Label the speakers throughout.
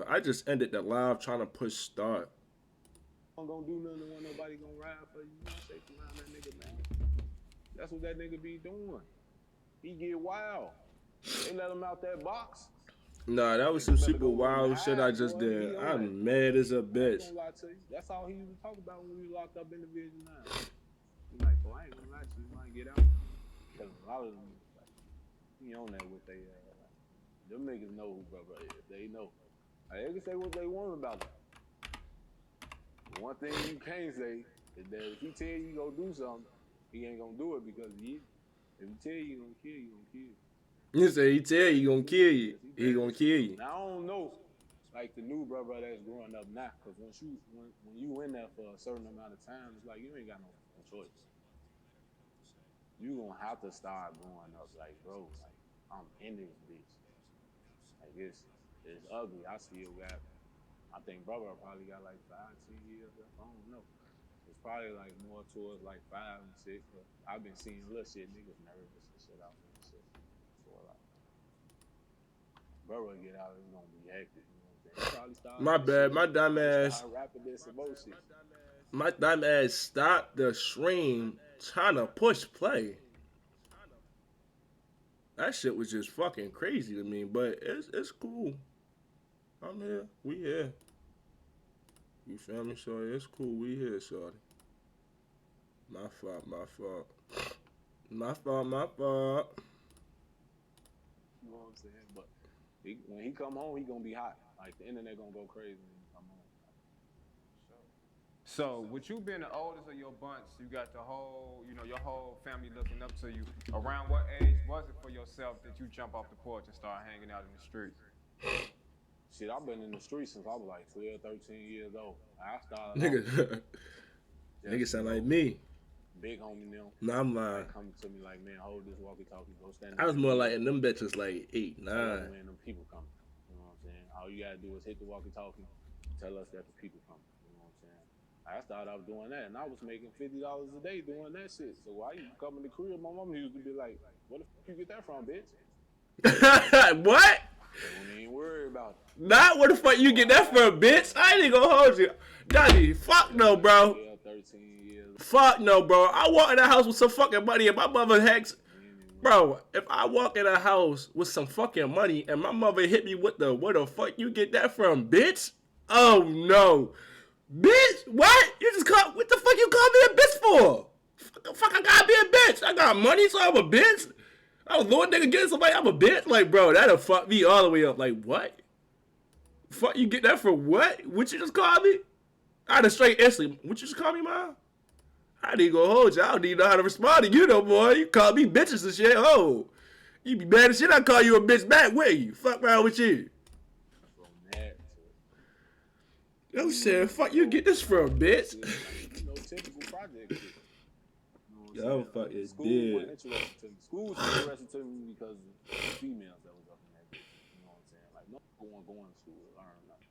Speaker 1: I just ended the live trying to push start.
Speaker 2: I'm gonna do nothing when nobody gonna ride for you. You shake around that nigga, man. That's what that nigga be doing. He get wild. They let him out that box.
Speaker 1: Nah, that was some
Speaker 2: Nigga better
Speaker 1: super
Speaker 2: go run and
Speaker 1: wild shit I
Speaker 2: hide,
Speaker 1: just
Speaker 2: boy.
Speaker 1: did.
Speaker 2: He on that.
Speaker 1: I'm mad as a
Speaker 2: I ain't
Speaker 1: bitch.
Speaker 2: gonna lie to you. That's all he used to talk about when we locked up in Division 9. He like, oh, I ain't gonna lie to you. I ain't get out. Cause a lot of them, like, he on that with they, them niggas know who brother is. They know. Like, they can say what they want about him. The one thing you can't say is that if he tell you go do something, he ain't gonna do it because he. If he tell you he gonna kill you, he gonna kill you.
Speaker 1: You say he tell you he gonna kill you. He gonna kill you.
Speaker 2: Now I don't know, like the new brother that's growing up now, because when you in there for a certain amount of time, it's like you ain't got no choice. You gonna have to start growing up, like bro, like I'm in this bitch. Like it's ugly. I still got. I think brother probably got like 5, 10 years left. I don't know. It's probably like more towards like 5 and 6. But I've been seeing little shit niggas nervous and shit out there and shit. So like, brother get out, it's gonna be hectic. You know what I'm saying? He probably start
Speaker 1: My
Speaker 2: some
Speaker 1: bad,
Speaker 2: shit.
Speaker 1: my
Speaker 2: He
Speaker 1: dumb
Speaker 2: probably
Speaker 1: ass.
Speaker 2: start rapping this some more shit.
Speaker 1: My dumb ass stopped the stream trying to push play. That shit was just fucking crazy to me, but it's cool. I'm here. We here. You feel me? So it's cool. We here, shorty. My fault. My fault. My fault. My fault.
Speaker 2: You know what I'm saying? But when he come home, he gonna be hot. Like the internet gonna go crazy when he come home.
Speaker 3: So, with you being the oldest of your bunch, you got the whole, your whole family looking up to you. Around what age was it for yourself that you jump off the porch and start hanging out in the streets?
Speaker 2: Shit, I've been in the streets since I was like 12, 13 years old. I started off
Speaker 1: Nigga, nigga sound like me.
Speaker 2: big homie them.
Speaker 1: Nah, I'm lying.
Speaker 2: They come to me like, man, hold this walkie-talkie, go stand.
Speaker 1: I was more like in them bitches like 8, 9.
Speaker 2: Man, them people coming. You know what I'm saying? All you gotta do is hit the walkie-talkie, tell us that the people coming. You know what I'm saying? I started off doing that, and I was making $50 a day doing that shit. So why you come in the crib? My mom used to be like, "Where the fuck you get that from, bitch?"
Speaker 1: What?
Speaker 2: Don't even worry about it.
Speaker 1: Not where the fuck you get that from, bitch? I ain't even gonna hold you. Daddy, fuck no, bro.
Speaker 2: Yeah, 13 years.
Speaker 1: Fuck no, bro. I walk in the house with some fucking money and my mother hacks. Bro, if I walk in a house with some fucking money and my mother hit me with the where the fuck you get that from, bitch? Oh no. Bitch, what? You just call what the fuck you call me a bitch for? Fuck I gotta be a bitch. I got money, so I'm a bitch. I was little nigga getting somebody, I'm a bitch. Like, bro, that'll fuck me all the way up. Like, what? Fuck you get that for what? What you just call me? I had a straight instantly. What you just call me, man? I didn't go hold you. I don't even know how to respond to you no boy. You call me bitches and shit. Oh, you be mad as shit. I call you a bitch back. Where you? Fuck around with you.
Speaker 2: From that to
Speaker 1: I'm saying, fuck you get this from, bitch.
Speaker 2: typical project shit. You
Speaker 1: Yo,
Speaker 2: know what I'm
Speaker 1: fuck
Speaker 2: saying?
Speaker 1: is
Speaker 2: School
Speaker 1: dead.
Speaker 2: wasn't interested to me. School was interested to me because of the females that was up in that bitch. You know what I'm saying? Like, no one going to school to learn nothing.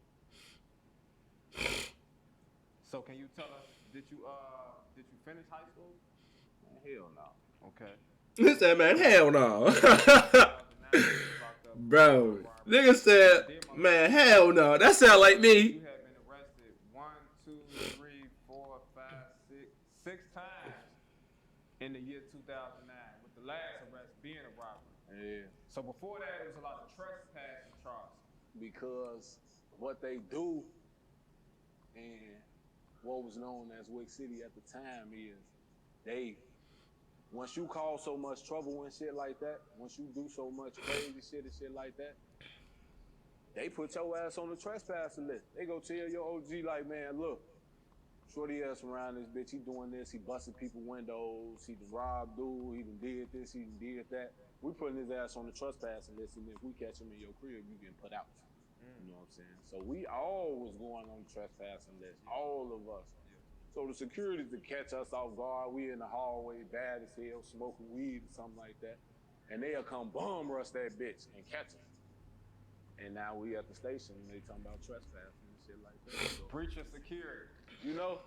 Speaker 3: So, can you tell us, did you finish high school?
Speaker 2: Man, hell no.
Speaker 3: Okay.
Speaker 1: Listen, man, hell no. Bro, nigga said, man, hell no. That sound like me.
Speaker 3: You have been arrested 1, 2, 3, 4, 5, 6 times in the year 2009, with the last arrest being a robbery.
Speaker 2: Yeah.
Speaker 3: So before that, it was a lot of trespassing charges.
Speaker 2: Because what they do and what was known as Wick City at the time is once you cause so much trouble and shit like that, once you do so much crazy shit and shit like that, they put your ass on the trespassing list. They go tell your OG like, man, look, shorty ass around this bitch, he doing this, he busted people windows, he done robbed dude, he done did this, he done did that. We putting his ass on the trespassing list, and if we catch him in your crib, you getting put out. You know what I'm saying? So we all was going on the trespassing list, all of us. So the security to catch us off guard, we in the hallway, bad as hell, smoking weed or something like that, and they'll come bum rush that bitch and catch us. And now we at the station and they talking about trespassing and shit like that. So,
Speaker 3: Breach of security.
Speaker 2: you know?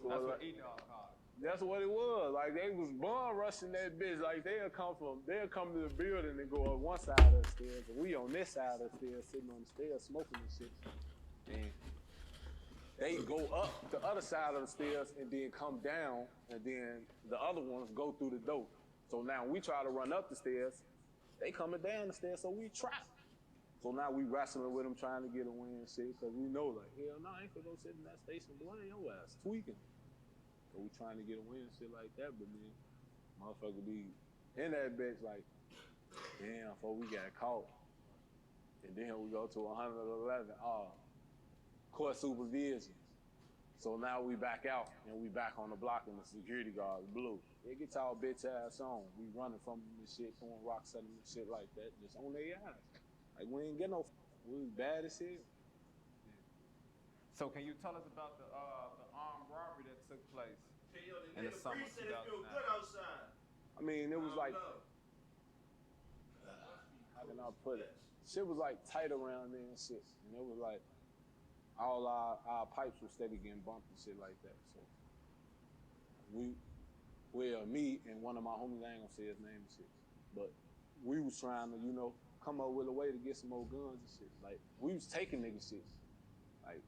Speaker 2: So
Speaker 3: That's what E-Dog called
Speaker 2: That's what it was. Like they was bum rushing that bitch. Like they'll come to the building and go up one side of the stairs, and we on this side of the stairs, sitting on the stairs smoking and shit. And they go up the other side of the stairs and then come down, and then the other ones go through the door. So now we try to run up the stairs, they coming down the stairs, so we trapped. So now we wrestling with them, trying to get a win and shit, because we know, like, hell no, I ain't gonna go sit in that station doing your ass tweaking. So we trying to get a win and shit like that, but then motherfucker be in that bitch like, damn, before we got caught. And then we go to 111, court supervision. So now we back out and we back on the block and the security guard blue. They get y'all bitch ass on. We running from them and shit, throwing rocks at them and shit like that, just on their ass. Like we ain't get no, we was bad as shit.
Speaker 3: So can you tell us about the armed robbery that took place in the summer of 2009?
Speaker 2: I mean, it was like, how can I put it? Shit was like tight around there and shit. And it was like, all our pipes were steady getting bumped and shit like that. So me and one of my homies, I ain't gonna say his name and shit, but we was trying to, you know, come up with a way to get some more guns and shit. Like, we was taking nigga shit. Like,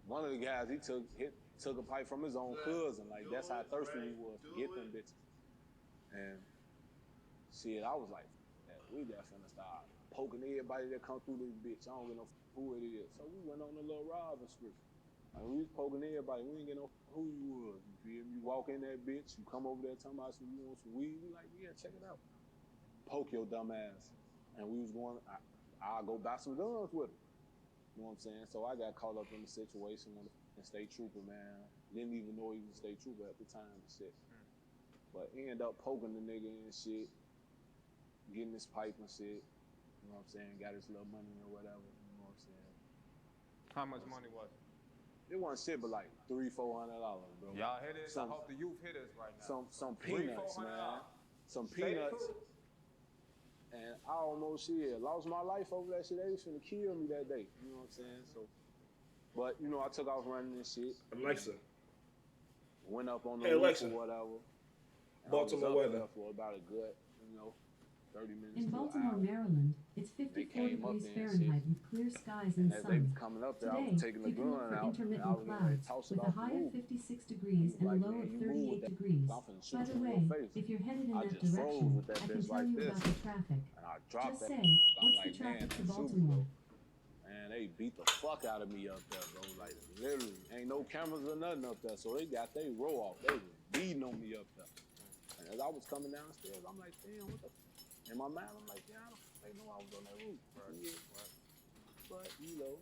Speaker 2: one of the guys, he took a pipe from his own cousin. Like, that's how thirsty we was to get them bitches. And shit, I was like, we just finna start poking everybody that come through this bitch. I don't get no who it is. So we went on a little robbing spree. Like, we was poking everybody. We ain't get no who you was. You feel me? You walk in that bitch, you come over there talking about you want some weed. We like, yeah, check it out. Poke your dumb ass. And we was going, I'll go buy some guns with him. You know what I'm saying? So I got caught up in the situation when the state trooper, man, didn't even know he was a state trooper at the time and shit. But he ended up poking the nigga and shit, getting his pipe and shit. You know what I'm saying? Got his little money or whatever. You know what I'm saying?
Speaker 3: How much money was it?
Speaker 2: It wasn't shit but like $300-400, bro.
Speaker 3: Y'all hit it? I hope the youth hit us right now.
Speaker 2: Some peanuts, man. Some peanuts. And I almost lost my life over that shit. They was finna kill me that day. You know what I'm saying? So, but you know, I took off running this shit.
Speaker 1: Alexa.
Speaker 2: Went up on the roof or whatever.
Speaker 1: Baltimore weather.
Speaker 2: For about a good, 30 minutes.
Speaker 4: In Baltimore, Maryland, it's 54 degrees Fahrenheit with clear skies and sun. Today, you can look for intermittent clouds with a high of 56 degrees and a low of 38 degrees. By the way, if you're headed in that direction, I can tell you about the traffic. Just say, what's the traffic to Baltimore?
Speaker 2: Man, they beat the fuck out of me up there, bro. Like, literally, ain't no cameras or nothing up there, so they got they roll off. They was beating on me up there. And as I was coming downstairs, I'm like, damn, what the in my mind, I'm like, yeah, they know I was on that roof. Right. Yeah. Right. But, you know.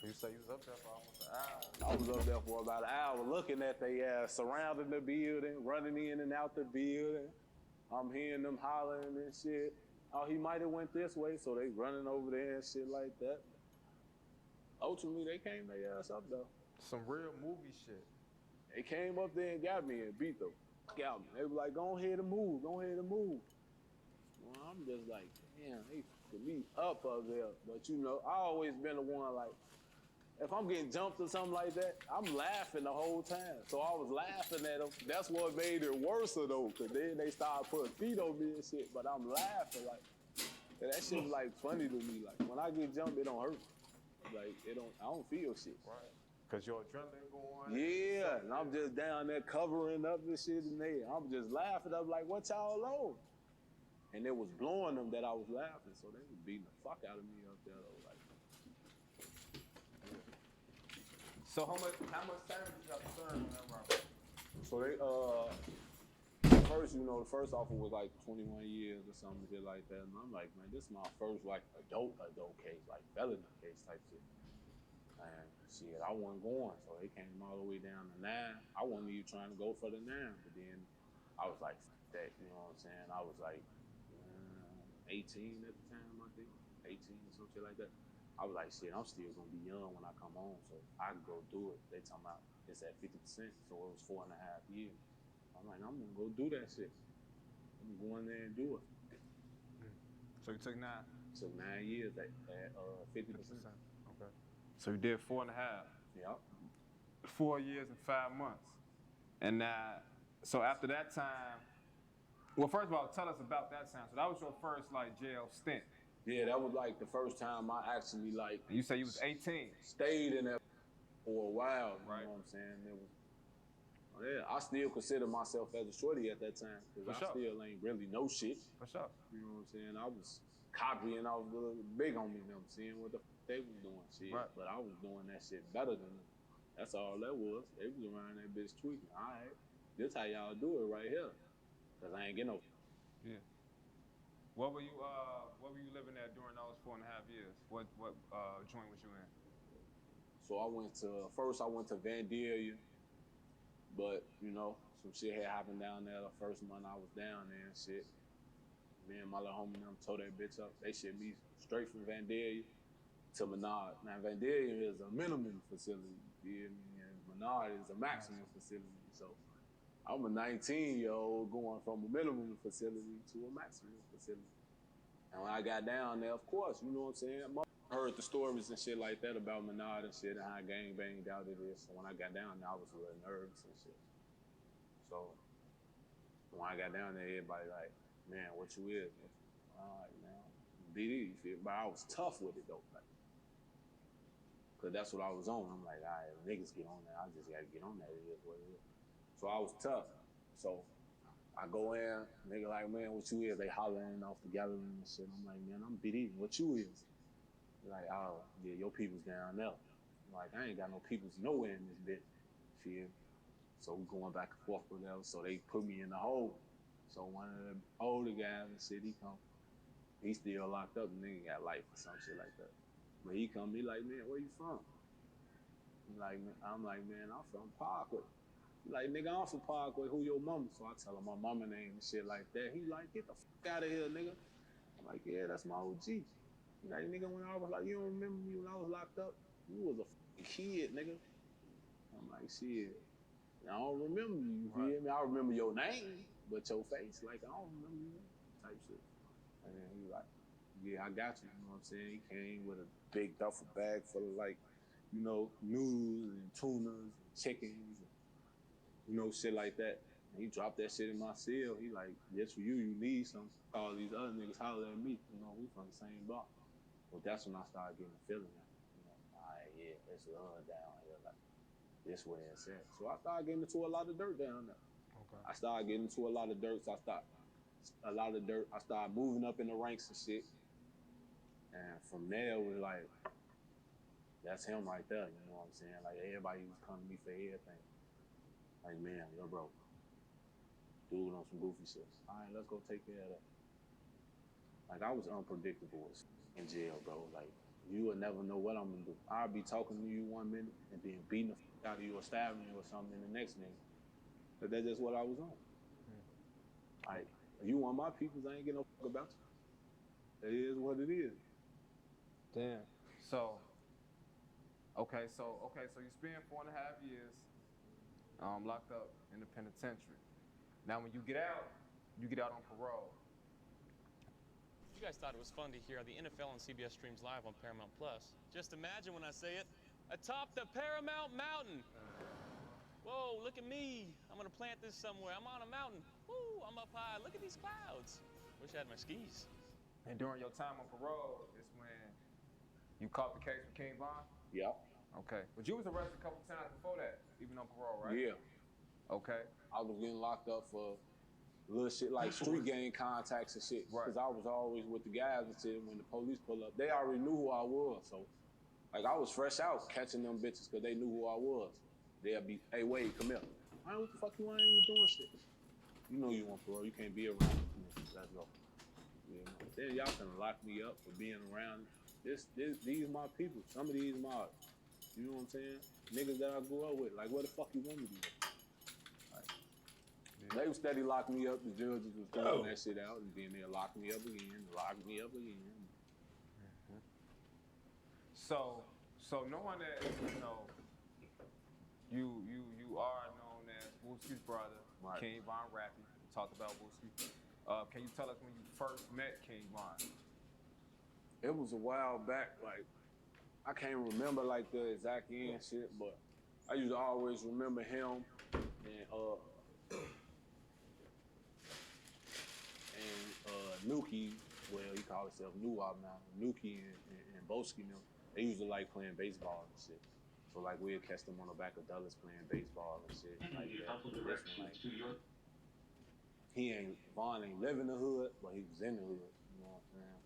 Speaker 3: You say you was up there for almost an hour.
Speaker 2: I was up there for about an hour looking at they ass, surrounding the building, running in and out the building. I'm hearing them hollering and shit. Oh, he might have went this way, so they running over there and shit like that. Ultimately, they came their ass up, though.
Speaker 3: Some real movie shit.
Speaker 2: They came up there and got me and beat the fuck out of me. They were like, go ahead and move, go ahead and move. Well, I'm just like, damn, they fucking me up there. But you know, I always been the one like, if I'm getting jumped or something like that, I'm laughing the whole time. So I was laughing at them. That's what made it worse though, cause then they started putting feet on me and shit. But I'm laughing like, and that shit was like funny to me. Like when I get jumped, it don't hurt. Like I don't feel shit.
Speaker 3: Right. Cause your adrenaline going.
Speaker 2: Yeah, and I'm just down there covering up this shit in there. I'm just laughing. I'm like, what y'all on? And it was blowing them that I was laughing, so they was beating the fuck out of me up there though. Like,
Speaker 3: so how much time did you have to serve on that robbery?
Speaker 2: so they first, the first offer was like 21 years or something shit like that, and I'm like, man, this is my first like adult case, like felony case type shit. And shit, I wasn't going, so they came all the way down to 9. I wasn't even trying to go for the 9, but then I was like, that, you know what I'm saying? I was like 18 at the time, I think, 18 or some shit like that. I was like, shit, I'm still gonna be young when I come home, so I can go do it. They talking about it's at 50%, so it was 4.5 years. I'm like, I'm gonna go do that shit. I'm going there and do it.
Speaker 3: So you took 9?
Speaker 2: Took 9 years at 50%.
Speaker 3: Okay. So you did 4.5?
Speaker 2: Yep.
Speaker 3: 4 years and 5 months. And now, so after that time, well, first of all, tell us about that time. So that was your first like jail stint.
Speaker 2: Yeah, that was like the first time I actually like.
Speaker 3: And you say you was 18.
Speaker 2: Stayed in that for a while. You
Speaker 3: Right.
Speaker 2: know what I'm saying? It was. Yeah, I still consider myself as a shorty at that time because I still ain't really know shit.
Speaker 3: For sure.
Speaker 2: You know what I'm saying? I was copying off the big homies, them, seeing what the they was doing, shit.
Speaker 3: Right.
Speaker 2: But I was doing that shit better than them. That's all that was. They was around that bitch tweaking. All right, this how y'all do it right here. Cause I ain't get no.
Speaker 3: Yeah. What were you living at during those 4.5 years? What joint was you in?
Speaker 2: So I went to Vandalia, but you know, some shit had happened down there the first month I was down there and shit. Me and my little homie them tore that bitch up. They shipped me straight from Vandalia to Menard. Now Vandalia is a minimum facility, you feel me? And Menard is a maximum facility. So I'm a 19-year-old going from a minimum facility to a maximum facility. And when I got down there, of course, you know what I'm saying? I heard the stories and shit like that about Menard and shit and how gang banged out it is. So when I got down there, I was a little nervous and shit. So when I got down there, everybody like, man, what you is? I'm like, man, BD, you feel me? But I was tough with it though. Like, cause that's what I was on. I'm like, all right, niggas get on there. I just gotta get on that. It is what it is. So I was tough. So I go in, nigga like, man, what you is? They hollering off the gallery and shit. I'm like, man, I'm BD. What you is? They're like, oh, yeah, your people's down there. I'm like, I ain't got no peoples nowhere in this bitch. Feel me? So we going back and forth with them. So they put me in the hole. So one of the older guys in the city come. He still locked up. The nigga got life or some shit like that. But he come, he like, man, where you from? I'm like, man, I'm from Parkway. He like, nigga, I'm from Parkway. Who your mama? So I tell him my mama name and shit like that. He like, get the fuck out of here, nigga. I'm like, yeah, that's my OG. He like, nigga, when I was like, you don't remember me when I was locked up? You was a fucking kid, nigga. I'm like, shit. I don't remember you, feel me? I remember your name, but your face, like, I don't remember you, type shit. And then he like, yeah, I got you, you know what I'm saying? He came with a big duffel bag full of, like, you know, noodles and tunas and chickens and, you know, shit like that. And he dropped that shit in my cell. He like, yes, for you, you need some. All these other niggas holler at me, you know, we from the same block. But that's when I started getting the feeling, you know, all right, yeah, it's love down here, like, this way it's at. So I started getting into a lot of dirt down there. Okay. I started getting into a lot of dirt. So I started moving up in the ranks and shit. And from there, it was like, that's him right there. You know what I'm saying? Like, everybody was coming to me for everything. Like, man, yo, bro, dude on some goofy shit. All right, let's go take care of that. Like, I was unpredictable in jail, bro. Like, you would never know what I'm gonna do. I'll be talking to you 1 minute and then beating the fuck out of you or stabbing you or something in the next minute. But that's just what I was on. Like, you want my peoples, I ain't getting no fuck about you. It is what it is.
Speaker 3: Damn. So you spend 4.5 years locked up in the penitentiary. Now when you get out on parole.
Speaker 5: You guys thought it was fun to hear the NFL on CBS streams live on Paramount Plus. Just imagine when I say it, atop the Paramount Mountain. Whoa, look at me. I'm gonna plant this somewhere. I'm on a mountain. Woo, I'm up high. Look at these clouds. Wish I had my skis.
Speaker 3: And during your time on parole is when you caught the case with King Von?
Speaker 2: Yeah.
Speaker 3: Okay. But you was arrested a couple times before that, even on parole, right?
Speaker 2: Yeah.
Speaker 3: Okay.
Speaker 2: I was getting locked up for little shit like street gang contacts and shit. Because I was always with the guys and shit. When the police pull up, they already knew who I was. So, like, I was fresh out catching them bitches because they knew who I was. They'll be, hey, Wade, come here. I what the fuck you ain't even doing shit. You know you want parole. You can't be around. Let's go. You know? Then y'all finna lock me up for being around. These my people. Some of these my, you know what I'm saying? Niggas that I grew up with. Like, where the fuck you want me to be? They would steady lock me up. The judges was throwing that shit out, and then they'll lock me up again,
Speaker 3: Mm-hmm. So knowing that, you know, you are known as Wooski's brother, right. King Von Rappy. We talked about Wooski. Can you tell us when you first met King Von?
Speaker 2: It was a while back. Like, I can't remember like the exact end shit, but I used to always remember him and Nuki, well, he called himself Nuwab now. Nuki and Wooski, they used to like playing baseball and shit. So like we'd catch them on the back of Dulles playing baseball and shit like that. This one, like, Vaughn ain't live in the hood, but he was in the hood. You know what I'm saying?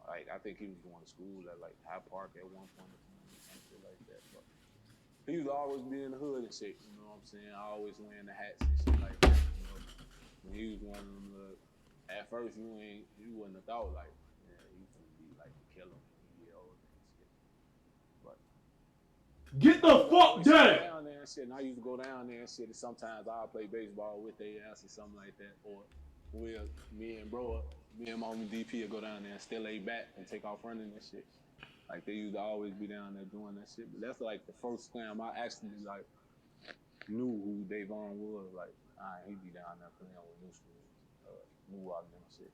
Speaker 2: Like I think he was going to school at like High Park at one point in time or something like that. But he used to always be in the hood and shit. You know what I'm saying? Always wearing the hats and shit like that. You know? When he was one of them, at first you wouldn't have thought like, yeah, he was gonna be like the killer when he get older and shit. But
Speaker 1: get the fuck
Speaker 2: down there and shit. And I used to go down there and shit. And sometimes I'll play baseball with their ass or something like that. Or me and my homie DP will go down there and still lay back and take off running and shit. Like they used to always be down there doing that shit. But that's like the first time I actually like knew who Davon was. Like, he be down there playing with new school. Knew all them shit.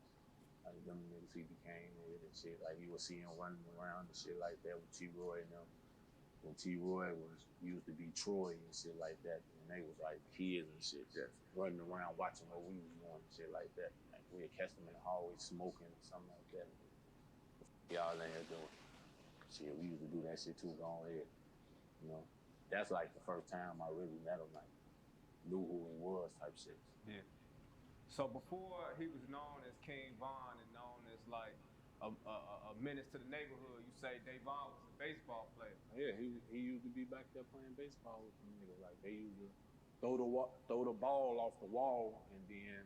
Speaker 2: Like them niggas he became with and shit. Like you would see him running around and shit like that with T-Roy and them. When T-Roy used to be Troy and shit like that. And they was like kids and shit just running around watching what we was doing and shit like that. Like we'd catch them in the hallway smoking or something like that. Y'all in here doing. Shit, we used to do that shit too, go ahead. You know, that's like the first time I really met him, like, knew who he was type shit.
Speaker 3: Yeah. So before he was known as King Von and known as like a menace to the neighborhood, you say Davon was a baseball player.
Speaker 2: Yeah, he used to be back there playing baseball with them niggas. Like they used to throw the ball off the wall and then,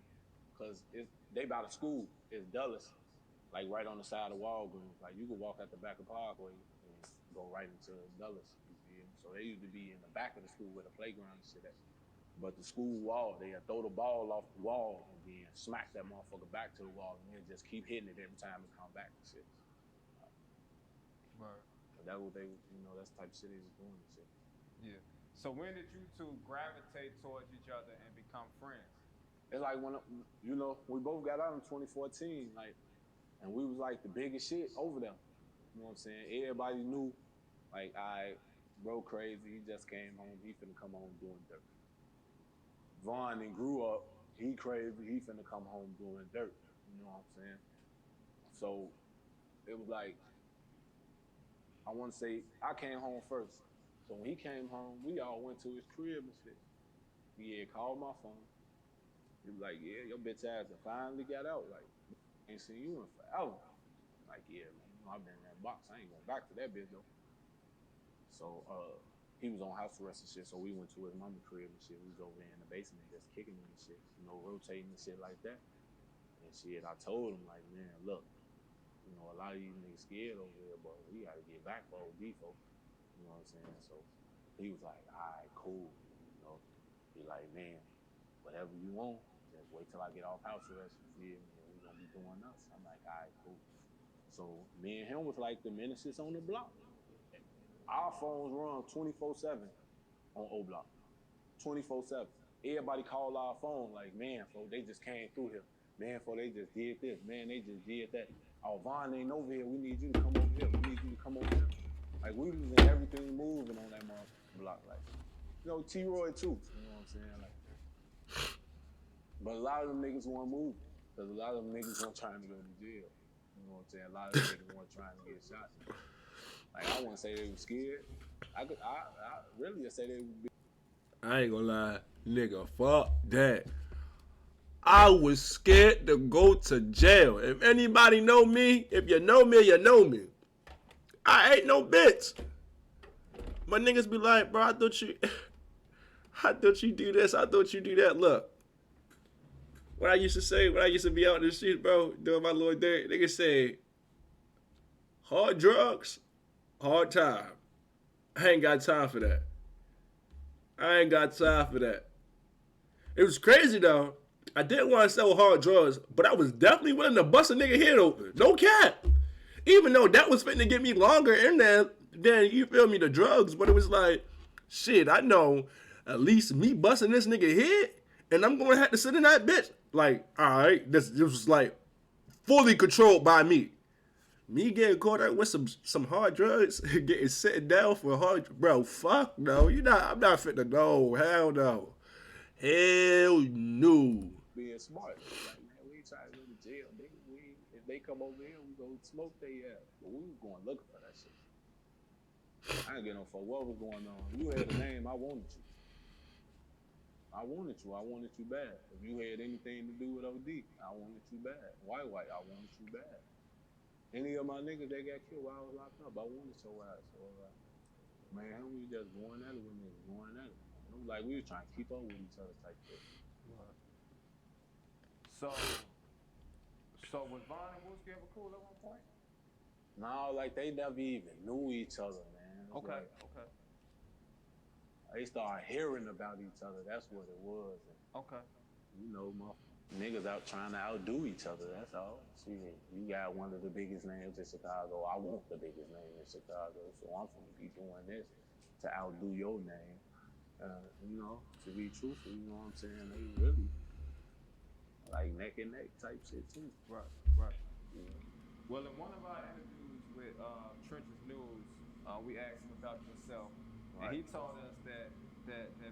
Speaker 2: cause they by the school, it's Dulles. Like right on the side of Walgreens. Like you could walk out the back of Parkway and go right into Dulles. So they used to be in the back of the school where the playground and shit at. But the school wall, they'd throw the ball off the wall and then smack that motherfucker back to the wall and then just keep hitting it every time it come back and shit.
Speaker 3: Right.
Speaker 2: That's what they, that's the type of shit they was doing and shit.
Speaker 3: Yeah. So when did you two gravitate towards each other and become friends?
Speaker 2: It's like when, we both got out in 2014, like, and we was like the biggest shit over there. You know what I'm saying? Everybody knew, like, bro crazy, he just came home, he finna come home doing dirt. Vaughn and grew up, he crazy, he finna come home doing dirt. You know what I'm saying? So it was like, I wanna say, I came home first. So when he came home, we all went to his crib and shit. He had called my phone. He was like, yeah, your bitch ass finally got out. Like, ain't seen you in forever. Like, yeah, man, I've been in that box. I ain't going back to that bitch, though. So, he was on house arrest and shit, so we went to his mama crib and shit. We was over there in the basement just kicking him and shit, rotating and shit like that. And shit, I told him, like, man, look, a lot of these niggas scared over here, but we gotta get back for OD, folks. You know what I'm saying? So, he was like, all right, cool. He like, man, whatever you want, just wait till I get off house arrest, you feel me? We're gonna be doing us. I'm like, all right, cool. So me and him was like the menaces on the block. Our phones run 24/7 on O Block. 24/7. Everybody call our phone like, man, folks, they just came through here. Man, folks, they just did this. Man, they just did that. Oh, Vaughn ain't over here. We need you to come over here. We need you to come over here. Like, we was in everything moving on that block. Like, T-Roy too. You know what I'm saying? Like, but a lot of them niggas weren't moving. Because a lot of them niggas weren't trying to go to jail. You know what I'm saying? A lot of them niggas weren't trying to get shot. Like, I wouldn't say they were scared. I really say they would be.
Speaker 1: I ain't gonna lie, nigga, fuck that. I was scared to go to jail. If anybody know me, if you know me, you know me. I ain't no bitch. My niggas be like, bro, I thought you do this, I thought you do that. Look, what I used to be out in the street, bro, doing my little day, niggas say, hard drugs, hard time. I ain't got time for that. It was crazy, though. I didn't want to sell hard drugs, but I was definitely willing to bust a nigga head open. No cap. Even though that was finna get me longer in there than, you feel me, the drugs. But it was like, shit, I know at least me busting this nigga head, and I'm going to have to sit in that bitch. Like, all right, this was like fully controlled by me. Me getting caught up with some hard drugs, getting sitting down for hard, bro, fuck no. I'm not fit to know. Hell no. Hell no.
Speaker 2: Being smart. Like, man, we ain't trying to go to jail, nigga. If they come over here, we go smoke they ass. But we was going looking for that shit. I ain't getting no fuck what was going on. You had a name, I wanted you. I wanted you bad. If you had anything to do with OD, I wanted you bad. White, I wanted you bad. Any of my niggas that got killed while I was locked up, I wanted your ass. So, man, we just going at it with niggas, going at it. It was like we was trying to keep up with each other type shit.
Speaker 3: So was Von and Wooski ever cool at one point?
Speaker 2: No, like they never even knew each other, man.
Speaker 3: Okay.
Speaker 2: They started hearing about each other. That's what it was. And,
Speaker 3: Okay.
Speaker 2: you know, niggas out trying to outdo each other. That's all. See, you got one of the biggest names in Chicago. I want the biggest name in Chicago, so I'm gonna be doing this to outdo your name. You know, to be truthful, you know what I'm saying? They really like neck and neck type shit too.
Speaker 3: Right. Yeah. Well, in one of our interviews with Trenches News, we asked him about yourself, and he told us that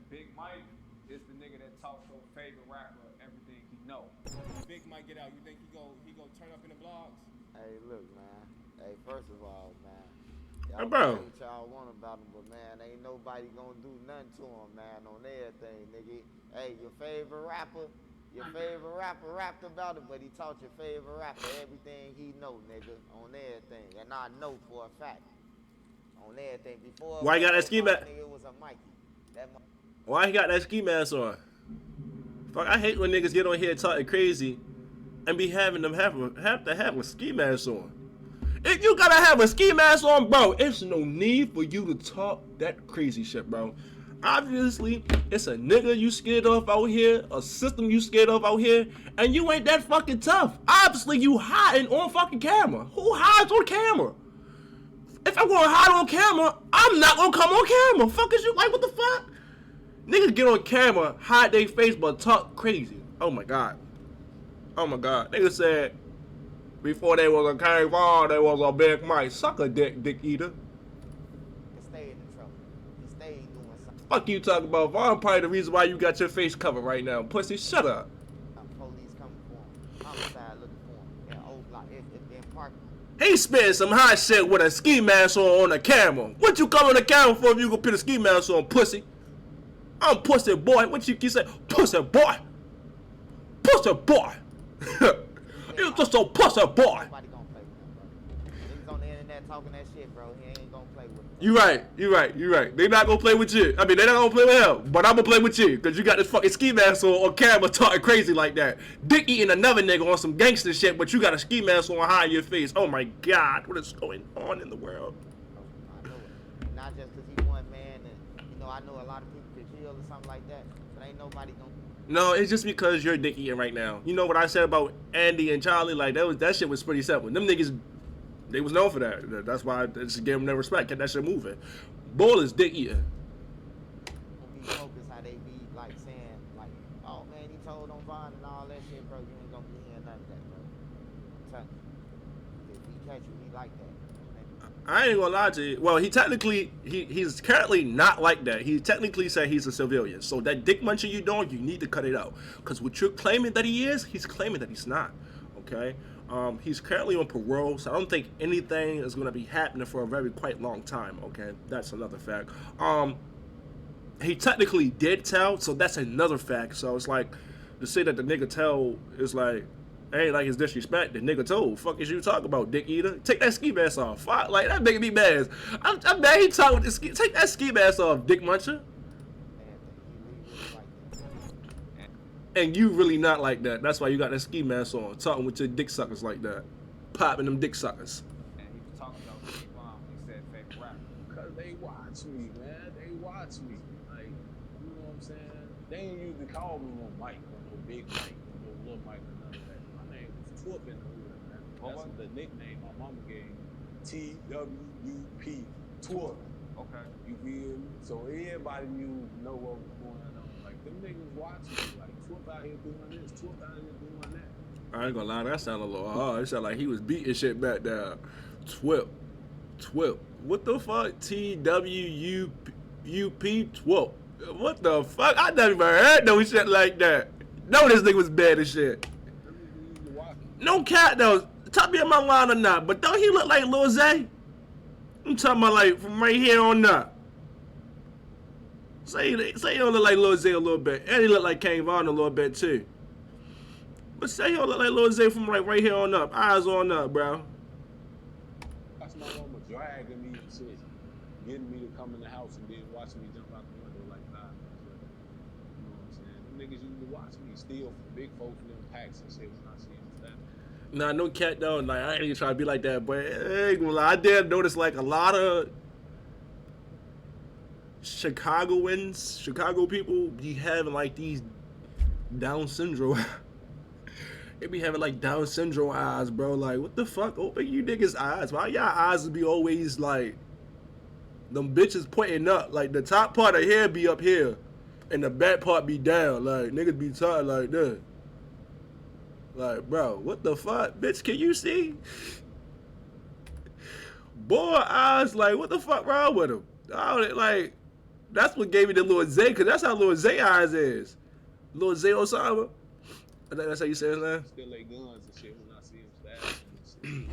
Speaker 3: Big Mike is the nigga that taught your favorite rapper everything he know.
Speaker 6: Big Mike get out, you think he go turn up in the vlogs?
Speaker 7: Hey, look, man. Hey, first of all, man.
Speaker 1: Hey, bro.
Speaker 7: What y'all want about him, but man, ain't nobody gonna do nothing to him, man, on everything, nigga. Hey, your favorite rapper rapped about it, but he taught your favorite rapper everything he know, nigga, on everything. And I know for a fact, on everything. Before
Speaker 1: Why you got that ski mask?
Speaker 7: It was a Mikey.
Speaker 1: Why he got that ski mask on? Fuck, I hate when niggas get on here talking crazy and be having them have to have a ski mask on. If you gotta have a ski mask on, bro, it's no need for you to talk that crazy shit, bro. Obviously, it's a nigga you scared of out here, a system you scared of out here, and you ain't that fucking tough. Obviously, you hiding on fucking camera. Who hides on camera? If I'm gonna hide on camera, I'm not gonna come on camera. Fuck is you like, what the fuck? Niggas get on camera, hide their face, but talk crazy. Oh my god. Oh my god. Niggas said before they was a King Von, they was a Big Mike. Suck a dick eater.
Speaker 7: Stay in the trouble. He stayed doing something.
Speaker 1: Fuck you talking about. Von probably the reason why you got your face covered right now. Pussy, shut up.
Speaker 7: Police coming for him. Homicide looking for him. In old block. In parking.
Speaker 1: He spitting some hot shit with a ski mask on the camera. What you come on the camera for if you gonna put a ski mask on, pussy? I'm pussy boy. What you keep saying? Pussy boy. Pussy boy. You just a pussy boy.
Speaker 7: Nobody gonna play with him, bro. Niggas on the internet talking that shit, bro. He ain't gonna play with him.
Speaker 1: You right. They not gonna play with you. I mean, they not gonna play with him, but I'm gonna play with you, cause you got this fucking ski mask on camera talking crazy like that. Dick eating another nigga on some gangster shit, but you got a ski mask on high in your face. Oh my god, what is going on in the world?
Speaker 7: I know it. Not just cause he one man, and you know, I know a lot of people get killed or something like that, but ain't nobody gonna.
Speaker 1: No, it's just because you're dick eating right now. You know what I said about Andy and Charlie? Like that shit was pretty simple. Them niggas, they was known for that. That's why I just gave them their respect. Kept that shit moving. Bull is dick eating.
Speaker 7: Be focused how they be like saying like, oh man, he told on Von and all that shit, bro. You ain't gonna be hearing none of that, bro. I'm telling you. If he catch you, he like that.
Speaker 1: I ain't gonna lie to you. Well, he's currently not like that. He technically said he's a civilian. So that dick munching you doing, you need to cut it out. Because what you're claiming that he is, he's claiming that he's not. Okay? He's currently on parole, so I don't think anything is gonna be happening for a very quite long time. Okay? That's another fact. He technically did tell, so that's another fact. So it's like to say that the nigga tell is like, ain't like his disrespect. The nigga told. Fuck is you talking about, dick eater? Take that ski mask off. Fuck, like that nigga be mad. I'm mad he talking with the ski. Take that ski mask off, dick muncher. And you really not like that. That's why you got that ski mask on, talking with your dick suckers like that, popping them dick suckers.
Speaker 3: And he was talking about Big Mom. He said favorite rapper.
Speaker 2: Cause they watch me, man. They watch me. Like, you know what I'm saying? They ain't usually call me no Mike, no Big Mike, no Little Mike, or none of that. My name was Twerp in the hood, man. That's the nickname my mama gave me. T-W-U-P, Twerp.
Speaker 3: Okay.
Speaker 2: You feel me? So everybody know what was going on. Like, them niggas watching me. Like, Twerp out here doing this, Twerp out here doing that.
Speaker 1: I ain't gonna lie, that sounded a little hard. It sounded like he was beating shit back there. Twip. What the fuck? T-W-U-P, Twip. What the fuck? I never even heard no shit like that. No, this nigga was bad as shit. No cat though. Tell me am I lying or not, but don't he look like Lil Zay? I'm talking about like from right here on up. Say he don't look like Lil Zay a little bit, and he look like Kane Vaughn a little bit too. But say he don't look like Lil Zay from like right here on up, eyes on up, bro.
Speaker 2: That's my mama dragging me and shit, getting me to come in the house and then watching me jump out the window like 5 minutes later. You know what I'm saying? Them niggas used to watch me steal from big folks in them packs and shit when I see them standing.
Speaker 1: Nah, no cat though. Like I ain't even trying to be like that, but I did notice like a lot of Chicago people be having like these Down syndrome. They be having like Down syndrome eyes, bro. Like what the fuck? Open you niggas' eyes. Why y'all eyes be always like them bitches pointing up? Like the top part of hair be up here, and the back part be down. Like niggas be tired like that. Like, bro, what the fuck? Bitch, can you see? Boy, eyes, like, what the fuck wrong with him? Like, that's what gave me the Lil Zay, because that's how Lil Zay eyes is. Lil Zay Osama. I think that's how you say his name.
Speaker 2: Still lay guns and shit when I see him stabbing.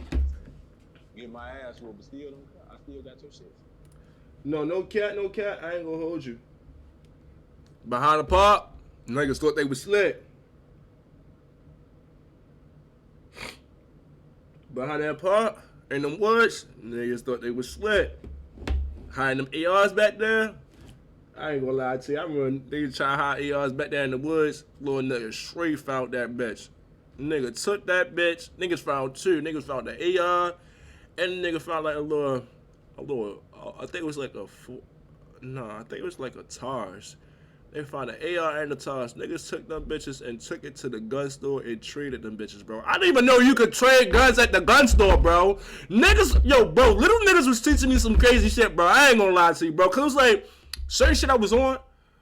Speaker 2: Get my ass whooped, but still don't. I still got your shit.
Speaker 1: No cat. I ain't gonna hold you. Behind the pop, niggas thought they was slick. Behind that part, in them woods, niggas thought they was slick. Hiding them ARs back there, I ain't gonna lie to you. I remember niggas trying to hide ARs back there in the woods. Little nigga straight found that bitch. Nigga took that bitch. Niggas found 2. Niggas found the AR, and the nigga found like a little, I think it was like I think it was like a TARS. They found an AR and a TARS. Niggas took them bitches and took it to the gun store and traded them bitches, bro. I didn't even know you could trade guns at the gun store, bro. Niggas, yo, bro, little niggas was teaching me some crazy shit, bro. I ain't gonna lie to you, bro. Cause it was like, certain shit I was on,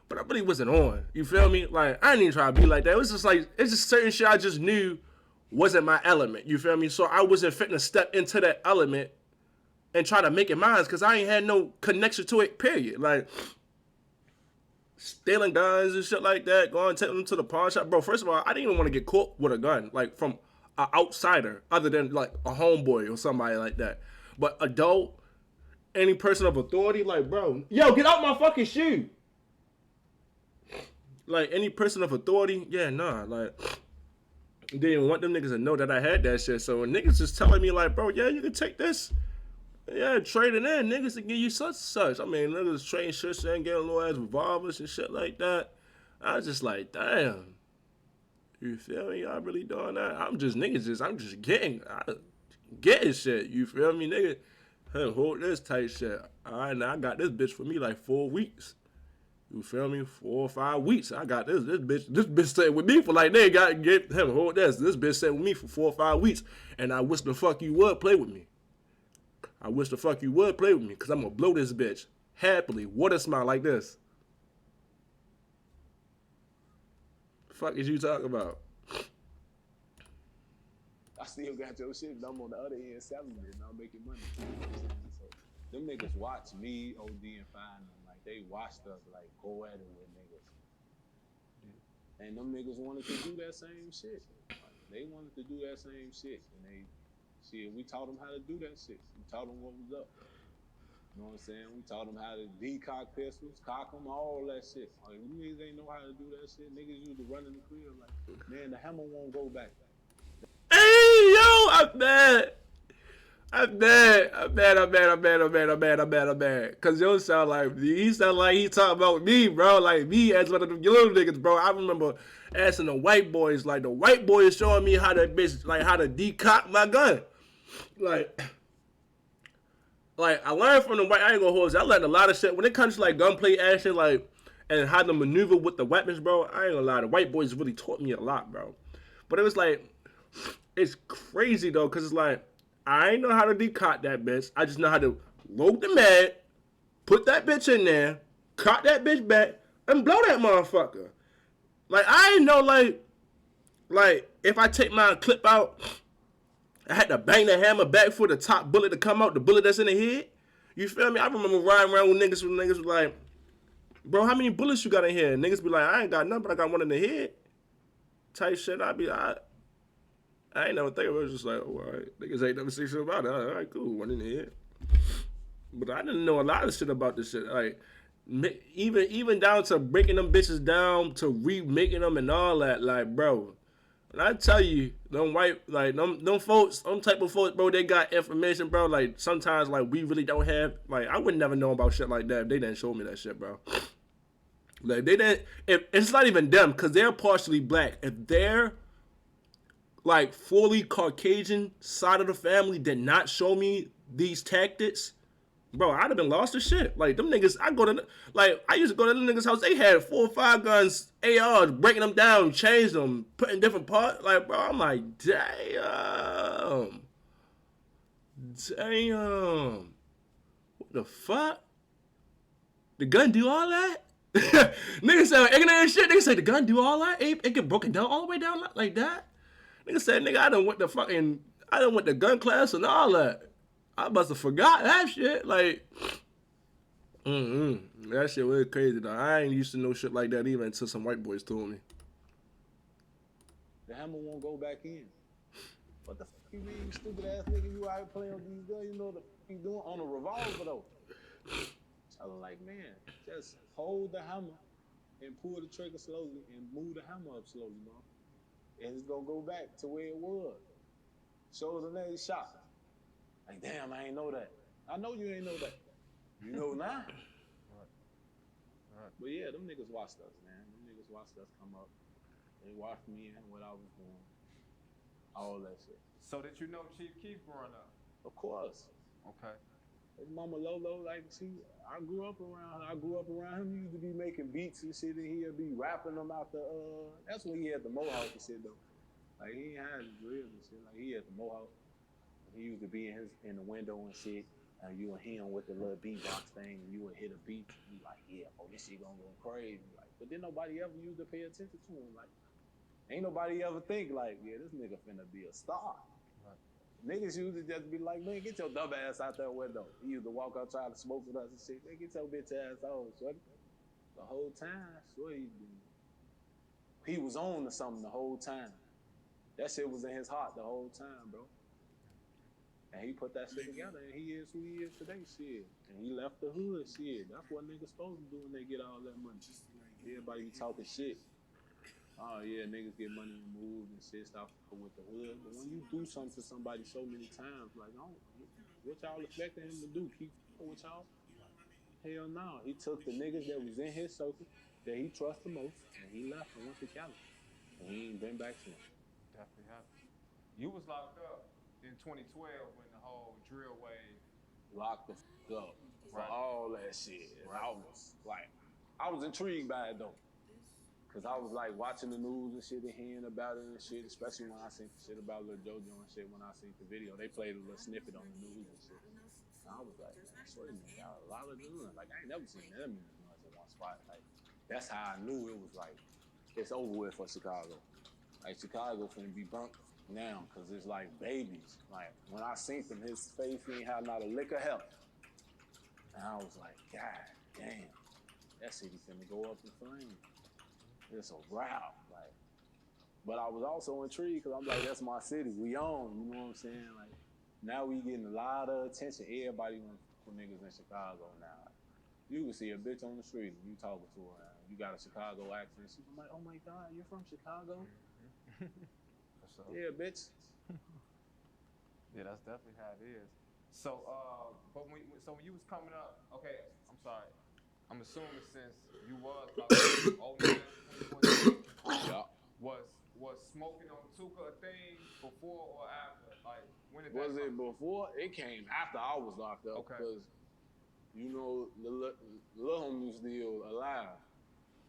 Speaker 1: but I really wasn't on. You feel me? Like, I didn't even try to be like that. It was just like, it's just certain shit I just knew wasn't my element. You feel me? So I wasn't fitting to step into that element and try to make it mine, cause I ain't had no connection to it, period. Like, stealing guns and shit like that, going take them to the pawn shop. Bro, first of all, I didn't even want to get caught with a gun, like from an outsider, other than like a homeboy or somebody like that. But adult, any person of authority, like, bro, yo, get out my fucking shoe. Like, any person of authority, yeah, nah, like, didn't want them niggas to know that I had that shit. So when niggas just telling me, like, bro, yeah, you can take this. Yeah, trading in niggas to give you such and such. I mean, niggas trading shit and getting little ass revolvers and shit like that. I was just like, damn. You feel me? Y'all really doing that? I'm just getting shit. You feel me, nigga? Hey, hold this tight shit. All right, now I got this bitch for me like 4 weeks. You feel me? 4 or 5 weeks. I got this bitch stayed with me for like, they got to get him, hold this. This bitch stayed with me for 4 or 5 weeks. And I wish the fuck you would play with me. I wish the fuck you would play with me, because I'm going to blow this bitch happily. Water smile like this. The fuck is you talking about?
Speaker 2: I still got your shit, but I'm on the other end selling it and I'm making money. So them niggas watch me, OD, and find them. Like, they watched us, like, go at it with niggas. And them niggas wanted to do that same shit. Like, they wanted to do that same shit. And we taught them how to do that shit. We taught them what was up. You know what I'm saying? We taught them how to decock pistols, cock them, all that shit. Like, niggas ain't know how to do that shit. Niggas used to run in the crib like, man, the hammer won't go back.
Speaker 1: Hey, yo, I'm mad. Cause yo sound like he talking about me, bro. Like me as one of them little niggas, bro. I remember asking the white boys, like the white boys showing me how to decock my gun. Like I learned from the white, I ain't gonna hold you. I learned a lot of shit when it comes to like gunplay action, like, and how to maneuver with the weapons, bro. I ain't gonna lie, the white boys really taught me a lot, bro. But it was like, it's crazy though, cause it's like, I ain't know how to decock that bitch. I just know how to load the mag, put that bitch in there, cock that bitch back, and blow that motherfucker. Like, I ain't know, like, if I take my clip out, I had to bang the hammer back for the top bullet to come out, the bullet that's in the head. You feel me? I remember riding around with niggas was like, Bro, how many bullets you got in here? Niggas be like, I ain't got none, but I got one in the head. Type shit, I ain't never think of it. It was just like, oh, all right. Niggas ain't never say shit about it. All right, cool, one in the head. But I didn't know a lot of shit about this shit. Like, even down to breaking them bitches down to remaking them and all that. Like, bro, when I tell you, them white, like, them folks, them type of folks, bro, they got information, bro. Like, sometimes, like, we really don't have, like, I would never know about shit like that if they didn't show me that shit, bro. Like, they didn't, if it's not even them, because they're partially black. If they're, like, fully Caucasian side of the family did not show me these tactics, bro, I'd have been lost to shit. Like, them niggas, I used to go to them niggas' house, they had 4 or 5 guns, ARs, breaking them down, changed them, putting different parts. Like, bro, I'm like, damn. What the fuck? The gun do all that? Niggas say ignorant and shit. Niggas say the gun do all that? It get broken down all the way down like that? Niggas said, nigga, I done went the gun class and all that. I must have forgot that shit. Like, that shit was crazy though. I ain't used to know shit like that even until some white boys told me.
Speaker 2: The hammer won't go back in. What the fuck you mean, you stupid ass nigga? You out here playing with these guns, you know what the fuck you doing on a revolver though. Tell him like, man, just hold the hammer and pull the trigger slowly and move the hammer up slowly, bro. And it's gonna go back to where it was. Show the next shot. Like, damn, I ain't know that. I know you ain't know that. You know now. Right. But yeah, them niggas watched us, man. Them niggas watched us come up. They watched me and what I was doing. All that shit.
Speaker 3: So did you know Chief Keef growing up?
Speaker 2: Of course.
Speaker 3: Okay.
Speaker 2: His mama Lolo, like, I grew up around him. He used to be making beats and shit, and he'd be rapping them out the, that's when he had the mohawk and shit, though. Like, he ain't had his dreads and shit. Like, he had the mohawk. He used to be in the window and shit, and you would hit him with the little beatbox thing, and you would hit a beat, and you like, yeah, oh, this shit gonna go crazy. Like, but then nobody ever used to pay attention to him. Like, ain't nobody ever think like, yeah, this nigga finna be a star. Right. Niggas used to just be like, man, get your dumb ass out that window. He used to walk out trying to smoke with us and shit. Man, get your bitch ass on, sweaty. The whole time, swear he was on to something the whole time. That shit was in his heart the whole time, bro. And he put that shit together, and he is who he is today, shit. And he left the hood, shit. That's what niggas supposed to do when they get all that money. Everybody be talking shit. Oh yeah, niggas get money and move and shit, stop with the hood. But when you do something to somebody so many times, like, oh, what y'all expecting him to do? Keep with y'all? Hell no. He took the niggas that was in his circle, that he trusted the most, and he left and went to Cali. And he ain't been back since.
Speaker 3: Definitely happened. You was locked up in 2012 when the whole drill wave
Speaker 2: locked the fuck up for all that shit. And I was intrigued by it though. Cause I was like watching the news and shit and hearing about it and shit, especially when I seen shit about Lil JoJo and shit when I seen the video. They played a little snippet on the news and shit. And I was like, man, I swear to me, got a lot of guns. Like, I ain't never seen that many guns in one spot. Like, that's how I knew it was like, it's over with for Chicago. Like, Chicago finna be burnt now, cause it's like babies. Like, when I seen him, his face, he ain't had not a lick of help. And I was like, God damn, that city finna go up in flames. It's a wrap, like. But I was also intrigued because I'm like, that's my city. We own, you know what I'm saying? Like, now we getting a lot of attention. Everybody wants for niggas in Chicago now. You can see a bitch on the street and you talking to her. You got a Chicago accent. She's like, oh my God, you're from Chicago? Yeah, bitch.
Speaker 3: Yeah, that's definitely how it is. So, but when you was coming up, okay, I'm sorry. I'm assuming since you was about 09, 2014, was smoking on Tuka a thing before or after? Like, when did
Speaker 2: was it before? It came after I was locked up. Because, you know, the little homie was still alive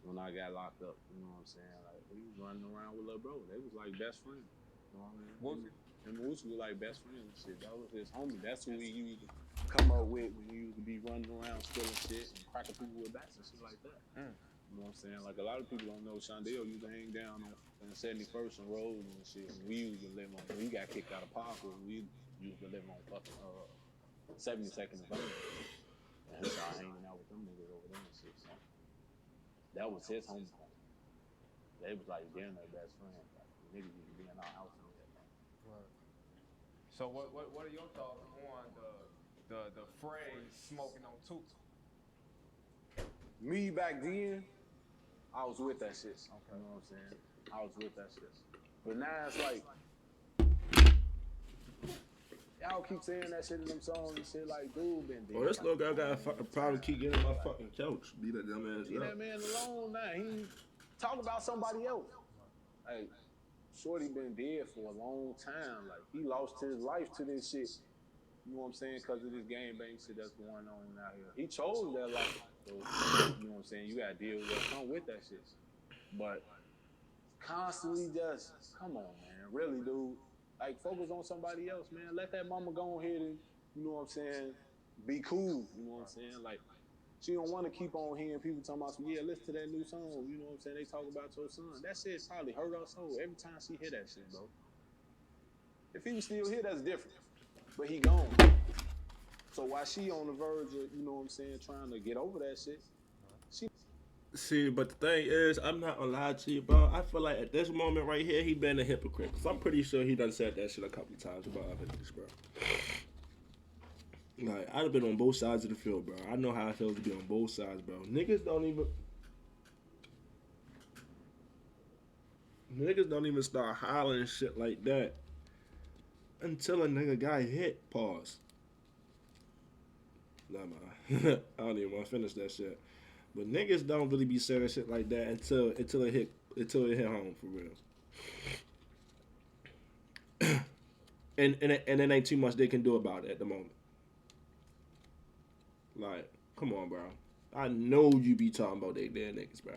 Speaker 2: when I got locked up. You know what I'm saying? Like, he was running around with little bro. They was like best friends. You know what I mean?
Speaker 3: Wooski.
Speaker 2: And Wooski was like best friends and shit. That was his homie. That's who he used to come up with when he used to be running around stealing shit and cracking people with bats and shit like that. You know what I'm saying? Like, a lot of people don't know Shondale used to hang down on 71st and Road and shit. And we used to live on, when he got kicked out of Parkwood, we used to live on fucking 72nd and Vernon. And he started hanging out with them niggas over there and shit. So that was his homecoming. They was like damn their best friends. Like niggas used to be in our house and that.
Speaker 3: Right. So what are your thoughts on the phrase smoking on Tuka?
Speaker 2: Me back then, I was with that shit.
Speaker 3: Okay.
Speaker 2: You know what I'm saying? I was with that shit. But now it's like, y'all keep saying that shit in them songs and shit like, dude, been dead.
Speaker 1: Oh, this little guy got a fucking problem keep getting on my fucking couch. Beat that dumb ass
Speaker 2: Leave
Speaker 1: up.
Speaker 2: that man alone now. He talk about somebody else. Like, Shorty been dead for a long time. Like, he lost his life to this shit. You know what I'm saying? Because of this gang bang shit that's going on out here. He chose that life. So, you know what I'm saying? You gotta deal with what come with that shit. But constantly just, come on, man. Really, dude. Like, focus on somebody else, man. Let that mama go ahead and, you know what I'm saying, be cool. You know what I'm saying? Like, she don't want to keep on hearing people talking about, yeah, listen to that new song. You know what I'm saying? They talk about your son. That shit probably hurt her soul every time she hear that shit, bro. If he was still here, that's different. But he gone. So while she on the verge of, you know what I'm saying, trying to get over that shit,
Speaker 1: See, but the thing is, I'm not gonna lie to you, bro. I feel like at this moment right here, he been a hypocrite. Cause I'm pretty sure he done said that shit a couple times about other niggas, bro. Like, I've been on both sides of the field, bro. I know how it feels to be on both sides, bro. Niggas don't even start hollering shit like that until a nigga got hit. Pause. Nah, man. I don't even want to finish that shit. But niggas don't really be saying shit like that until it hit home for real. and it ain't too much they can do about it at the moment. Like, come on, bro. I know you be talking about they dead niggas, bro.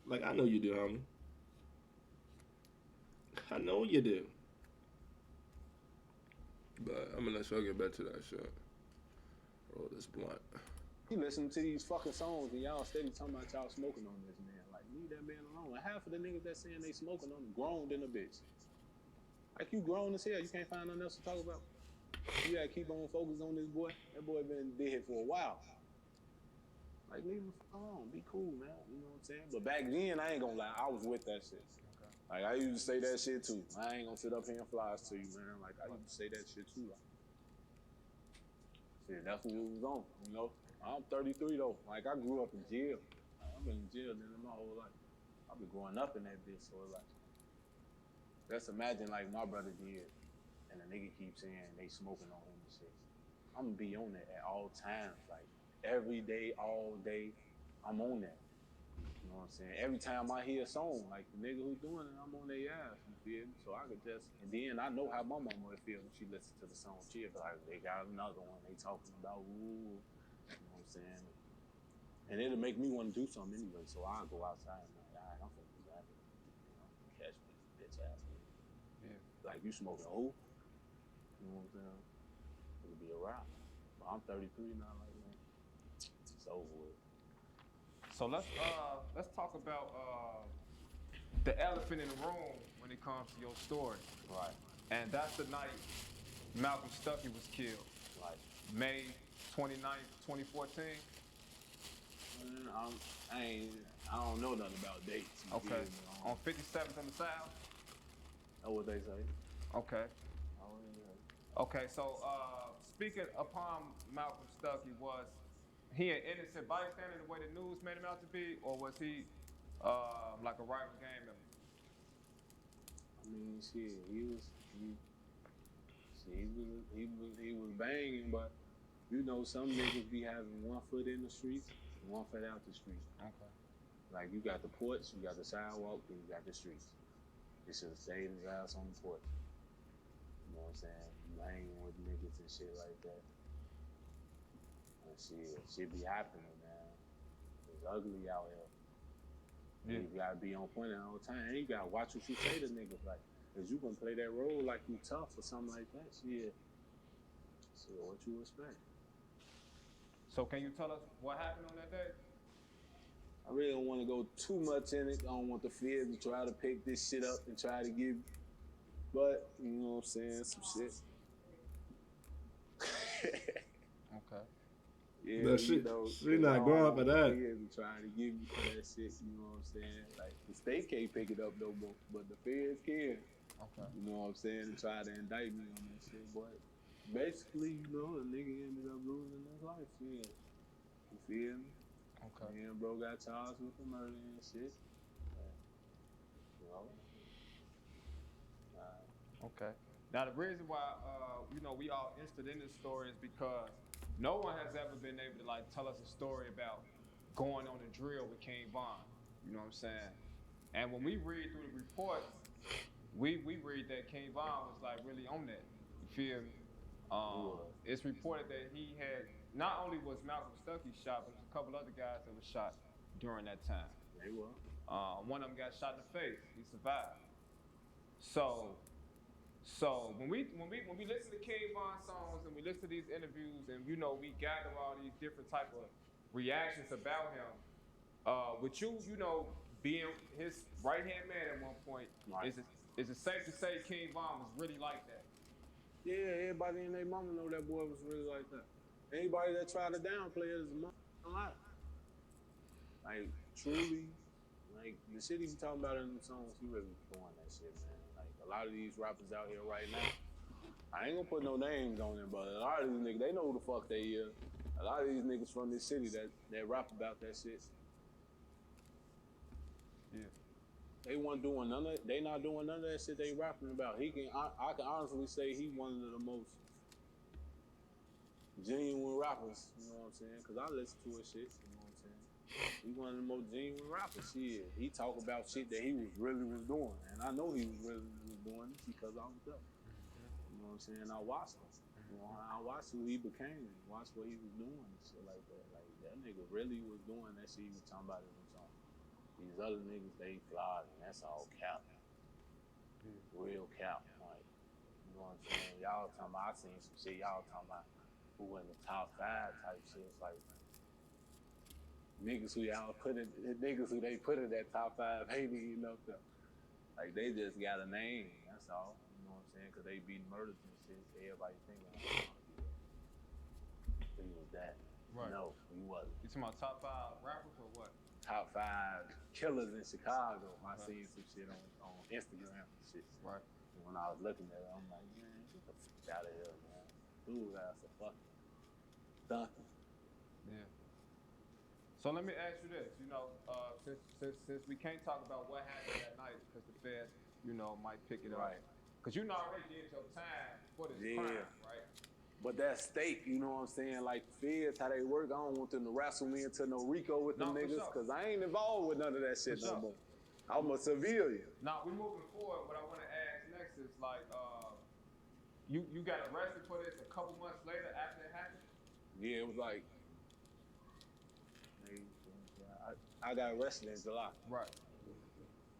Speaker 1: Like, I know you do, homie. I know you do. But I'm gonna let y'all get back to that shit. Roll this blunt.
Speaker 2: you listen to these fucking songs and y'all steady talking about y'all smoking on this man. Like, leave that man alone. Like, half of the niggas that saying they smoking on him grown than a bitch. Like, you grown as hell. You can't find nothing else to talk about. You gotta keep on focused on this boy. That boy been dead for a while. Like, leave him alone. Be cool, man. You know what I'm saying? But back then, I ain't gonna lie. I was with that shit. Okay. Like, I used to say that shit too. I ain't gonna sit up here and flies to you, man. Like, I used to say that shit too. Like, shit, that's what we was on, you know? I'm 33, though. Like, I grew up in jail. Like, I've been in jail my whole life. I've been growing up in that bitch, so like, let's imagine, like, my brother did, and a nigga keep saying they smoking on him and shit. I'm gonna be on that at all times. Like, every day, all day, I'm on that. You know what I'm saying? Every time I hear a song, like the nigga who's doing it, I'm on their ass, you feel me? So I could just, and then I know how my mama would feel when she listens to the song. She'll be like, they got another one, they talking about, ooh, you know what I'm saying? And it'll make me want to do something anyway, so I'll go outside and be like, all right, I'm finna do that. You know, catch me, bitch ass nigga. Yeah. Like, you smoking who? You know what I'm saying? It'll be a wrap. But I'm 33 now, like, man, it's over with.
Speaker 3: So let's talk about the elephant in the room when it comes to your story.
Speaker 2: Right.
Speaker 3: And that's the night Malcolm Stuckey was killed.
Speaker 2: Right.
Speaker 3: May 29th, 2014.
Speaker 2: I don't know nothing about dates.
Speaker 3: Okay. On 57th in the South.
Speaker 2: That's what they say.
Speaker 3: Okay. Okay, so speaking upon Malcolm Stuckey, was he an innocent bystander the way the news made him out to be, or was he like a rival gang member?
Speaker 2: I mean, shit, he was banging, but you know, some niggas be having one foot in the streets and one foot out the streets.
Speaker 3: Okay.
Speaker 2: Like, you got the porch, you got the sidewalk, and you got the streets. He should have stayed his ass on the porch. You know what I'm saying? You hanging with niggas and shit like that. And shit be happening, man. It's ugly out here. Yeah. You gotta be on point all the time. And you gotta watch what you say to niggas. Like, cause you gonna play that role like you tough or something like that. Shit, what you expect?
Speaker 3: So can you tell us what happened on that day?
Speaker 2: I really don't want to go too much in it. I don't want the fear to try to pick this shit up and try to give. But, you know what I'm saying, some shit.
Speaker 3: Okay.
Speaker 2: Yeah,
Speaker 1: No, she
Speaker 2: cause I
Speaker 1: not
Speaker 2: don't
Speaker 1: going for
Speaker 2: want the
Speaker 1: that.
Speaker 2: feds to try to give me for that shit. You know what I'm saying? Like the state can't pick it up no more, but the feds can.
Speaker 3: Okay.
Speaker 2: You know what I'm saying? And try to indict me on that shit. But basically, a nigga ended up losing his life. Yeah, you feel me?
Speaker 3: Okay.
Speaker 2: Me and bro got charged with the murder and shit. And, you know,
Speaker 3: Okay. Now the reason why we all interested in this story is because no one has ever been able to like tell us a story about going on a drill with King Von. You know what I'm saying? And when we read through the reports, we read that King Von was like really on that. You feel me? It's reported that he had not only was Malcolm Stuckey shot, but there's a couple other guys that were shot during that time.
Speaker 2: they were.
Speaker 3: One of them got shot in the face. He survived. So when we listen to King Von songs and we listen to these interviews and we gather all these different type of reactions about him, with being his right hand man at one point,
Speaker 2: Right.
Speaker 3: is it safe to say King Von was really like that?
Speaker 2: Yeah, everybody and their mama know that boy was really like that. Anybody that tried to downplay it is a lie. Like truly, like the shit he be talking about in the songs, he really be doing that shit, man. Like a lot of these rappers out here right now, I ain't gonna put no names on it, but a lot of these niggas, they know who the fuck they is. A lot of these niggas from this city that rap about that shit.
Speaker 3: Yeah.
Speaker 2: They not doing none of that shit they rapping about. I can honestly say he one of the most genuine rappers, you know what I'm saying? Cause I listen to his shit, you know what I'm saying? He one of the most genuine rappers. Shit, he talk about shit that he was doing, and I know he was doing it because I was there. You know what I'm saying? I watched him. You know, I watched who he became, watched what he was doing and shit like that. Like that nigga really was doing that shit he was talking about in the song. These other niggas, they fly, and that's all cap. Real cap. Like, you know what I'm saying? Y'all talking about, I seen some shit, y'all talking about who in the top 5 type shit. It's like niggas who they put in that top 5 ain't even up there. Like they just got a name, that's all. You know what I'm saying? Cause they beat murders and shit. Everybody thinking he was that.
Speaker 3: Right.
Speaker 2: No, he wasn't.
Speaker 3: You talking about top 5 rappers or what?
Speaker 2: Top 5 killers in Chicago. I seen some shit on Instagram and shit.
Speaker 3: Right.
Speaker 2: And when I was looking at it, I'm like, man, get the fuck out of here, man. Dude, that's a fucking donkey.
Speaker 3: Yeah. So let me ask you this, since we can't talk about what happened that night because the feds, might pick it up.
Speaker 2: Right.
Speaker 3: Because you already did your time for this crime, right?
Speaker 2: But that state, you know what I'm saying? Like the feds, how they work, I don't want them to wrestle me into no RICO with them niggas, because I ain't involved with none of that shit no more. I'm a civilian.
Speaker 3: Now, we moving forward, what I want to ask next is like, you got arrested for this a couple months later after it happened?
Speaker 2: Yeah, it was like, I got arrested in July.
Speaker 3: Right.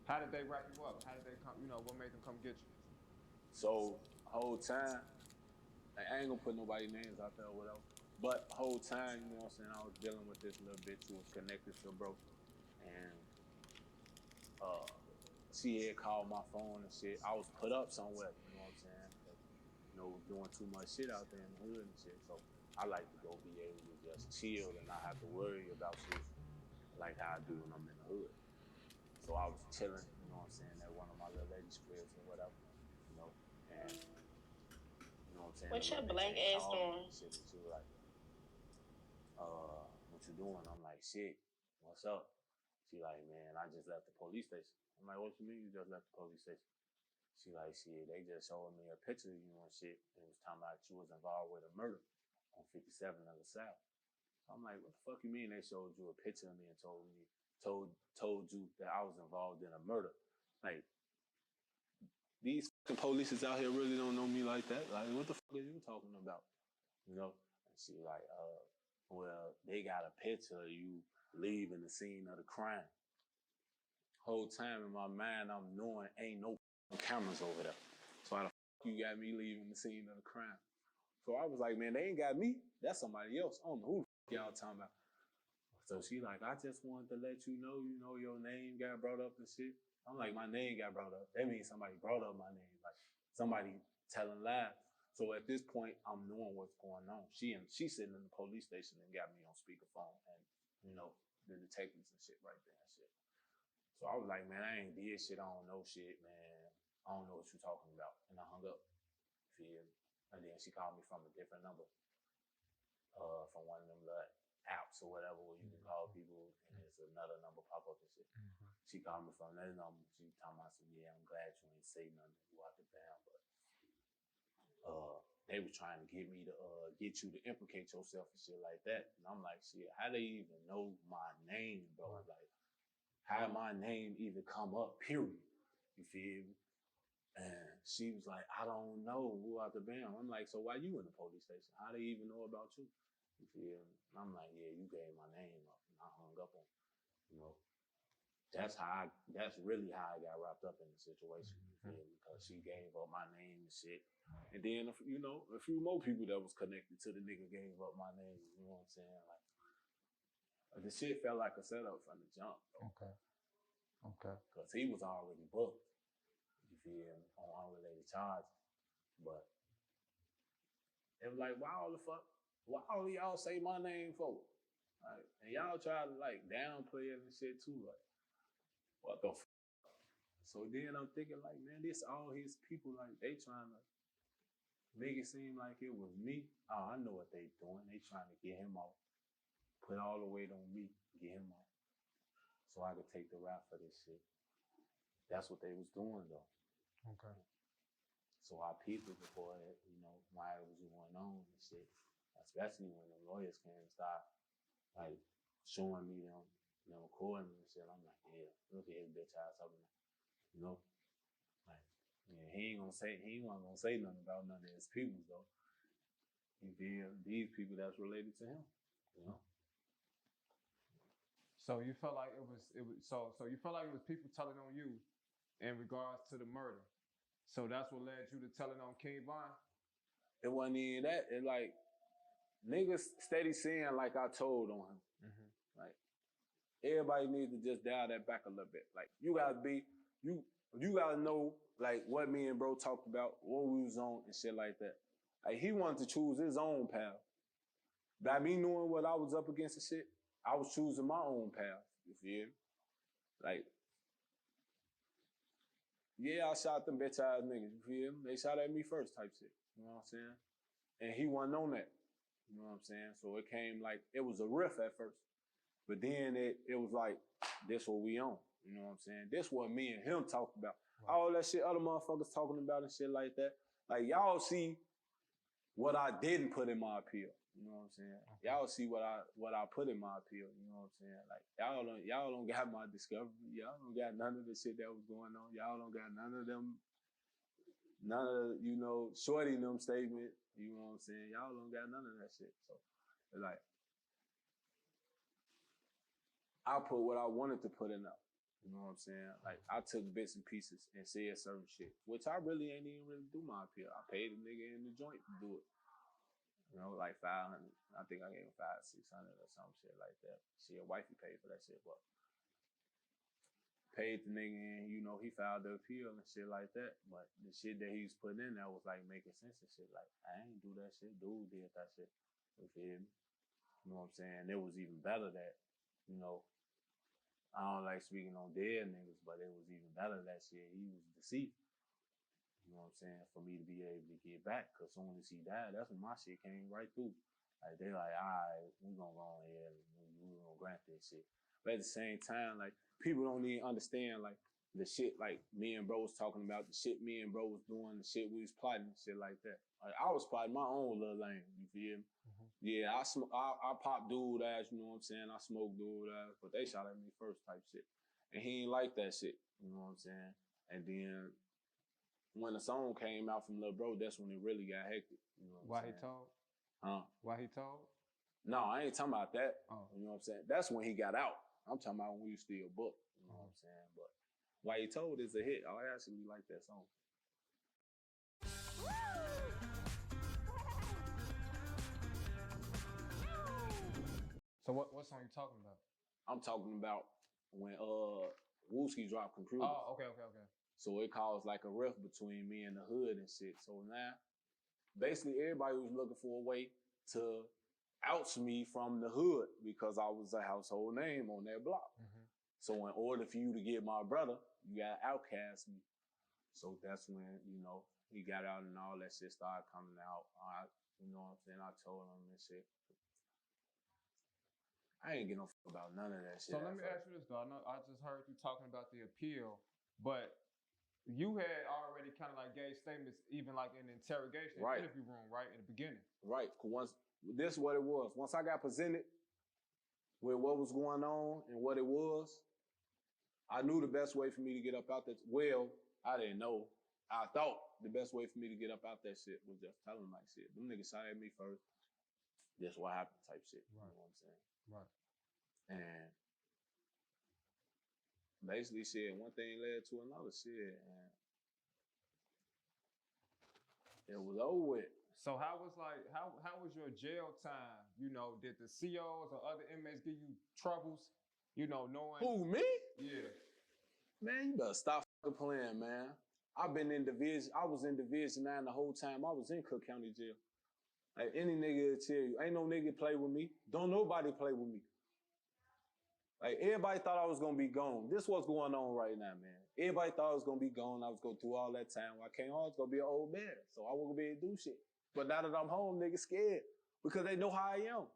Speaker 3: How did they wrap you up? How did they come, what made them come get you?
Speaker 2: So, whole time, I ain't gonna put nobody's names out there or whatever, but whole time, you know what I'm saying, I was dealing with this little bitch who was connected to bro, and she had called my phone and shit. I was put up somewhere, you know what I'm saying, doing too much shit out there in the hood and shit, so I like to go be able to just chill and not have to worry about shit like how I do when I'm in the hood. So I was chilling, you know what I'm saying, at one of my little ladies' cribs or whatever, and you know what I'm saying.
Speaker 8: What's your blank ass doing?
Speaker 2: She was like, what you doing? I'm like, shit, what's up? She like, man, I just left the police station. I'm like, what you mean you just left the police station? She like, shit, they just showed me a picture of you and shit. And was talking about you was involved with a murder on 57 of the South. So I'm like, what the fuck you mean they showed you a picture of me and told you that I was involved in a murder? Like, these fucking police out here really don't know me like that. Like, what the fuck are you talking about? You know? And she like, well, they got a picture of you leaving the scene of the crime. Whole time in my mind, I'm knowing ain't no cameras over there. So how the fuck you got me leaving the scene of the crime? So I was like, man, they ain't got me. That's somebody else. I don't know who the fuck y'all talking about. So she like, I just wanted to let you know, your name got brought up and shit. I'm like, my name got brought up. That means somebody brought up my name. Like, somebody telling lies. So at this point, I'm knowing what's going on. She's sitting in the police station and got me on speakerphone, and you know the detectives and shit right there and shit. So I was like, man, I ain't did shit. I don't know shit, man. I don't know what you're talking about, and I hung up. Feel me? And then she called me from a different number, from one of them little apps or whatever where you can call people, and there's another number pop up and shit. She called me from that number. She told me, I said, yeah, I'm glad you ain't say nothing. You out the band, but they were trying to get me to get you to implicate yourself and shit like that. And I'm like, shit, how they even know my name, bro? Like, how my name even come up, period? You feel me? And she was like, I don't know who out the band. I'm like, so why you in the police station? How they even know about you? You feel me? And I'm like, yeah, you gave my name up. And I hung up on, you know. That's really how I got wrapped up in the situation, you feel me? Because she gave up my name and shit. And then, you know, a few more people that was connected to the nigga gave up my name, you know what I'm saying? Like, the shit felt like a setup from the jump, though.
Speaker 3: Okay.
Speaker 2: Because he was already booked, you feel me, on unrelated charges. But it was like, why all of y'all say my name for? Like, and y'all try to, like, downplay it and shit, too, like. What the f? So then I'm thinking like, man, this all his people, like they trying to make it seem like it was me. Oh, I know what they doing. They trying to get him off. Put all the weight on me, get him off. So I could take the rap for this shit. That's what they was doing though.
Speaker 3: Okay.
Speaker 2: So I peeped it before it, you know, why it was going on and shit. Especially when the lawyers came and started like showing me them, you know, recording and shit. I'm like, yeah, look at his bitch ass up there. You know? Like, yeah, he wasn't gonna say nothing about none of his people though. He did these people that's related to him, you know?
Speaker 3: So you felt like it was so you felt like it was people telling on you in regards to the murder. So that's what led you to telling on King Von?
Speaker 2: It wasn't even that. It like niggas steady saying like I told on him. Like everybody needs to just dial that back a little bit. Like you gotta know like what me and bro talked about, what we was on and shit like that. Like he wanted to choose his own path. By me knowing what I was up against and shit, I was choosing my own path. You feel me? Like, yeah, I shot them bitch ass niggas. You feel me? They shot at me first, type shit. You know what I'm saying? And he wasn't on that. You know what I'm saying? So it came like it was a riff at first. But then it was like, this what we on. You know what I'm saying? This what me and him talked about. Right. All that shit other motherfuckers talking about and shit like that. Like y'all see what I didn't put in my appeal. You know what I'm saying? Okay. Y'all see what I put in my appeal. You know what I'm saying? Like y'all don't got my discovery. Y'all don't got none of the shit that was going on. Y'all don't got none of you know, shorty them statement. You know what I'm saying? Y'all don't got none of that shit. So it's like I put what I wanted to put in there. You know what I'm saying? Like I took bits and pieces and said certain shit, which I really ain't even really do my appeal. I paid a nigga in the joint to do it. You know, like 500. I think I gave him 500-600 or some shit like that. Shit, wifey paid for that shit, but paid the nigga and, you know, he filed the appeal and shit like that. But the shit that he was putting in there was like making sense and shit. Like, I ain't do that shit. Dude did that shit. You feel me? You know what I'm saying? It was even better that, you know, I don't like speaking on dead niggas, but it was even better that shit. He was deceased. You know what I'm saying? For me to be able to get back, because as soon as he died, that's when my shit came right through. Like, they like, all right, we gonna go on here and we gonna grant this shit. But at the same time, like, people don't even understand, like, the shit, like, me and bro was talking about, the shit me and bro was doing, the shit we was plotting, and shit like that. Like, I was plotting my own little lane, you feel me? Yeah, I pop dude ass, you know what I'm saying? I smoke dude ass, but they shot at me first type shit. And he ain't like that shit, you know what I'm saying? And then when the song came out from Lil Bro, that's when it really got hectic. You know what I'm saying?
Speaker 3: He told?
Speaker 2: Huh?
Speaker 3: Why he told?
Speaker 2: No, I ain't talking about that.
Speaker 3: Oh.
Speaker 2: You know what I'm saying? That's when he got out. I'm talking about when we still booked. You know what I'm saying? But Why He Told is a hit. I actually like that song.
Speaker 3: So what song you talking about?
Speaker 2: I'm talking about when Wooski dropped Computers.
Speaker 3: Oh, okay.
Speaker 2: So it caused like a rift between me and the hood and shit. So now basically everybody was looking for a way to oust me from the hood because I was a household name on that block. Mm-hmm. So in order for you to get my brother, you gotta outcast me. So that's when, you know, he got out and all that shit started coming out. You know what I'm saying? I told him and shit. I ain't get no fuck about none of that shit.
Speaker 3: So let me ask you this though. I know I just heard you talking about the appeal, but you had already kind of like gave statements even like in the interrogation interview room, right? In the beginning.
Speaker 2: Right. This is what it was. Once I got presented with what was going on and what it was, I knew the best way for me to get up out that. Well, I didn't know. I thought the best way for me to get up out that shit was just tell them like shit. Them niggas shot at me first. That's what happened type shit. Right. You know what I'm saying?
Speaker 3: Right.
Speaker 2: And basically shit, one thing led to another shit, and it was over with.
Speaker 3: So how was your jail time? You know, did the COs or other inmates give you troubles? You know, knowing
Speaker 2: who, me?
Speaker 3: Yeah.
Speaker 2: Man, you better stop fucking playing, man. I was in Division 9 the whole time I was in Cook County Jail. Like any nigga will tell you, ain't no nigga play with me. Don't nobody play with me. Like everybody thought I was gonna be gone. This what's going on right now, man. Everybody thought I was gonna be gone. I was going through all that time. When I came home, I was gonna be an old man. So I wasn't gonna be able to do shit. But now that I'm home, niggas scared because they know how I am.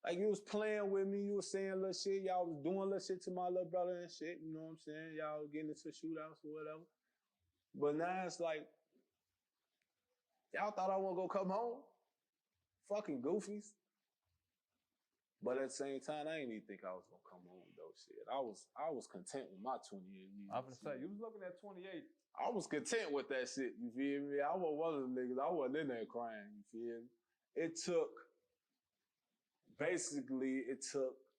Speaker 2: Like you was playing with me, you was saying little shit, y'all was doing little shit to my little brother and shit, you know what I'm saying? Y'all was getting into shootouts or whatever. But now it's like, y'all thought I wasn't gonna come home? Fucking goofies. But at the same time, I didn't even think I was gonna come home though. Shit, I was content with my 28 years.
Speaker 3: I was gonna say you was looking at 28.
Speaker 2: I was content with that shit. You feel me? I was one of them niggas. I wasn't in there crying. You feel me? It took,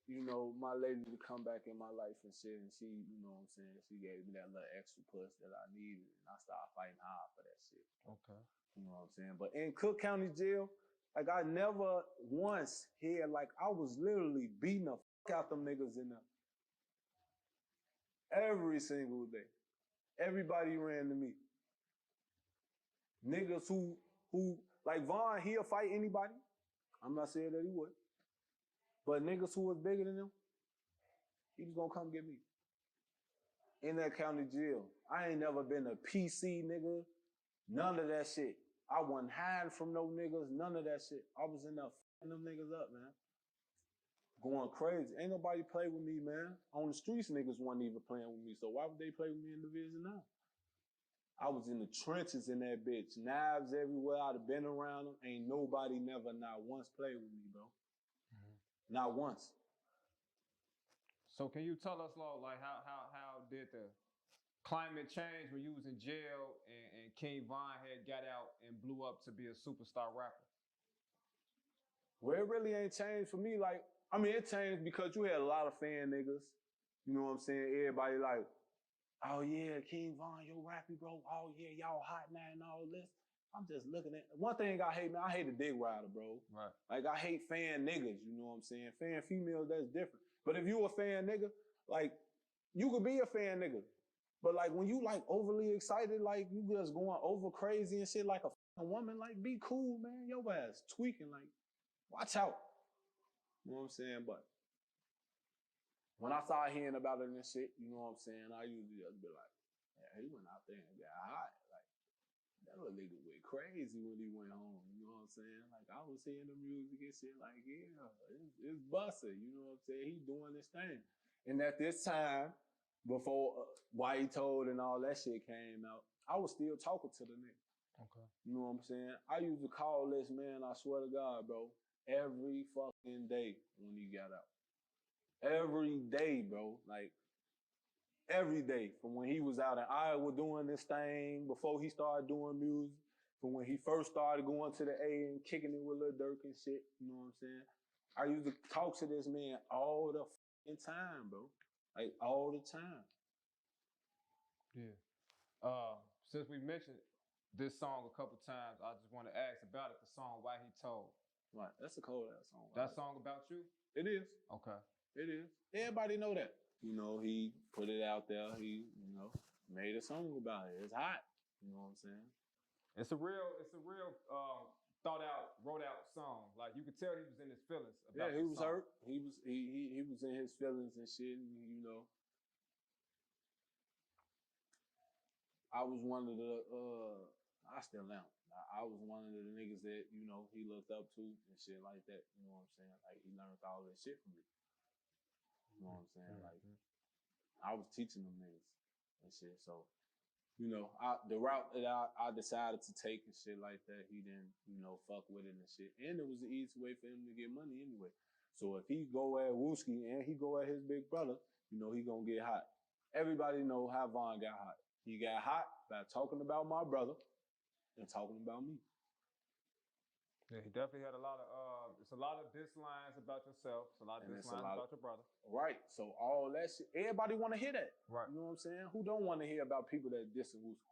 Speaker 2: you know, my lady to come back in my life and shit, and she, you know what I'm saying, she gave me that little extra push that I needed, and I started fighting hard for that shit.
Speaker 3: Okay.
Speaker 2: You know what I'm saying? But in Cook County Jail, like I never once heard, like I was literally beating the fuck out them niggas in there. Every single day. Everybody ran to me. Niggas who like Vaughn, he'll fight anybody. I'm not saying that he would. But niggas who was bigger than him, he was gonna come get me. In that county jail. I ain't never been a PC nigga. None of that shit. I wasn't hiding from no niggas, none of that shit. I was in there fucking them niggas up, man. Going crazy. Ain't nobody play with me, man. On the streets, niggas wasn't even playing with me, so why would they play with me in Division 9? I was in the trenches in that bitch. Knives everywhere. I'd have been around them. Ain't nobody never not once played with me, bro. Mm-hmm. Not once.
Speaker 3: So can you tell us, Lord, like how did the climate change when you was in jail and King Von had got out and blew up to be a superstar rapper?
Speaker 2: Well, it really ain't changed for me. Like, I mean, it changed because you had a lot of fan niggas. You know what I'm saying? Everybody like, oh yeah, King Von, yo rappy, bro. Oh yeah, y'all hot now and all this. I'm just looking at, one thing I hate, man, I hate a dick rider, bro.
Speaker 3: Right.
Speaker 2: Like, I hate fan niggas, you know what I'm saying? Fan females, that's different. But if you a fan nigga, like, you could be a fan nigga. But like, when you like overly excited, like you just going over crazy and shit like a fucking woman, like be cool, man. Your ass tweaking, like, watch out. You know what I'm saying? But when I started hearing about it and shit, you know what I'm saying, I usually just be like, yeah, he went out there and got hot. Like, that little nigga went crazy when he went home. You know what I'm saying? Like, I was hearing the music and shit like, yeah, it's busting. You know what I'm saying? He doing this thing. And at this time, before Why He Told and all that shit came out, I was still talking to the nigga.
Speaker 3: Okay.
Speaker 2: You know what I'm saying? I used to call this man, I swear to God, bro, every fucking day when he got out. Every day, bro. Like, every day. From when he was out in Iowa doing this thing, before he started doing music, from when he first started going to the A and kicking it with Lil Durk and shit, you know what I'm saying? I used to talk to this man all the fucking time, bro. Like, all the time.
Speaker 3: Yeah. Since we mentioned this song a couple times, I just want to ask about it, the song Why He Told.
Speaker 2: Right, that's a cold ass song.
Speaker 3: That song about you?
Speaker 2: It is.
Speaker 3: Okay.
Speaker 2: It is. Everybody know that. You know, he put it out there. He, you know, made a song about it. It's hot. You know what I'm saying?
Speaker 3: It's a real thought out, wrote out song. Like you could tell he was in his feelings about
Speaker 2: he was
Speaker 3: song.
Speaker 2: hurt. He was in his feelings and shit. And, you know, I was one of the I still am. I was one of the niggas that, you know, he looked up to and shit like that. You know what I'm saying? Like he learned all that shit from me. You know what I'm saying? Like I was teaching them niggas and shit. So, you know, the route that I decided to take and shit like that, he didn't, you know, fuck with it and shit. And it was the easy way for him to get money anyway. So if he go at Wooski and he go at his big brother, you know, he gonna get hot. Everybody know how Von got hot. He got hot by talking about my brother and talking about me.
Speaker 3: Yeah, he definitely had a lot of, it's a lot of diss lines about yourself. It's a lot of diss lines about your brother.
Speaker 2: Right. So all that shit, everybody want to hear that.
Speaker 3: Right.
Speaker 2: You know what I'm saying? Who don't want to hear about people that dissing Wooski?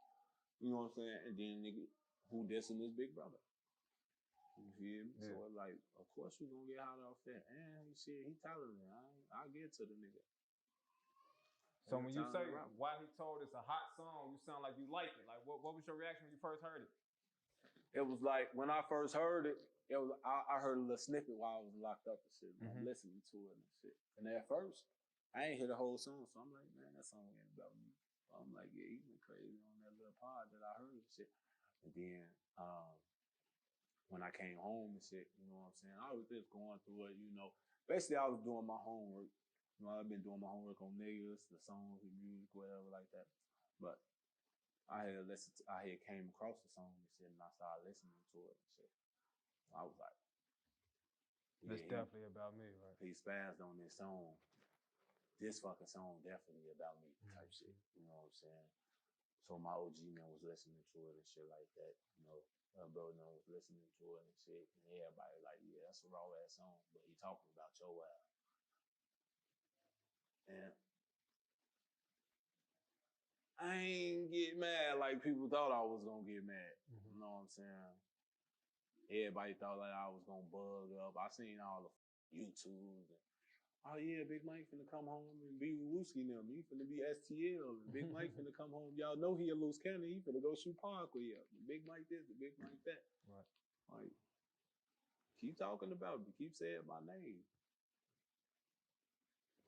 Speaker 2: You know what I'm saying? And then nigga, who dissing his big brother? You feel me? Yeah. So it's like, of course you gonna get hot off that. And shit, he talented. I get to the nigga.
Speaker 3: So when you say why he told it's a hot song, you sound like you like it. Like what was your reaction when you first heard it?
Speaker 2: It was like when I first heard it, I heard a little snippet while I was locked up and shit. I'm listening to it and shit. And at first, I ain't hear the whole song, so I'm like, man, that song ain't about me. So I'm like, yeah, he been crazy on that little pod that I heard and shit. And then when I came home and shit, you know what I'm saying? I was just going through it, you know. Basically, I was doing my homework. You know, I've been doing my homework on niggas, the songs, the music, whatever like that. But I had came across the song and shit, and I started listening to it and shit. I was like, yeah,
Speaker 3: it's definitely about me, right?
Speaker 2: He spazzed on this song. This fucking song definitely about me type shit. You know what I'm saying? So my OG man was listening to it and shit like that. You know, my brother was listening to it and shit. And everybody like, yeah, that's a raw ass song, but he talking about your ass. And I ain't get mad like people thought I was gonna get mad. You know what I'm saying? Everybody thought like I was gonna bug up. I seen all the YouTubes. And, oh yeah, Big Mike finna come home and be with Wooski now. He finna be STL. And Big Mike finna come home. Y'all know he a loose cannon. He finna go shoot Parkway up. The Big Mike this, the Big Mike that.
Speaker 3: Right.
Speaker 2: Like, keep talking about me. Keep saying my name.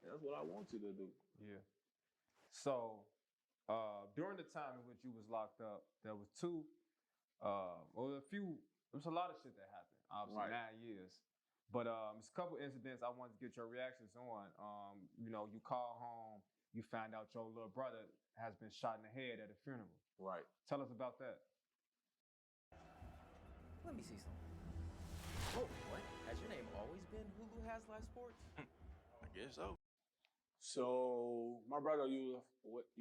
Speaker 2: That's what I want you to do.
Speaker 3: Yeah. So, during the time in which you was locked up, there was there was a lot of shit that happened. Obviously, 9 years. But it's a couple incidents I wanted to get your reactions on. You know, you call home, you find out your little brother has been shot in the head at a funeral.
Speaker 2: Right.
Speaker 3: Tell us about that.
Speaker 8: Let me see something. Whoa, what? Has your name always been Hulu Has Live Sports?
Speaker 9: I guess so.
Speaker 2: So my brother used with a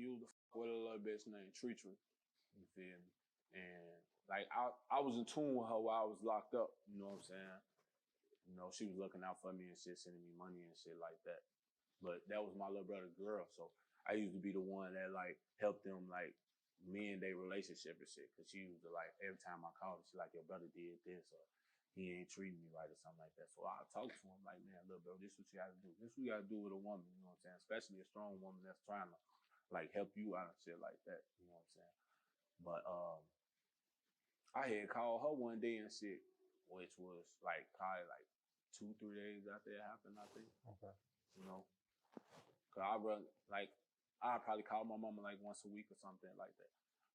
Speaker 2: little bitch named Tree. You feel me? And like I was in tune with her while I was locked up. You know what I'm saying? You know, she was looking out for me and shit, sending me money and shit like that. But that was my little brother's girl, so I used to be the one that like helped them like mend their relationship and shit. Cause she used to like every time I called her, she like, your brother did this or he ain't treating me right or something like that. So I talk to him like, man, look, bro, this is what you gotta do. This is what you gotta do with a woman, you know what I'm saying? Especially a strong woman that's trying to like help you out and shit like that, you know what I'm saying? But I had called her one day and shit, which was like probably like 2-3 days after it happened, I think.
Speaker 3: Okay.
Speaker 2: You know, cause I probably call my mama like once a week or something like that.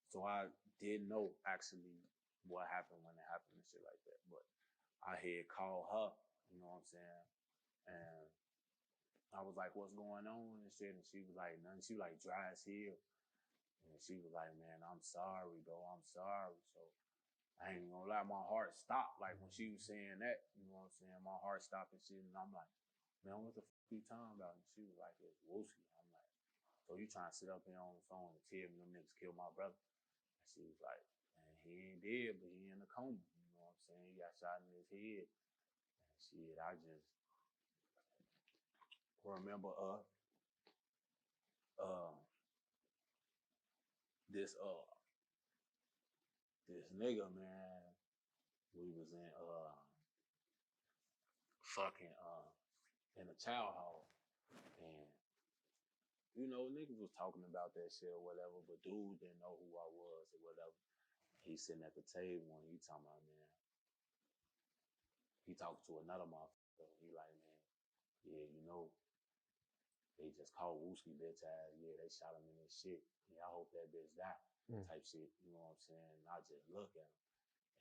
Speaker 2: So I didn't know actually what happened when it happened and shit like that. But I had called her, you know what I'm saying? And I was like, what's going on and shit? And she was like, nothing. She was like, dry as hell. And she was like, man, I'm sorry, bro. I'm sorry. So I ain't gonna lie, my heart stopped. Like when she was saying that, you know what I'm saying? My heart stopped and shit. And I'm like, man, what the fuck you talking about? And she was like, it's Wooski. I'm like, so you trying to sit up here on the phone and tell me them niggas killed my brother? And she was like, man, he ain't dead, but he in a coma. You know what I'm saying? He got shot in his head. And shit, I just remember this nigga, man, we was in in a chow hall, and you know, niggas was talking about that shit or whatever, but dude didn't know who I was or whatever. He's sitting at the table and he talking about, man. He talking to another motherfucker. He like, man, yeah, you know, they just called Wooski bitch ass. Yeah, they shot him in his shit. Yeah, I hope that bitch die. Type shit. You know what I'm saying? And I just look at him.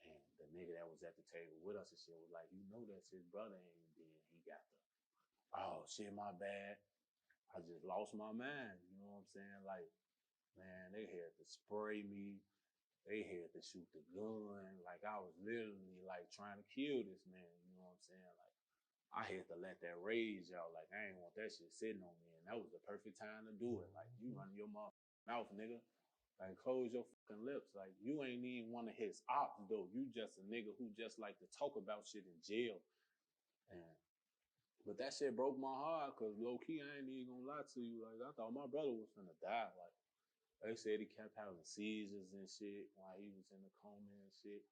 Speaker 2: And the nigga that was at the table with us and shit was like, you know that's his brother ain't dead. He got the, oh shit, my bad. I just lost my mind. You know what I'm saying? Like, man, they had to spray me. They had to shoot the gun. Like, I was literally like trying to kill this man. You know what I'm saying? Like, I had to let that rage out. Like, I ain't want that shit sitting on me. And that was the perfect time to do it. Like, you run your mouth, nigga. Like, close your fucking lips. Like, you ain't even one of his ops, though. You just a nigga who just like to talk about shit in jail. But that shit broke my heart, because low-key, I ain't even gonna lie to you. Like, I thought my brother was gonna die. Like, they said he kept having seizures and shit while he was in the coma and shit.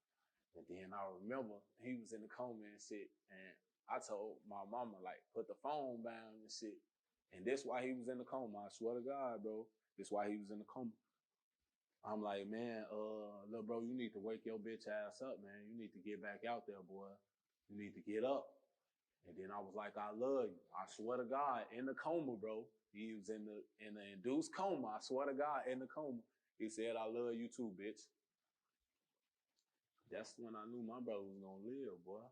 Speaker 2: And then I remember he was in the coma and shit. And I told my mama, like, put the phone down and shit. And this why he was in the coma. I swear to God, bro. This why he was in the coma. I'm like, man, little bro, you need to wake your bitch ass up, man. You need to get back out there, boy. You need to get up. And then I was like, I love you. I swear to God, in the coma, bro. He was in the induced coma. I swear to God, in the coma. He said, I love you too, bitch. That's when I knew my brother was gonna live, boy.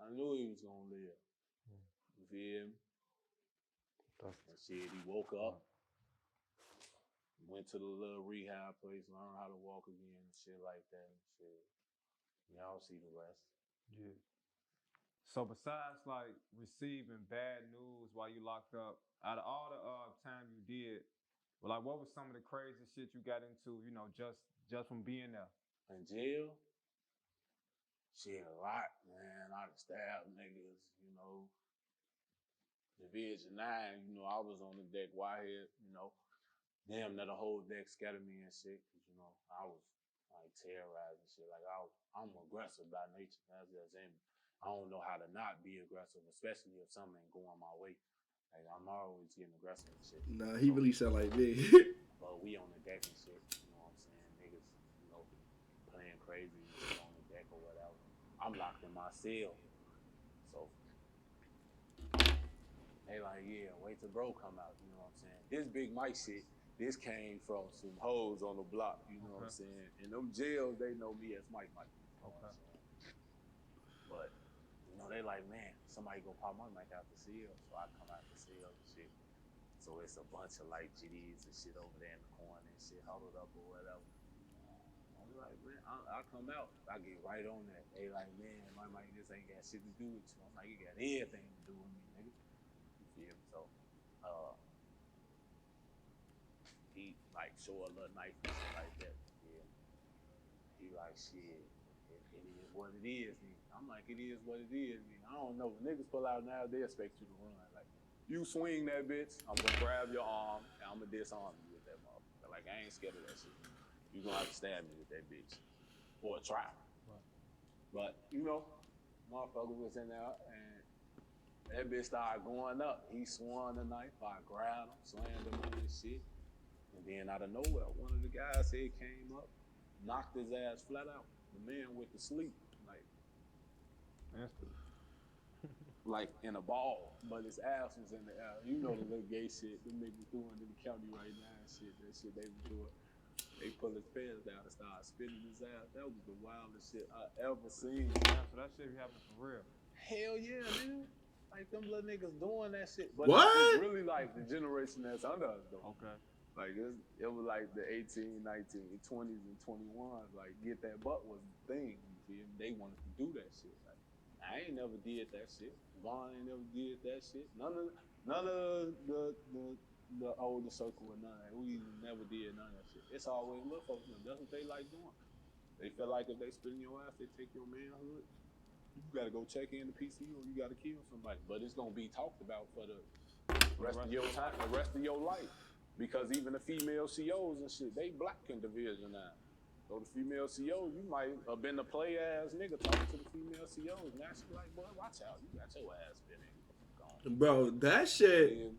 Speaker 2: I knew he was gonna live. You feel me? And shit, he woke up, went to the little rehab place, learned how to walk again and shit like that and shit. Y'all see the rest.
Speaker 3: Yeah. So besides like receiving bad news while you locked up, out of all the time you did, well, like what was some of the crazy shit you got into, you know, just from being there?
Speaker 2: In jail? Shit, a lot, man. I done stabbed niggas, you know. Division 9, you know, I was on the deck wired, you know. Damn, that the whole deck scattered me and shit, because, you know, I was like terrorizing shit. Like, I'm aggressive by nature. That's just in me. I don't know how to not be aggressive, especially if something ain't going my way. Like, I'm always getting aggressive and shit.
Speaker 1: Nah, he really sound like me.
Speaker 2: But we on the deck and shit, you know what I'm saying? Niggas, you know, playing crazy and shit on the deck or whatever. I'm locked in my cell. So they like, yeah, wait till bro come out, you know what I'm saying? This Big Mike shit, this came from some hoes on the block, you know what I'm saying? In them jails, they know me as Mike. You know what I'm saying? But, you know, they like, man, somebody go pop my mic out the cell. So I come out the cell and shit. So it's a bunch of like GDs and shit over there in the corner and shit, huddled up or whatever. I'm like, man, I come out, I get right on that. They like, man, my mic, this ain't got shit to do with you. I'm like, it got everything to do with me, nigga. You feel me? So, he like show a little knife and shit like that. Yeah. He like, shit, it is what it is. I'm like, it is what it is. I don't know. When niggas pull out now, they expect you to run. Like, you swing that bitch, I'm gonna grab your arm and I'm gonna disarm you with that motherfucker. Like, I ain't scared of that shit. You gonna have to stab me with that bitch. Or try. Right. But, you know, motherfucker was in there and that bitch started going up. He swung the knife, I grabbed him, slammed him on his shit. And then out of nowhere, one of the guys here came up, knocked his ass flat out. The man went to sleep, like in a ball, but his ass was in the air. You know the little gay shit them niggas doing in the county right now and shit. That shit they was doing. They pull his pants down and start spinning his ass. That was the wildest shit I ever seen.
Speaker 3: Yeah, so that shit be happening for real.
Speaker 2: Hell yeah, nigga. Like them little niggas doing that shit. But
Speaker 1: what?
Speaker 2: It's really like the generation that's under us though.
Speaker 3: Okay.
Speaker 2: Like it was like the 18, 19, 20s, and 21s. Like get that butt was the thing. You feel me? They wanted to do that shit. Like I ain't never did that shit. Vaughn ain't never did that shit. None of the older circle or none. We never did none of that shit. It's always little folks. That's what they like doing. They feel like if they spit in your ass, they take your manhood. You gotta go check in the PC or you gotta kill somebody. But it's gonna be talked about for the rest of your time, the rest of your life. Because even the female COs and shit, they black in Division 9. So the female COs, you might have been a play ass nigga talking to the female COs. Now she like, boy, watch out. You got your ass spinning.
Speaker 1: Bro, that shit.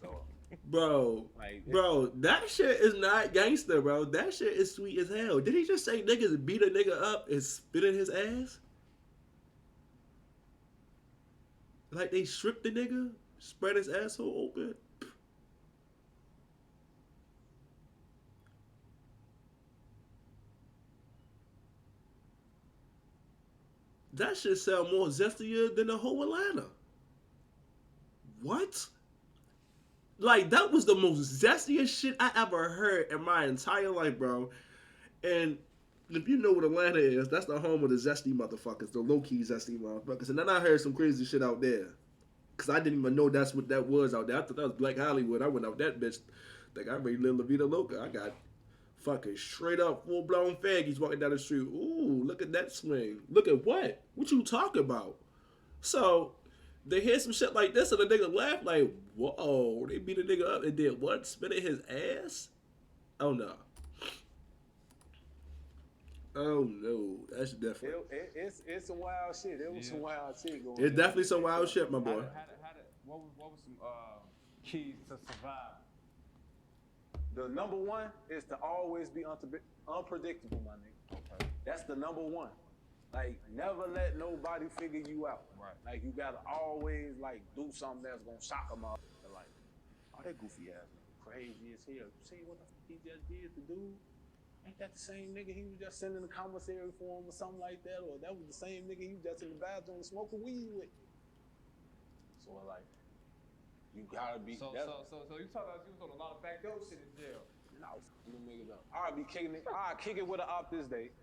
Speaker 2: So,
Speaker 1: bro,
Speaker 2: like,
Speaker 1: bro, that shit is not gangster, bro. That shit is sweet as hell. Did he just say niggas beat a nigga up and spit in his ass? Like they stripped the nigga, spread his asshole open. That shit sound more zestier than the whole Atlanta. What? Like that was the most zestiest shit I ever heard in my entire life, bro. And if you know what Atlanta is, that's the home of the zesty motherfuckers, the low key zesty motherfuckers. And then I heard some crazy shit out there, cause I didn't even know that's what that was out there. I thought that was Black Hollywood. I went out that bitch. Like I ready to live La Vida Loca. I got fucking straight up full blown faggies walking down the street. Ooh, look at that swing. Look at what? What you talking about? So they hear some shit like this and the nigga laugh like, whoa, they beat a nigga up and did what? Spit in his ass? Oh no. Oh no, that's different.
Speaker 2: It's some wild shit. There was some wild shit going on.
Speaker 1: It's definitely some wild shit, my boy.
Speaker 3: What was some keys to survive?
Speaker 2: The number one is to always be unpredictable, my nigga. Okay. That's the number one. Like, never let nobody figure you out.
Speaker 3: Right.
Speaker 2: Like, you gotta always, like, do something that's gonna shock them up. Like, oh, that goofy ass nigga, crazy as hell. You see what the fuck he just did to do? Ain't that the same nigga he was just sending the commissary for him or something like that? Or that was the same nigga he was just in the bathroom smoking weed with? So, like, you gotta be.
Speaker 3: So you talking about you was on a lot of back door shit in jail?
Speaker 2: No, them niggas up. I'll be kicking it. I'll kick it with an op this day.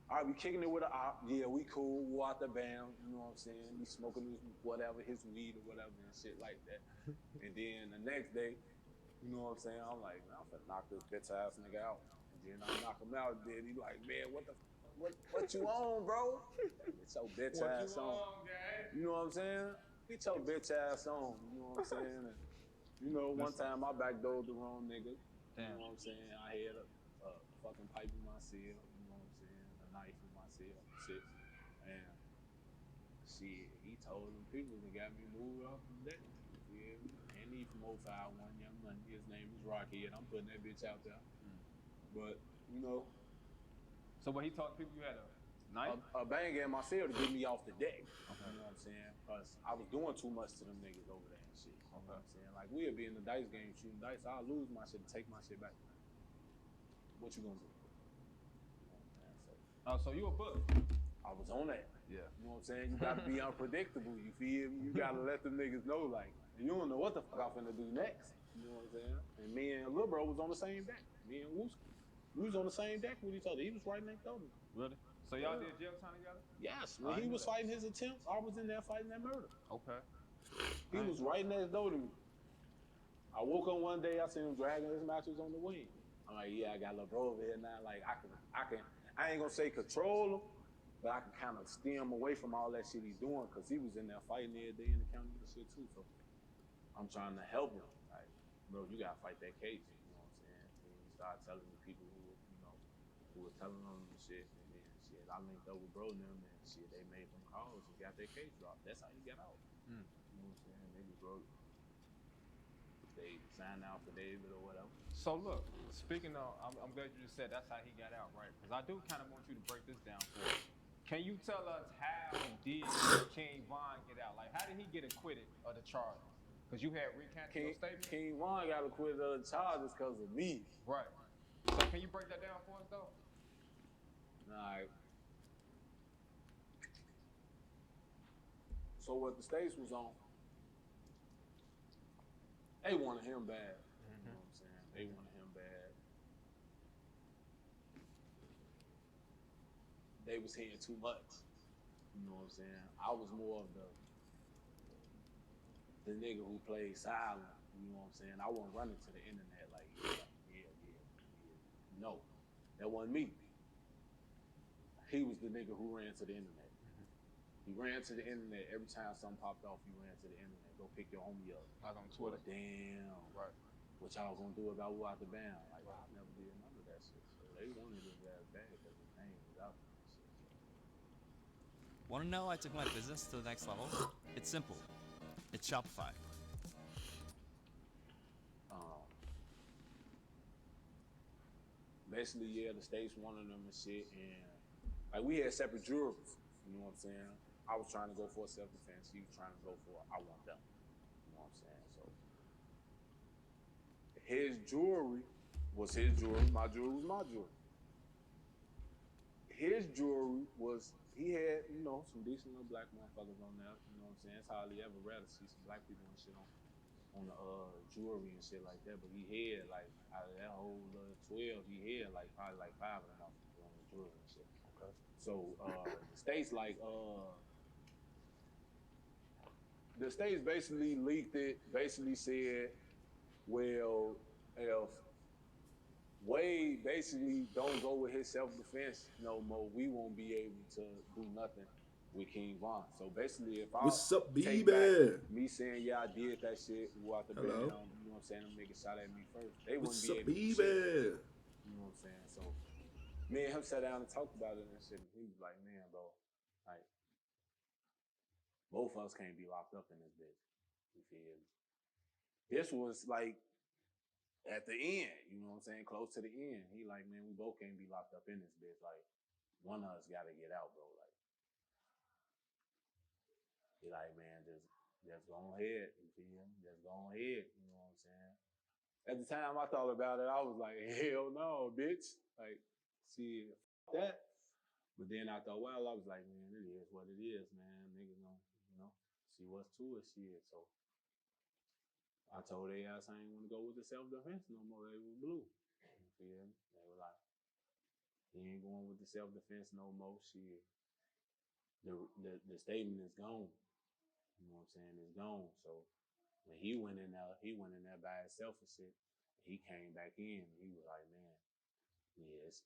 Speaker 2: I'll be kicking it with an op. Yeah, we cool. We out the band. You know what I'm saying? Be smoking his whatever, his weed or whatever and shit like that. And then the next day, you know what I'm saying? I'm like, man, I'm finna knock this bitch ass nigga out. And then I knock him out. Then he like, man, what you on, bro? Get your bitch ass on. You know what I'm saying? Get your bitch ass on. You know what I'm saying? And, you know, one time I backdoored the wrong nigga.
Speaker 3: Damn.
Speaker 2: You know what I'm saying? I had a fucking pipe in my cell. You know what I'm saying? A knife in my cell. Shit. And shit, he told them people that got me moved off from that. Yeah. And he from 051, young money. His name is Rocky, and I'm putting that bitch out there. But, you know.
Speaker 3: So when he told people you had a knife?
Speaker 2: A banger in my cell to get me off the deck. Okay. You know what I'm saying? Because I was doing too much to them niggas over there and shit. You know what I'm saying? Like, we'll be in the dice game shooting dice. I'll lose my shit and take my shit back. What you gonna do?
Speaker 3: So you a book?
Speaker 2: I was on that.
Speaker 3: Yeah.
Speaker 2: You know what I'm saying? You gotta be unpredictable. You feel me? You gotta let them niggas know, like, you don't know what the fuck I'm finna do next. You know what I'm saying? And me and Lil Bro was on the same deck. Me and Wooski. We was on the same deck with each other. He was right next to me.
Speaker 3: Really? So y'all did jail time together?
Speaker 2: Yes. When he was fighting his attempts, I was in there fighting that murder.
Speaker 3: Okay.
Speaker 2: He was right next door to me. I woke up one day, I seen him dragging his mattress on the wing. I'm like, yeah, I got Lil Bro over here now. Like, I ain't gonna say control him, but I can kind of steer him away from all that shit he's doing, because he was in there fighting every day in the county and shit too. So I'm trying to help him. Like, bro, you gotta fight that case. You know what I'm saying? And he started telling the people who were telling him and shit. And then shit, I linked up with bro and them and shit. They made some calls and got their case dropped. That's how he got out. You know what I'm saying? Niggas broke. They signed out for David or whatever.
Speaker 3: So look, speaking of, I'm glad you just said that's how he got out, right? Because I do kind of want you to break this down for us. Can you tell us how did King Von get out? Like, how did he get acquitted of the charges? Because you had recanted your statement.
Speaker 2: King Von got acquitted of the charges because of me.
Speaker 3: Right. So can you break that down for us, though?
Speaker 2: All right. So what the states was on, they wanted him bad. You know what I'm saying? They wanted him bad. They was hearing too much. You know what I'm saying? I was more of the nigga who played silent. You know what I'm saying? I wasn't running to the internet like, yeah. No, that wasn't me. He was the nigga who ran to the internet. He ran to the internet every time something popped off. He ran to the internet. Go pick your homie up.
Speaker 3: Like on Twitter.
Speaker 2: Damn. Right. What y'all gonna do about who out the band? Like, I never did none of that shit. So they wanted his ass bad because his name was out there and shit.
Speaker 9: Want to know how I took my business to the next level? It's simple. It's Shopify.
Speaker 2: basically, yeah, the states wanted them and shit, and like we had separate juries. You know what I'm saying? I was trying to go for self-defense. He was trying to go for I want them. You know what I'm saying? So his jewelry was his jewelry. My jewelry was my jewelry. His jewelry was, he had, you know, some decent little black motherfuckers on there. You know what I'm saying? It's hardly ever rare to see some black people and shit on the jewelry and shit like that. But he had like out of that whole 12, he had like probably like 5 of them motherfuckers on the jewelry and shit. Okay. So the states the states basically leaked it, basically said, well, if Wade basically don't go with his self-defense no more, we won't be able to do nothing with King Von. So basically, if I
Speaker 1: What's up,
Speaker 2: take
Speaker 1: baby?
Speaker 2: back me saying, yeah, I did that shit, who out the bed, you know what I'm saying, them niggas shot at me first, they wouldn't be able to do shit. You know what I'm saying? So me and him sat down and talked about it and shit, and he was like, man, bro, like, both of us can't be locked up in this bitch. You feel me? This was like at the end, you know what I'm saying? Close to the end. He like, man, we both can't be locked up in this bitch. Like, one of us gotta get out, bro. Like, he like, man, just go ahead. You feel me? Just go ahead. You know what I'm saying? At the time I thought about it, I was like, hell no, bitch. Like, see, that. But then I thought, well, I was like, man, it is what it is, man. Niggas gonna, you know, see what's to it, shit. So I told their ass I ain't want to go with the self-defense no more. They was blue. You feel me? They were like, he ain't going with the self-defense no more. Shit. The statement is gone. You know what I'm saying? It's gone. So when he went in there by himself and shit. He came back in and he was like, man, yeah, it's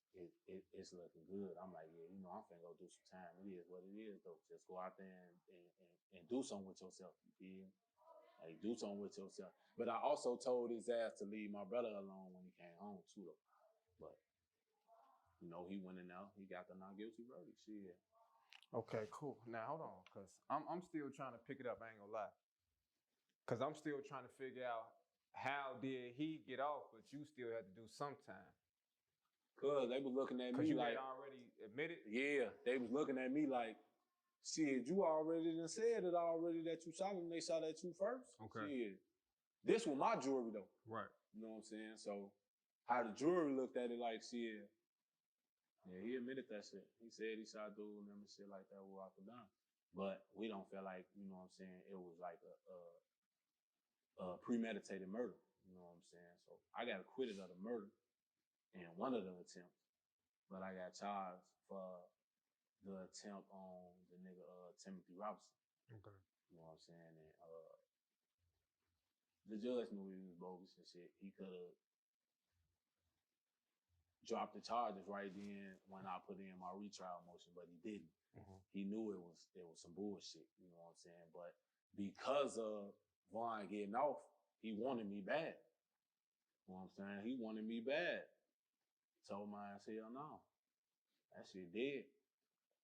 Speaker 2: looking good. I'm like, yeah, you know, I'm finna go do some time. It is what it is, though. Just go out there and do something with yourself. You feel me? Like, do something with yourself. But I also told his ass to leave my brother alone when he came home, too, though. But, you know, he went in there. He got the not guilty verdict. Shit.
Speaker 3: Okay, cool. Now, hold on, because I'm still trying to pick it up. I ain't gonna lie. Because I'm still trying to figure out how did he get off, but you still had to do some time.
Speaker 2: Because they was looking at me
Speaker 3: you
Speaker 2: like...
Speaker 3: Because you had already admitted?
Speaker 2: Yeah, they was looking at me like, shit, you already done said it already that you shot him. They shot at you first. Okay. Shit. This was my jury, though. Right. You know what I'm saying? So how the jury looked at it like, shit, yeah, he admitted that shit. He said he shot dude and them and shit like that without the gun. But we don't feel like, you know what I'm saying, it was like a premeditated murder. You know what I'm saying? So I got acquitted of the murder in one of the attempts, but I got charged for the attempt on the nigga Timothy Robinson. Okay. You know what I'm saying? And the judge knew he was bogus and shit. He could have dropped the charges right then when I put in my retrial motion, but he didn't. Mm-hmm. He knew it was some bullshit, you know what I'm saying? But because of Vaughn getting off, he wanted me bad. You know what I'm saying? He wanted me bad. Told my ass, hell no. That shit dead.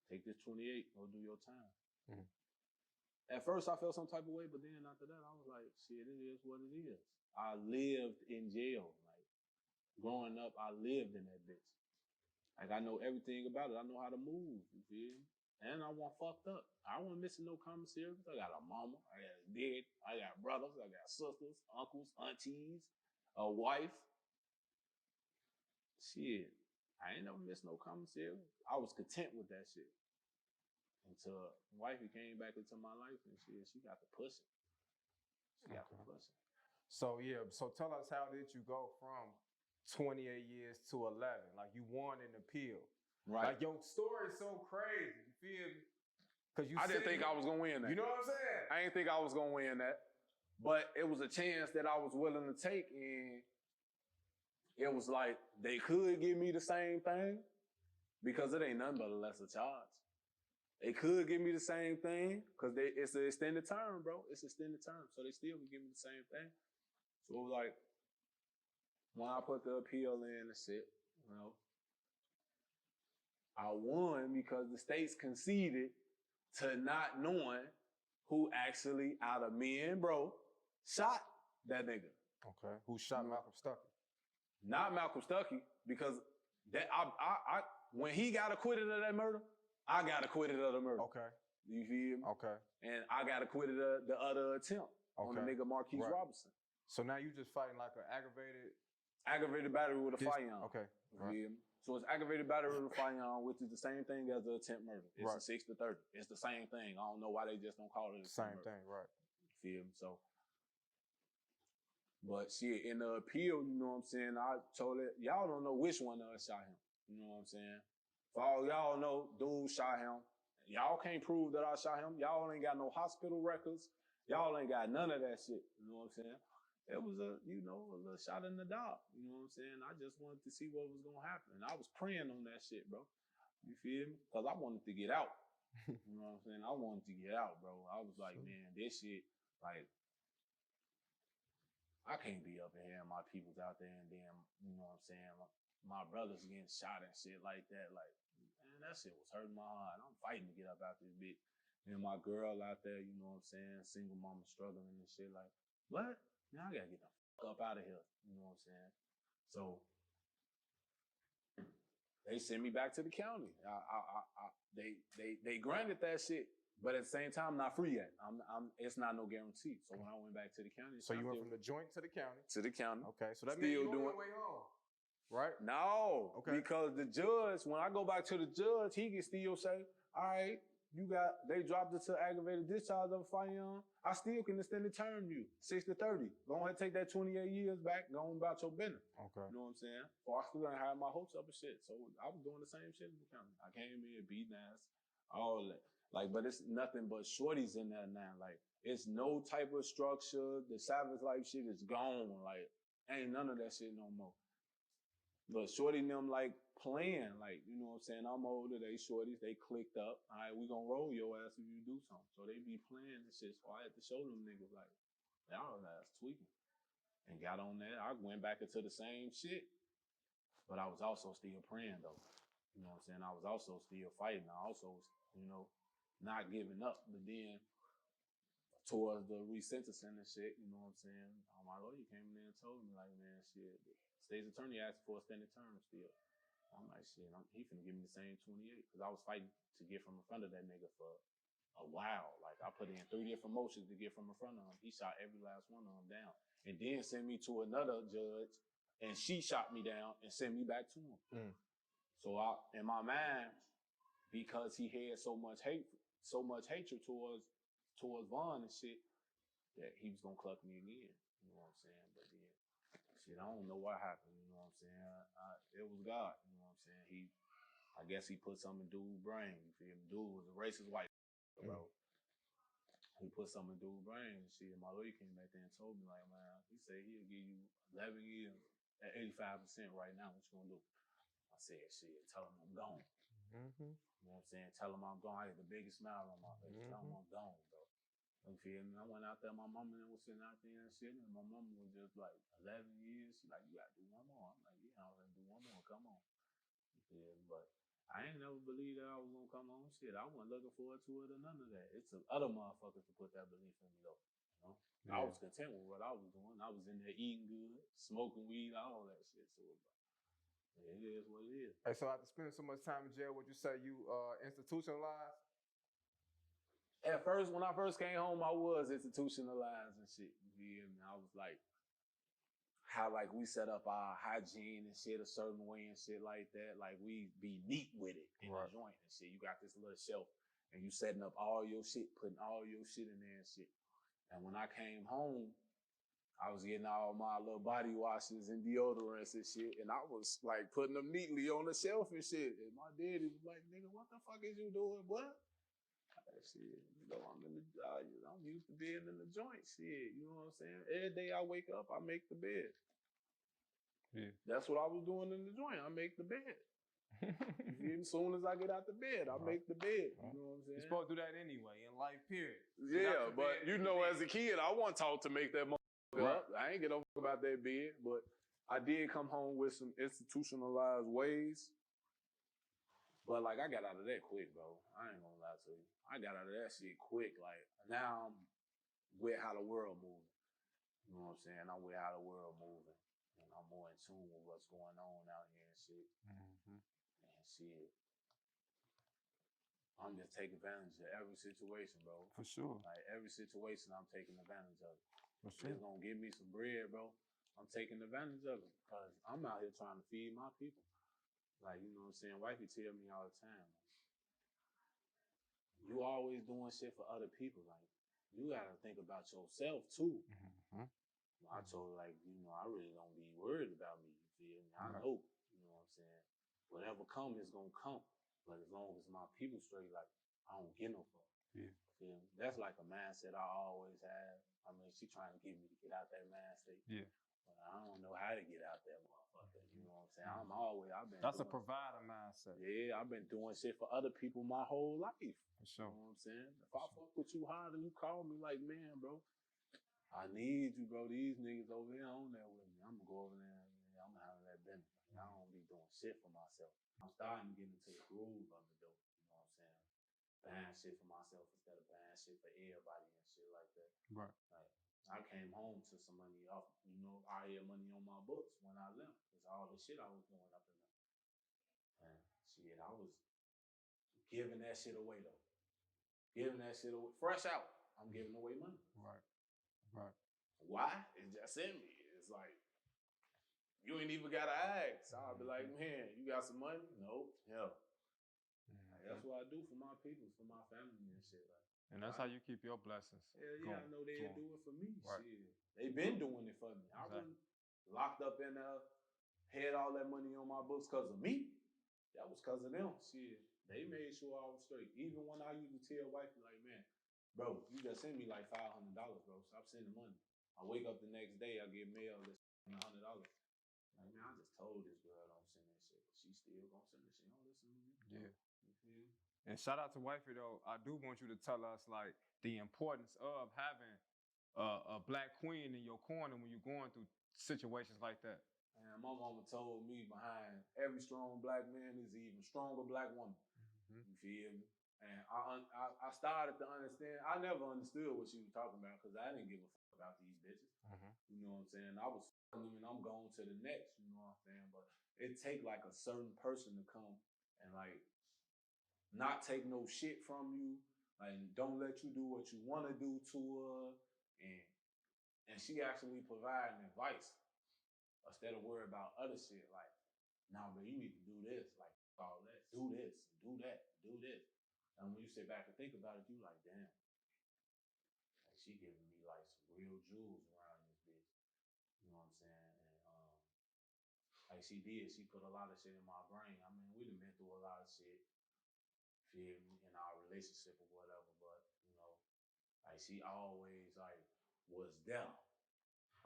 Speaker 2: Take this 28, go do your time. Mm-hmm. At first, I felt some type of way, but then after that, I was like, shit, it is what it is. I lived in jail. Like, growing up, I lived in that bitch. Like, I know everything about it. I know how to move, you feel me? And I wasn't fucked up. I wasn't missing no commissary. I got a mama, I got a dad, I got brothers, I got sisters, uncles, aunties, a wife. Shit, I ain't never missed no commissary. I was content with that shit. Until wifey came back into my life and she got the pussy. She got the pussy.
Speaker 3: So yeah, so tell us, how did you go from 28 years to 11? Like, you won an appeal. Right. Like, your story is so crazy. You feel me? Because
Speaker 2: I didn't think I was gonna win that.
Speaker 3: You know what I'm saying?
Speaker 2: I didn't think I was gonna win that. But it was a chance that I was willing to take, and it was like they could give me the same thing because it ain't nothing but a lesser charge. They could give me the same thing because it's an extended term, bro. It's extended term, so they still would give me the same thing. So it was like, when I put the appeal in and shit, you know, I won because the states conceded to not knowing who actually, out of me and bro, shot that nigga.
Speaker 3: Okay. Who shot Malcolm Stuckey?
Speaker 2: Not Malcolm Stuckey, because that I when he got acquitted of that murder, I got acquitted of the murder.
Speaker 10: Okay.
Speaker 2: You feel me?
Speaker 10: Okay.
Speaker 2: And I got acquitted of the other attempt on the nigga Marquise Robinson.
Speaker 10: So now you just fighting like an
Speaker 2: aggravated battery with a firearm.
Speaker 10: Okay.
Speaker 2: Right. So it's aggravated battery with a firearm, which is the same thing as the attempt murder. It's a 6 to 30. It's the same thing. I don't know why they just don't call it the
Speaker 10: same thing, right?
Speaker 2: You feel me? So, but shit, in the appeal, you know what I'm saying? I told it, y'all don't know which one of us shot him. You know what I'm saying? For all y'all know, dude shot him. Y'all can't prove that I shot him. Y'all ain't got no hospital records. Y'all ain't got none of that shit. You know what I'm saying? It was a little shot in the dark. You know what I'm saying? I just wanted to see what was gonna happen. And I was praying on that shit, bro. You feel me? Because I wanted to get out. You know what I'm saying? I wanted to get out, bro. I was like, man, this shit, like, I can't be up in here and my people's out there and then, you know what I'm saying, my brothers getting shot and shit like that. Like, man, that shit was hurting my heart. I'm fighting to get up out this bitch. And my girl out there, you know what I'm saying, single mama struggling and shit. Like, what? Now I gotta get the fuck up out of here. You know what I'm saying? So they sent me back to the county. They granted that shit, but at the same time, not free yet. It's not no guarantee. So when I went back to the county,
Speaker 10: so you went from the joint to the county.
Speaker 2: To the county.
Speaker 10: Okay, so that means you on your way home, right?
Speaker 2: No,
Speaker 10: okay.
Speaker 2: Because the judge, when I go back to the judge, he can still say, all right, they dropped it to aggravated discharge of a firearm. I still can extend the term you, 6 to 30. Go ahead and take that 28 years back, go on about your business.
Speaker 10: Okay.
Speaker 2: You know what I'm saying? Or I still gonna have my hopes up and shit. So I was doing the same shit in the county. I came in, beating ass, all that. Like, but it's nothing but shorties in there now. Like, it's no type of structure. The Savage Life shit is gone. Like, ain't none of that shit no more. But shorty and them like playing, like, you know what I'm saying? I'm older, they shorties, they clicked up. All right, we gonna roll your ass if you do something. So they be playing and shit. So I had to show them niggas like, y'all ass tweaking. And got on there. I went back into the same shit. But I was also still praying though. You know what I'm saying? I was also still fighting. I also was, you know, not giving up. But then towards the resentencing and shit, you know what I'm saying? My lawyer came in there and told me, like, man, shit, state's attorney asked for a extended term still. I'm like, shit, he finna give me the same 28. Because I was fighting to get from in front of that nigga for a while. Like, I put in 3 different motions to get from in front of him. He shot every last one of them down. And then sent me to another judge, and she shot me down and sent me back to him.
Speaker 10: Mm.
Speaker 2: So in my mind, because he had so much hatred towards Vaughn and shit, that he was gonna cluck me again. You know what I'm saying? But then, shit, I don't know what happened. You know what I'm saying? It was God. You know what I'm saying? I guess he put something in dude's brain. You feel me? Dude was a racist white bro. He put something in dude's brain and shit. My lawyer came back there and told me, like, man, he said he'll give you 11 years at 85% right now. What you gonna do? I said, shit, tell him I'm gone.
Speaker 10: Mm-hmm.
Speaker 2: You know what I'm saying? Tell him I'm gone. I had the biggest smile on my face. Tell him I'm gone, bro. You feel me? I went out there, my mama was sitting out there and shit, and my mama was just like, 11 years. She like, you gotta do one more. I'm like, yeah, I'm gonna do one more. Come on. You feel me? But I ain't never believed that I was gonna come on. Shit, I wasn't looking forward to it or none of that. It's the other motherfuckers to put that belief in me, though. You know? Yeah. I was content with what I was doing. I was in there eating good, smoking weed, all that shit. So it is what it is.
Speaker 10: Hey, so after spending so much time in jail, would you say you institutionalized?
Speaker 2: At first, when I first came home, I was institutionalized and shit. You know, I was like, how like we set up our hygiene and shit a certain way and shit like that. Like we be neat with it in the joint and shit. You got this little shelf and you setting up all your shit, putting all your shit in there and shit. And when I came home, I was getting all my little body washes and deodorants and shit. And I was like putting them neatly on the shelf and shit. And my daddy was like, nigga, what the fuck is you doing? What? Shit, you know, I'm used to being in the joint. Shit, you know what I'm saying? Every day I wake up, I make the bed.
Speaker 10: Yeah.
Speaker 2: That's what I was doing in the joint. I make the bed. You feel me? As soon as I get out the bed, I make the bed. You know what I'm saying?
Speaker 3: You're supposed to do that anyway in life, period.
Speaker 2: Yeah, but you know, as a kid, I wasn't taught to make that motherfucker up. I ain't get no fuck about that bed, but I did come home with some institutionalized ways. But like I got out of that quick, bro. I ain't gonna lie to you. I got out of that shit quick. Like now I'm with how the world moving. You know what I'm saying? I'm with how the world moving. And I'm more in tune with what's going on out here and shit. And shit, I'm just taking advantage of every situation, bro.
Speaker 10: For sure.
Speaker 2: Like every situation, I'm taking advantage of it.
Speaker 10: For sure.
Speaker 2: It's gonna give me some bread, bro. I'm taking advantage of it because I'm out here trying to feed my people. Like, you know what I'm saying? Wifey tell me all the time, you always doing shit for other people. Like, you gotta think about yourself too. I told her, like, you know, I really don't be worried about me. You feel me? I know, you know what I'm saying? Whatever come is gonna come. But as long as my people straight, like, I don't get no fuck.
Speaker 10: Yeah.
Speaker 2: Feel me? That's like a mindset I always have. I mean, she trying to get me to get out that mindset.
Speaker 10: Yeah.
Speaker 2: But I don't know how to get out that motherfucker. You know what I'm saying? I've been.
Speaker 10: That's a provider mindset.
Speaker 2: Yeah, I've been doing shit for other people my whole life.
Speaker 10: For sure.
Speaker 2: You know what I'm saying? If I fuck with you hard and you call me like, man, bro, I need you, bro. These niggas over here on there with me. I'm gonna go over there and I'm gonna handle that business. I don't be doing shit for myself. I'm starting to get into the groove of it, though. You know what I'm saying? Buying shit for myself instead of buying shit for everybody and shit like that.
Speaker 10: Right.
Speaker 2: Like, I came home to some money off, you know, I had money on my books when I left. Because all the shit I was doing up in there. And shit, I was giving that shit away, though. Giving that shit away. Fresh out, I'm giving away money.
Speaker 10: Right. Right.
Speaker 2: Why? It's just in me. It's like, you ain't even got to ask. I'll be like, man, you got some money? No. Hell. Like, that's what I do for my people, for my family and shit. Like,
Speaker 10: and that's how you keep your blessings.
Speaker 2: Yeah, I know they'll do it for me.
Speaker 10: Right.
Speaker 2: Shit. They been doing it for me. I was locked up in there, had all that money on my books because of me. That was because of them. Shit. They made sure I was straight. Even when I used to tell wifey, like, man, bro, you just send me like $500, bro. Stop sending money. I wake up the next day, I get mail that's $100. Like, man, I just told this girl don't send that shit, but she still gonna send it. She don't listen to me.
Speaker 10: Yeah.
Speaker 2: You feel me?
Speaker 10: And shout out to wifey though. I do want you to tell us like the importance of having a black queen in your corner when you're going through situations like that.
Speaker 2: And my mama told me behind every strong black man is an even stronger black woman. You feel me? And I started to understand. I never understood what she was talking about because I didn't give a fuck about these bitches. You know what I'm saying? I was fucking them and I'm going to the next. You know what I'm saying? But it take like a certain person to come and like not take no shit from you. Like don't let you do what you want to do to her. And she actually providing advice instead of worry about other shit. Like, nah, but you need to do this. Like, all that. Do this. Do that. Do this. And when you sit back and think about it, you like, damn. Like, she giving me like some real jewels around this bitch. You know what I'm saying? And like she did, she put a lot of shit in my brain. I mean, we done been through a lot of shit, feel me, in our relationship or whatever, but you know, like she always like was there.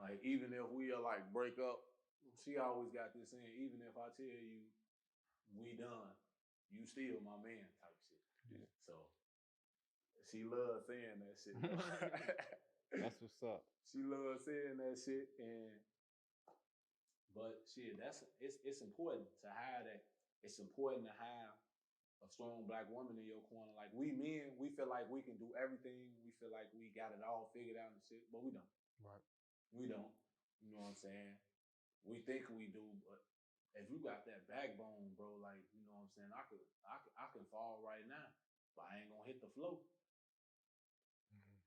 Speaker 2: Like even if we are like break up, she always got this saying, even if I tell you we done, you still my man type shit.
Speaker 10: Yeah.
Speaker 2: So she loves saying that shit.
Speaker 10: That's what's up.
Speaker 2: She loves saying that shit, but shit, it's important to have that. It's important to have a strong black woman in your corner. Like we men, we feel like we can do everything. We feel like we got it all figured out and shit, but we don't.
Speaker 10: Right.
Speaker 2: We don't. You know what I'm saying? We think we do, but if you got that backbone, bro, like, you know what I'm saying? I could fall right now, but I ain't gonna hit the floor.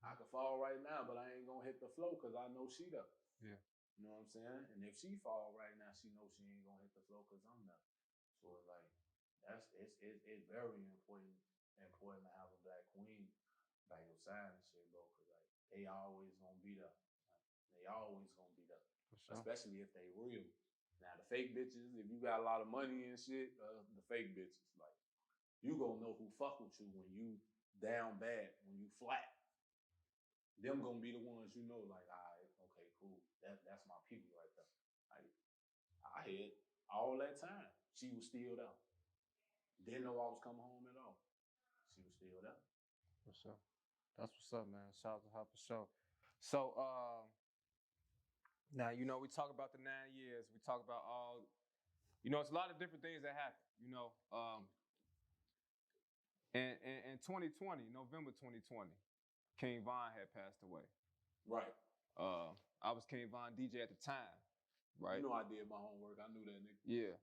Speaker 2: I could fall right now, but I ain't gonna hit the floor because I know she there.
Speaker 10: Yeah.
Speaker 2: You know what I'm saying? And if she fall right now, she knows she ain't gonna hit the floor because I'm there. So like, it's very important to have a black queen by your side and shit, bro, because like they always gonna be there. They always gonna be there. Sure. Especially if they real. Now the fake bitches, if you got a lot of money and shit, the fake bitches, like you gonna know who fuck with you when you down bad, when you flat. Them gonna be the ones you know, like, all right, okay, cool. That's my people right there. Like I had all that time, she was still there. Didn't know I was coming home at all. She was still there.
Speaker 10: For sure. That's what's up, man. Shout out to her for sure. So now, you know, we talk about the 9 years. We talk about all, you know, it's a lot of different things that happen, you know. In 2020, November 2020, King Von had passed away.
Speaker 2: Right.
Speaker 10: I was King Von DJ at the time. Right.
Speaker 2: You know I did my homework. I knew that nigga.
Speaker 10: Yeah.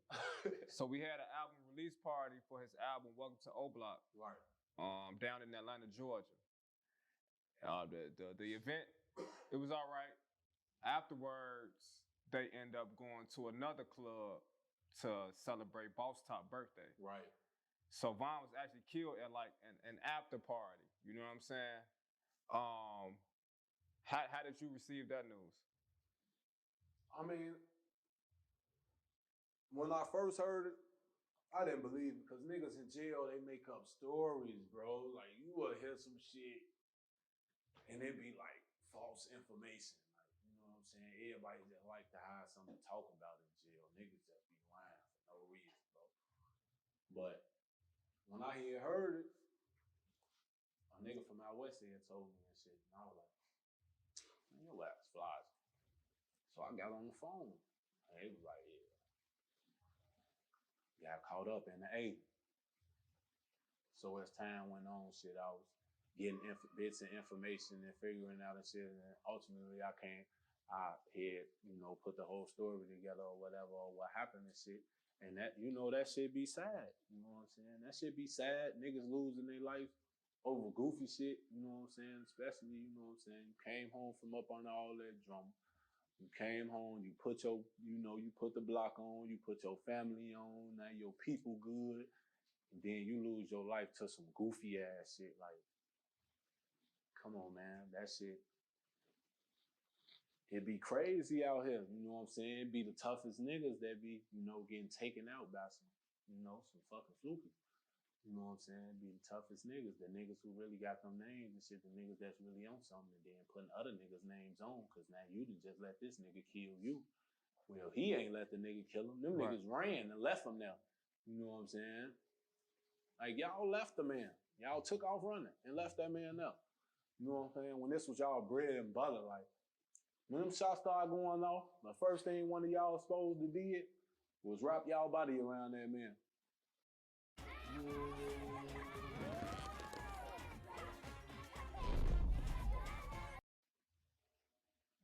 Speaker 10: So we had an album release party for his album Welcome to O Block.
Speaker 2: Right.
Speaker 10: Down in Atlanta, Georgia. The event, it was all right. Afterwards, they end up going to another club to celebrate Boss Top birthday.
Speaker 2: Right.
Speaker 10: So Von was actually killed at like an after party. You know what I'm saying? How did you receive that news?
Speaker 2: I mean, when I first heard it, I didn't believe it because niggas in jail, they make up stories, bro. Like, you will hear some shit and it be like false information. Like, you know what I'm saying? Everybody just like to have something to talk about in jail. Niggas just be lying for no reason, bro. But when I heard it, a nigga from out west here told me and shit, and I was like, man, your ass flies. So I got on the phone, and he was like, yeah. Got caught up in the A. So as time went on, shit, I was getting bits of information and figuring out and shit, and ultimately I had, put the whole story together or whatever, or what happened and shit. And that, that shit be sad. You know what I'm saying? That shit be sad. Niggas losing their life over goofy shit. You know what I'm saying? Especially, you know what I'm saying? You came home from up under all that drama. You came home, you put you put the block on, you put your family on, now your people good. And then you lose your life to some goofy ass shit. Like, come on, man. That shit. It be crazy out here. You know what I'm saying? It be the toughest niggas that be, getting taken out by some fucking fluky. You know what I'm saying? It be the toughest niggas. The niggas who really got them names and shit. The niggas that's really on something and then putting other niggas' names on. Cause now you done just let this nigga kill you. Well, he ain't let the nigga kill him. Them niggas ran and left him there. You know what I'm saying? Like, y'all left the man. Y'all took off running and left that man there. You know what I'm saying? When this was y'all bread and butter, like, when them shots started going off, the first thing one of y'all supposed to did was wrap y'all body around that man.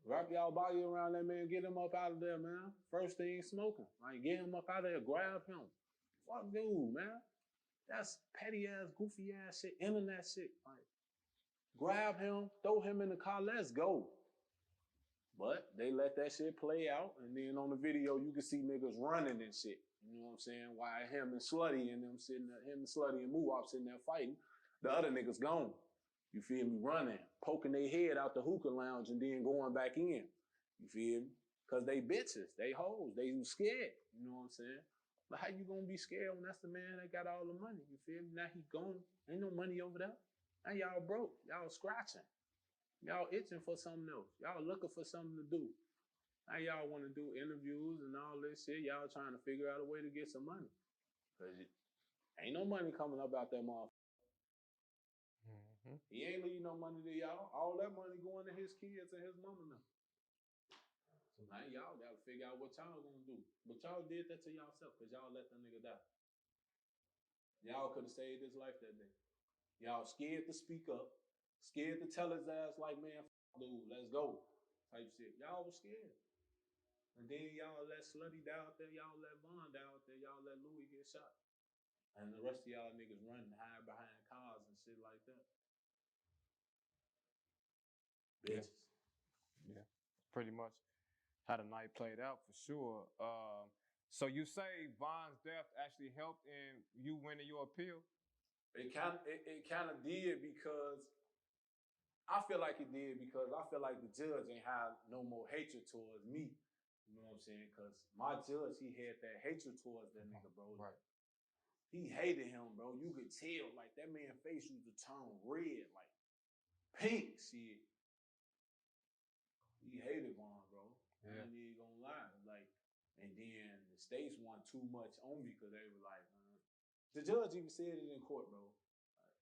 Speaker 2: Wrap y'all body around that man, get him up out of there, man. First thing smoking. Like, get him up out of there, grab him. Fuck dude, man. That's petty ass, goofy ass shit, internet shit. Like, grab him, throw him in the car, let's go. But they let that shit play out, and then on the video you can see niggas running and shit. You know what I'm saying? While him and Slutty and them sitting there, him and Slutty and Moo sitting there fighting, the other niggas gone. You feel me? Running, poking their head out the hookah lounge and then going back in. You feel me? Cause they bitches, they hoes, they scared. You know what I'm saying? But how you gonna be scared when that's the man that got all the money? You feel me? Now he gone. Ain't no money over there. Now y'all broke. Y'all scratching. Y'all itching for something else. Y'all looking for something to do. Now y'all want to do interviews and all this shit. Y'all trying to figure out a way to get some money. Cause ain't no money coming up out that motherfucker. Mm-hmm. He ain't leaving no money to y'all. All that money going to his kids and his mama now. So now y'all got to figure out what y'all gonna do. But y'all did that to y'allself because y'all let that nigga die. Y'all could have saved his life that day. Y'all scared to speak up, scared to tell his ass like, man, dude, let's go, type shit. Y'all was scared. And then y'all let Slutty die out there, y'all let Von die out there, y'all let Louis get shot. And the rest of y'all niggas run and hide behind cars and shit like that. Bitches.
Speaker 10: Yeah, pretty much how the night played out for sure. So you say Von's death actually helped in you winning your appeal?
Speaker 2: It kind of did because I feel like it did because I feel like the judge ain't have no more hatred towards me. You know what I'm saying? Because my judge, he had that hatred towards that nigga, bro.
Speaker 10: Right.
Speaker 2: He hated him, bro. You could tell, like, that man's face used to turn red, like pink shit. He hated Von, bro. Yeah. I ain't even gonna lie. Like, and then the states want too much on me because they were like, the judge even said it in court, bro.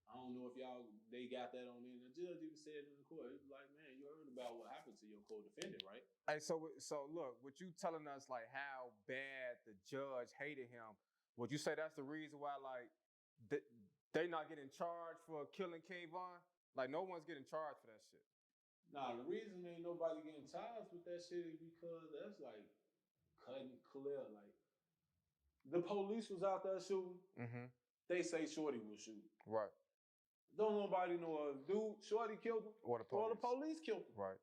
Speaker 2: I don't know if they got that on there. The judge even said it in court. It was like, man, you heard about what happened to your co-defendant, right?
Speaker 10: Hey, so look, what you telling us, like, how bad the judge hated him, would you say that's the reason why, like, they not getting charged for killing King Von? Like, no one's getting charged for that shit.
Speaker 2: Nah, the reason ain't nobody getting charged with that shit is because that's like, cutting it clear. Like, the police was out there shooting.
Speaker 10: Mm-hmm.
Speaker 2: They say Shorty was shooting.
Speaker 10: Right.
Speaker 2: Don't nobody know if dude Shorty killed him
Speaker 10: Or the
Speaker 2: police killed him.
Speaker 10: Right.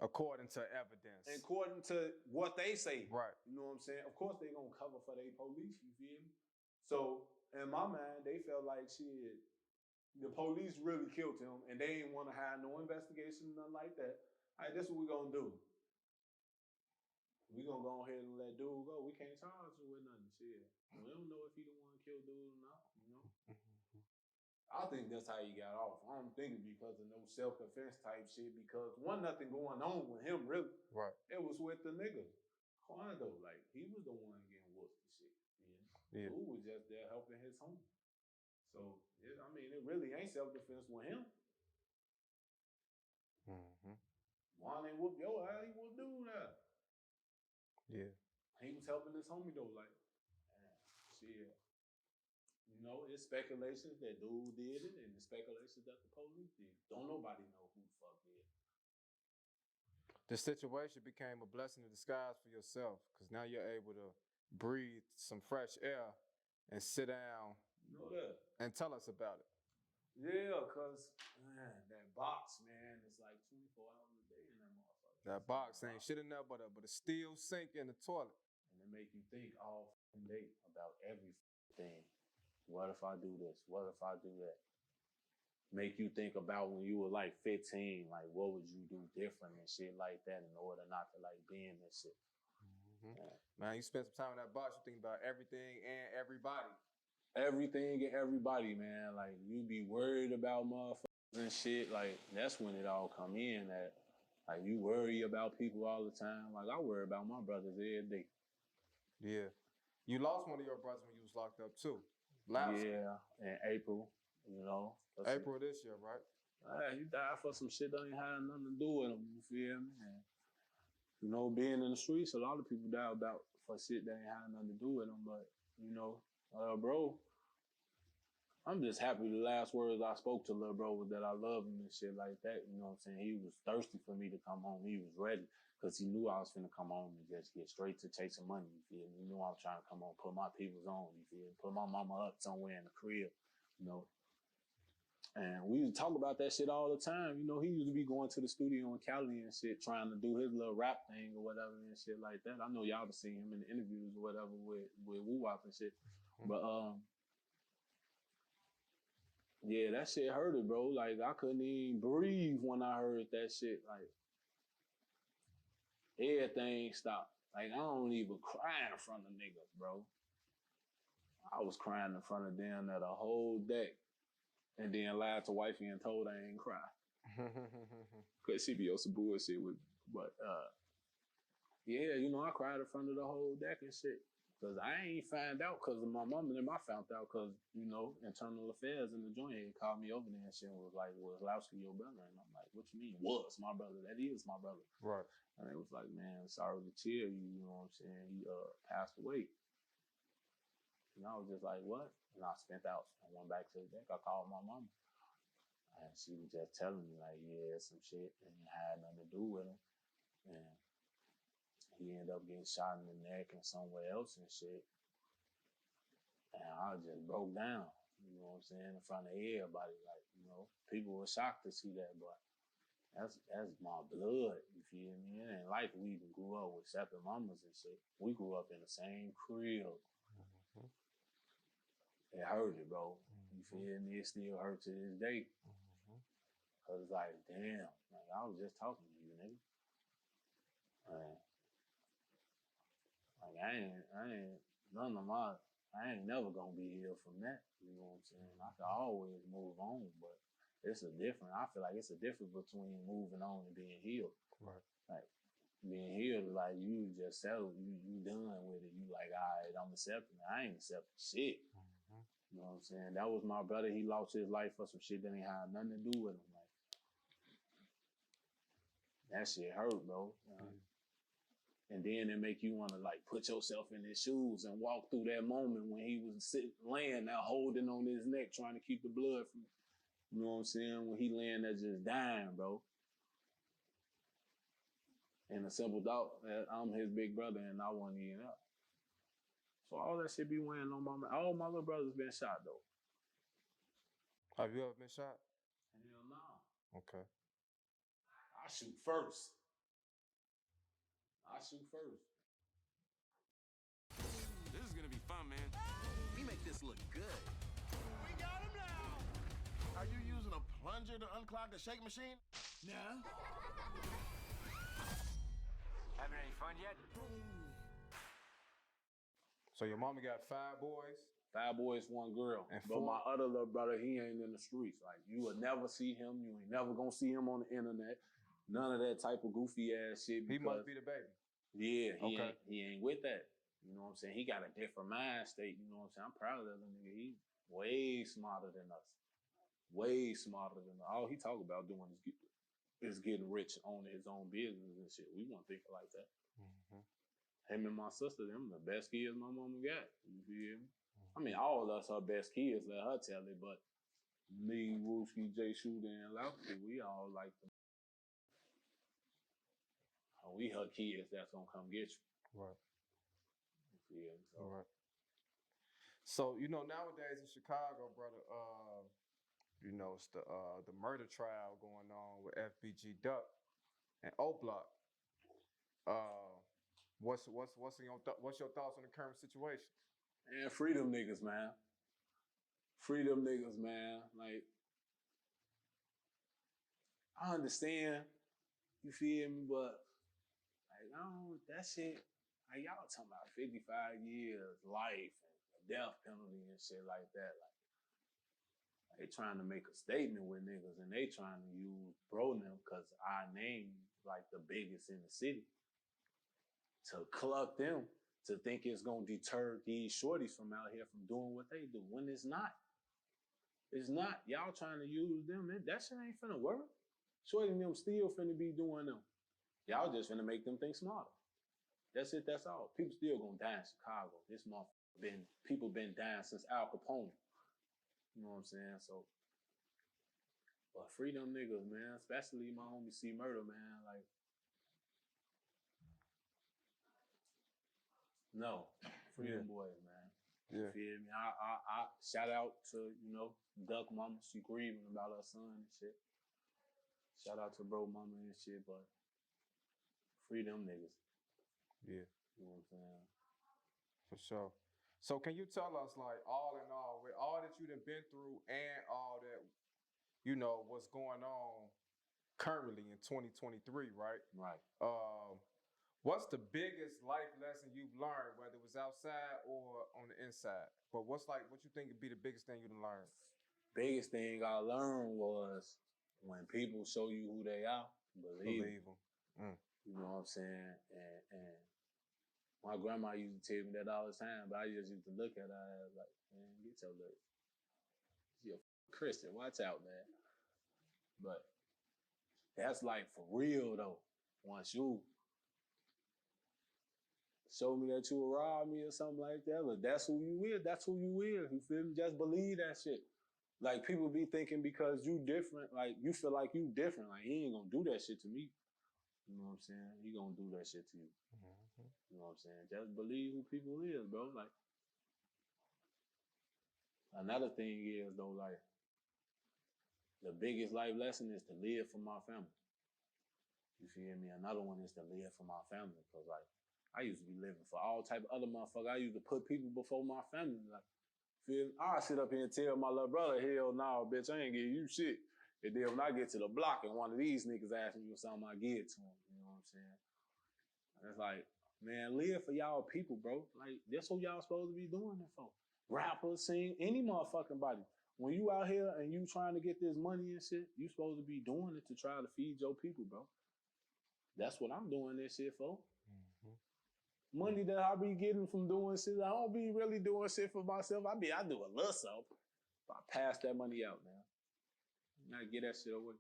Speaker 10: According to evidence.
Speaker 2: According to what they say.
Speaker 10: Right.
Speaker 2: You know what I'm saying? Of course they gonna cover for their police, you feel me? So in my mind, they felt like shit, the police really killed him and they didn't want to have no investigation, nothing like that. All right, this is what we gonna do. We gonna go ahead and let dude go. We can't charge him with nothing. Shit. We don't know if he the one killed dude or not, you know? I think that's how he got off. I don't think it's because of no self-defense type shit, because nothing going on with him, really.
Speaker 10: Right.
Speaker 2: It was with the nigga. Quando, like, he was the one getting whooped and shit. Yeah. Dude was just there helping his homie. So, it really ain't self-defense with him.
Speaker 10: Mm-hmm.
Speaker 2: Juan ain't whoop your ass, he whooped dude ass.
Speaker 10: Yeah.
Speaker 2: He was helping his homie, though, like, shit. You know, it's speculations that dude did it, and it's speculations that the police did. Don't nobody know who the fuck did it.
Speaker 10: The situation became a blessing in disguise for yourself, because now you're able to breathe some fresh air and sit down and tell us about it.
Speaker 2: Yeah, because, man, that box, man, is like 24 hours a day in that motherfucker.
Speaker 10: That box ain't shit in there but a steel sink in the toilet.
Speaker 2: And it make you think all day about everything. What if I do this? What if I do that? Make you think about when you were like 15, like what would you do different and shit like that in order not to like be in this shit.
Speaker 10: Mm-hmm. Yeah. Man, you spend some time in that box, you think about everything and everybody.
Speaker 2: Everything and everybody, man. Like you be worried about motherfuckers and shit. Like that's when it all come in. That like you worry about people all the time. Like I worry about my brothers every day.
Speaker 10: Yeah. You lost one of your brothers when you was locked up too.
Speaker 2: Yeah, in April, you know.
Speaker 10: April this year, right?
Speaker 2: He died for some shit that ain't had nothing to do with him, you feel me? And, you know, being in the streets, a lot of people die about for shit that ain't had nothing to do with them. But, you know, bro, I'm just happy the last words I spoke to little bro was that I love him and shit like that. You know what I'm saying? He was thirsty for me to come home. He was ready because he knew I was finna come home and just get straight to chasing money, you feel me? He knew I was trying to come home, put my peoples on, you feel me? Put my mama up somewhere in the crib, you know? And we used to talk about that shit all the time. You know, he used to be going to the studio in Cali and shit, trying to do his little rap thing or whatever and shit like that. I know y'all have seen him in the interviews or whatever with Woo-Wop and shit. But, yeah, that shit hurted, bro. Like, I couldn't even breathe when I heard that shit. Like, everything stopped. Like, I don't even cry in front of niggas, bro. I was crying in front of them at a whole deck. And then lied to wifey and told I ain't cry. Cause she be on some bullshit with, but yeah, you know, I cried in front of the whole deck and shit. Cause I ain't find out cause of my mom and them. I found out cause, you know, internal affairs in the joint had called me over there and shit and was like, was Lowski your brother? And I'm like, what you mean? Was my brother. That is my brother.
Speaker 10: Right.
Speaker 2: And it was like, man, sorry to cheer you, you know what I'm saying? He passed away. And I was just like, what? And I spent out. I went back to the deck. I called my mama. And she was just telling me, like, yeah, some shit. And it had nothing to do with him. And he ended up getting shot in the neck and somewhere else and shit. And I just broke down, you know what I'm saying, in front of everybody. Like, you know, people were shocked to see that, but that's my blood, you feel me? It ain't like we even grew up with separate mamas and shit. We grew up in the same crib. Mm-hmm. It hurted, bro. You feel me? It still hurts to this day. Mm-hmm. Cause like, damn, like I was just talking to you, nigga. Like I ain't never gonna be healed from that. You know what I'm saying? I can always move on, but I feel like it's a difference between moving on and being healed.
Speaker 10: Right.
Speaker 2: Like being healed, like you just settled, you done with it. You like, all right, I'm accepting it. I ain't accepting shit. Mm-hmm. You know what I'm saying? That was my brother. He lost his life for some shit that ain't had nothing to do with him. Like that shit hurt, bro. And then it make you want to like put yourself in his shoes and walk through that moment when he was laying there holding on his neck, trying to keep the blood from, you know what I'm saying? When he laying there just dying, bro. And the simple thought that I'm his big brother and I wasn't eating up. So all that shit be weighing on my mind. All my little brothers been shot though.
Speaker 10: Have you ever been shot?
Speaker 2: Hell no.
Speaker 10: Okay.
Speaker 2: I shoot first. This
Speaker 11: is gonna be fun, man. We make this look good. We got him now! Are you using a plunger to unclog the shake machine? No.
Speaker 12: Having any fun yet?
Speaker 10: So your mama got 5 boys?
Speaker 2: 5 boys, 1 girl.
Speaker 10: And
Speaker 2: but
Speaker 10: 4?
Speaker 2: my other little brother, he ain't in the streets. Like, you will never see him. You ain't never gonna see him on the internet. None of that type of goofy ass shit.
Speaker 10: He must be the baby.
Speaker 2: Yeah, he ain't with that. You know what I'm saying? He got a different mind state. You know what I'm saying? I'm proud of that little nigga. He's way smarter than us. Way smarter than us. All he talk about doing is getting rich, owning his own business and shit. We won't think like that.
Speaker 10: Mm-hmm.
Speaker 2: Him and my sister, them the best kids my mama got. You feel me? I mean, all of us her best kids, let her tell it, but me, Wooski, J. Shooter, and Lefty, we all like them. We her kids that's gonna come get you.
Speaker 10: Right.
Speaker 2: You feel me?
Speaker 10: All right. So, you know, nowadays in Chicago, brother, you know, it's the murder trial going on with FBG Duck and O Block. What's your thoughts on the current situation?
Speaker 2: Man, free them niggas, man. Free them niggas, man. Like, I understand, you feel me, but like, I don't, that shit, like, y'all talking about 55 years, life, and death penalty and shit like that. Like, they trying to make a statement with niggas and they trying to use bro them because our name like the biggest in the city to cluck them to think it's gonna deter these shorties from out here from doing what they do when it's not. It's not. Y'all trying to use them. That shit ain't finna work. Shorty them still finna be doing them. Y'all just finna make them think smarter. That's it, that's all. People still gonna die in Chicago. This motherfucker people been dying since Al Capone. You know what I'm saying? So, but free them niggas, man. Especially my homie C Murder, man. Like, no, free them boys, man.
Speaker 10: Yeah.
Speaker 2: You feel me? I shout out to, you know, Duck Mama. She grieving about her son and shit. Shout out to bro mama and shit, but free them niggas.
Speaker 10: Yeah.
Speaker 2: You know what I'm saying?
Speaker 10: For sure. So can you tell us, like, all in all, with all that you done been through and all that, you know, what's going on currently in 2023, right?
Speaker 2: Right.
Speaker 10: What's the biggest life lesson you've learned, whether it was outside or on the inside? But what you think would be the biggest thing you done learned?
Speaker 2: Biggest thing I learned was when people show you who they are, believe them.
Speaker 10: Mm.
Speaker 2: You know what I'm saying? And my grandma used to tell me that all the time, but I just used to look at her and like, man, get your look. You're a Christian. Watch out, man. But that's like for real though. Once you show me that you will rob me or something like that, but that's who you is. That's who you is. You feel me? Just believe that shit. Like people be thinking because you different, like you feel like you different. Like he ain't gonna do that shit to me. You know what I'm saying? He gonna do that shit to you.
Speaker 10: Mm-hmm.
Speaker 2: You know what I'm saying? Just believe who people is, bro. Like another thing is though, like the biggest life lesson is to live for my family. You feel me? Another one is to live for my family. Cause like I used to be living for all type of other motherfuckers. I used to put people before my family. Like, feel me? I sit up here and tell my little brother, hell no, bitch, I ain't giving you shit. And then when I get to the block and one of these niggas asks me for something, I give it to him. You know what I'm saying? And it's like, man, live for y'all people, bro. Like, that's what y'all supposed to be doing it for. Rappers, sing, any motherfucking body. When you out here and you trying to get this money and shit, you supposed to be doing it to try to feed your people, bro. That's what I'm doing this shit for.
Speaker 10: Mm-hmm.
Speaker 2: Money that I be getting from doing shit, I don't be really doing shit for myself. I do a little something. I pass that money out, man. Not get that shit away.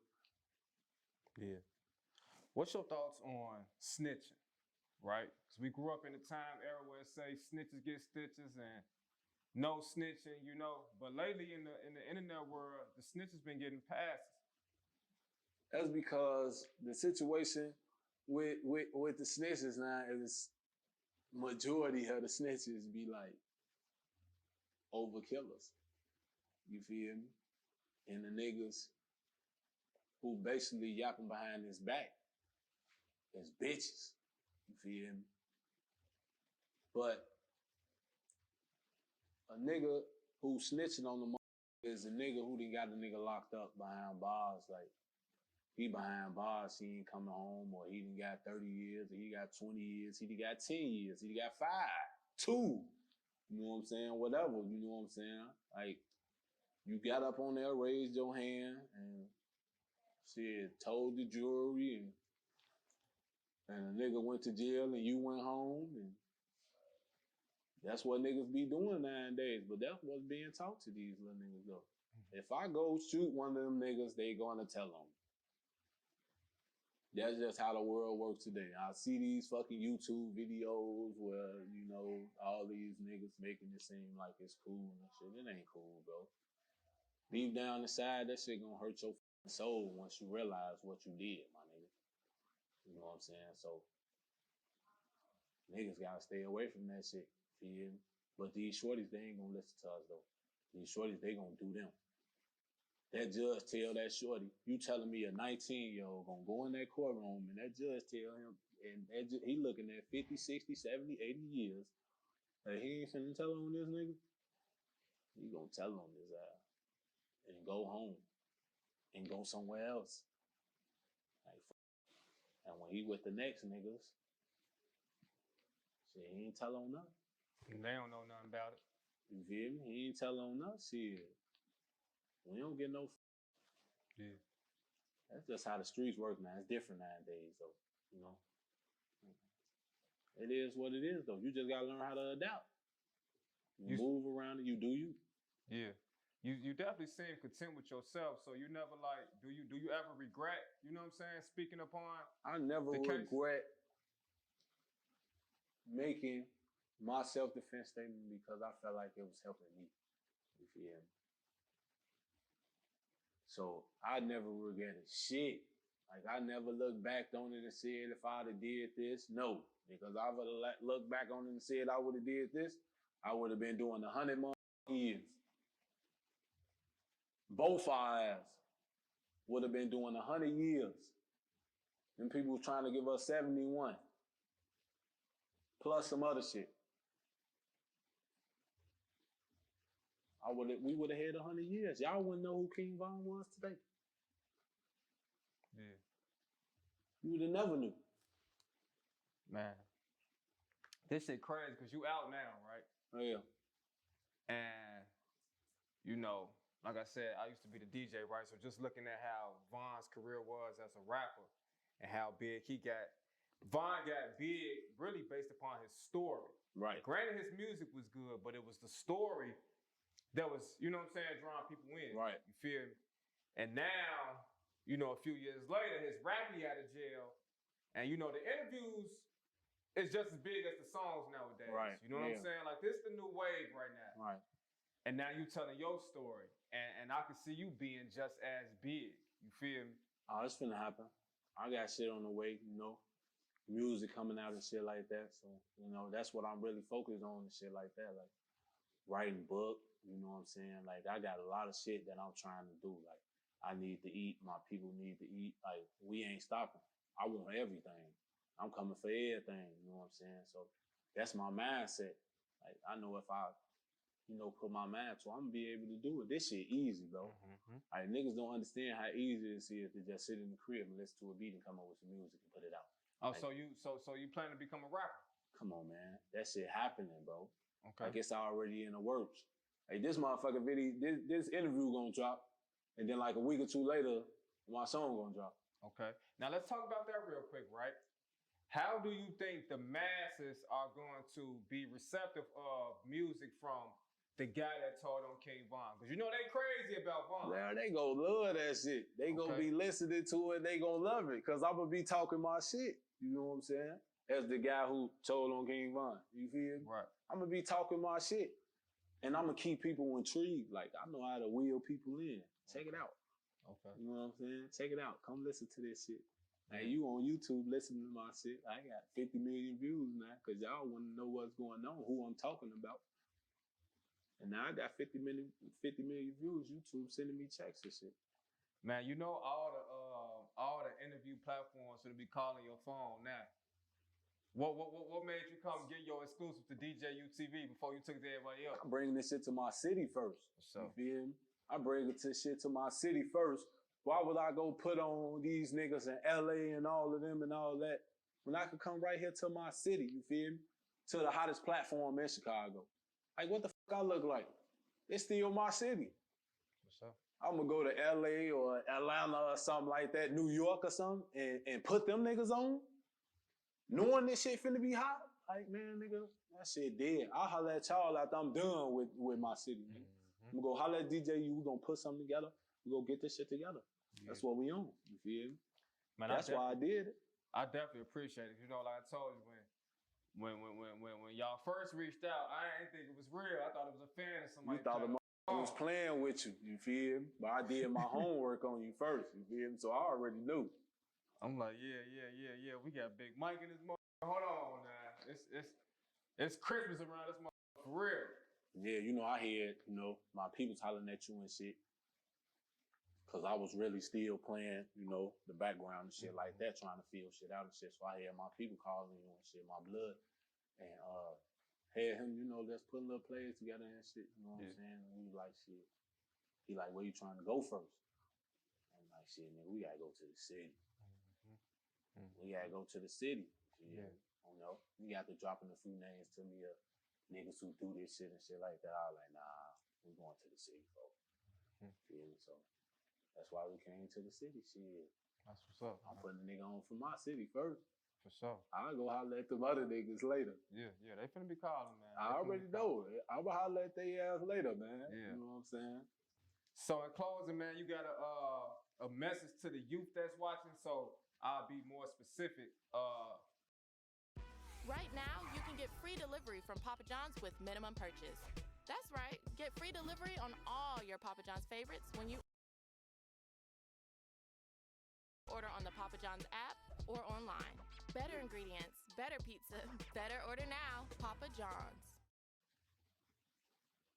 Speaker 10: Yeah. What's your thoughts on snitching, right? Because we grew up in a time era where it say snitches get stitches and no snitching, you know. But lately in the internet world, the snitches been getting passes.
Speaker 2: That's because the situation with the snitches now, it's majority of the snitches be like overkillers. You feel me? And the niggas who basically yapping behind his back is bitches. You feel me? But a nigga who snitching on the mother is a nigga who done got a nigga locked up behind bars. Like, he behind bars, he ain't coming home, or he done got 30 years, or he got 20 years, he done got 10 years, he done got 5, 2. You know what I'm saying? Whatever, you know what I'm saying? Like, you got up on there, raised your hand, and shit, told the jury, and a nigga went to jail, and you went home, and that's what niggas be doing nowadays. But that's what's being taught to these little niggas, though. If I go shoot one of them niggas, they gonna tell on me. That's just how the world works today. I see these fucking YouTube videos where, you know, all these niggas making it seem like it's cool and shit. It ain't cool, bro. Deep down inside, that shit gonna hurt your soul once you realize what you did, my nigga. You know what I'm saying? So, niggas gotta stay away from that shit. Feel me? But these shorties, they ain't gonna listen to us, though. These shorties, they gonna do them. That judge tell that shorty, you telling me a 19-year-old gonna go in that courtroom, and that judge tell him, and he looking at 50, 60, 70, 80 years, that he ain't finna tell on this nigga. He gonna tell on his ass and go home and go somewhere else. Like, and when he with the next niggas, shit, he ain't tell on nothing.
Speaker 10: They don't know nothing about it.
Speaker 2: You feel me? He ain't tell on nothing. Shit. We don't get no.
Speaker 10: Yeah.
Speaker 2: That's just how the streets work now. It's different nowadays, though. You know. It is what it is, though. You just gotta learn how to adapt. You move around and you do you.
Speaker 10: Yeah. You definitely seem content with yourself, so you never like, do you ever regret, you know what I'm saying, speaking upon
Speaker 2: I never regret making my self-defense statement because I felt like it was helping me. You feel me? So I never regretted shit. Like, I never looked back on it and said if I'd have did this. No. Because I would have looked back on it and said I would have did this, I would have been doing 100 more years. Both our ass would have been doing 100 years. And people was trying to give us 71. Plus some other shit. We would have had 100 years. Y'all wouldn't know who King Von was today.
Speaker 10: Yeah.
Speaker 2: You would have never knew.
Speaker 10: Man. This shit crazy because you out now, right?
Speaker 2: Oh, yeah.
Speaker 10: And, you know, like I said, I used to be the DJ, right? So just looking at how Von's career was as a rapper and how big he got. Von got big really based upon his story.
Speaker 2: Right.
Speaker 10: Granted, his music was good, but it was the story that was, you know what I'm saying, drawing people in.
Speaker 2: Right.
Speaker 10: You feel me? And now, you know, a few years later, his rappy out of jail. And, you know, the interviews is just as big as the songs nowadays.
Speaker 2: Right.
Speaker 10: You know what I'm saying? Like, this the new wave right now.
Speaker 2: Right.
Speaker 10: And now you telling your story. And I can see you being just as big. You feel me?
Speaker 2: Oh, it's finna happen. I got shit on the way, you know. Music coming out and shit like that. So, you know, that's what I'm really focused on and shit like that. Like, writing book, you know what I'm saying? Like, I got a lot of shit that I'm trying to do. Like, I need to eat. My people need to eat. Like, we ain't stopping. I want everything. I'm coming for everything, you know what I'm saying? So that's my mindset. Like, I know if I, you know, put my mind to it, I'm gonna be able to do it. This shit easy, bro.
Speaker 10: Mm-hmm.
Speaker 2: Like, niggas don't understand how easy it is to just sit in the crib and listen to a beat and come up with some music and put it out.
Speaker 10: Oh,
Speaker 2: like,
Speaker 10: so you plan to become a rapper?
Speaker 2: Come on, man. That shit happening, bro.
Speaker 10: Okay.
Speaker 2: Like, it's already in the works. Like, this motherfucking video, this interview gonna drop, and then like a week or two later, my song gonna drop.
Speaker 10: Okay. Now let's talk about that real quick, right? How do you think the masses are going to be receptive of music from the guy that told on King Von? Because you know they crazy about Von.
Speaker 2: Yeah, they gonna love that shit. They gonna be listening to it. They gonna love it. Because I'm gonna be talking my shit. You know what I'm saying? As the guy who told on King Von. You feel me?
Speaker 10: Right.
Speaker 2: I'm gonna be talking my shit. And I'm gonna keep people intrigued. Like, I know how to wheel people in. Check it out.
Speaker 10: Okay.
Speaker 2: You know what I'm saying? Check it out. Come listen to this shit. Hey, you on YouTube listening to my shit. I got 50 million views now because y'all want to know what's going on, who I'm talking about. And now I got 50 million views. YouTube sending me checks and shit.
Speaker 3: Man, you know all the interview platforms should be calling your phone now. What made you come get your exclusive to DJ UTV before you took it to everybody else?
Speaker 2: I'm bringing this shit to my city first.
Speaker 3: So.
Speaker 2: You feel me? I bring it to shit to my city first. Why would I go put on these niggas in LA and all of them and all that when I could come right here to my city, you feel me? To the hottest platform in Chicago. Like, what the fuck I look like? It's still my city.
Speaker 3: What's up?
Speaker 2: I'm gonna go to LA or Atlanta or something like that, New York or something, and put them niggas on, knowing this shit finna be hot. Like, man, nigga, that shit dead. I'll holler at y'all after I'm done with my city, nigga. I'm gonna go holler at DJ, we gonna put something together, we gonna get this shit together. Yeah. That's what we on, you feel me? Man, that's why I did it.
Speaker 3: I definitely appreciate it. You know, like I told you, when y'all first reached out, I didn't think it was real. I thought it was a fan or somebody.
Speaker 2: You thought I was playing with you feel me? But I did my homework on you first, you feel me? So I already knew.
Speaker 3: I'm like, yeah. We got Big Mike in this motherfucker. Hold on now. It's Christmas around this motherfucker for real.
Speaker 2: Yeah, you know, I heard, you know, my people's hollering at you and shit. Cause I was really still playing, you know, the background and shit like that, trying to feel shit out and shit. So I had my people calling you and shit, my blood. And had him, you know, let's put a little plays together and shit, you know what I'm saying? And we like, shit. He like, where you trying to go first? I'm like, shit, nigga, we gotta go to the city. We gotta go to the city. Shit. You know, you got to dropping a few names to me of niggas who do this shit and shit like that. I was like, nah, we going to the city, folks. Feel me? So that's why we came to the city. Shit.
Speaker 3: That's what's up.
Speaker 2: I'm putting a nigga on for my city first.
Speaker 3: For sure.
Speaker 2: I'll go holler at them other niggas later.
Speaker 3: Yeah, they finna be calling, man.
Speaker 2: I already know. I'll holler at their ass later, man. Yeah. You know what I'm saying?
Speaker 3: So in closing, man, you got a message to the youth that's watching, so I'll be more specific.
Speaker 13: Right now, you can get free delivery from Papa John's with minimum purchase. That's right. Get free delivery on all your Papa John's favorites when you order on the Papa John's app or online. Better ingredients, better pizza, better order now. Papa John's.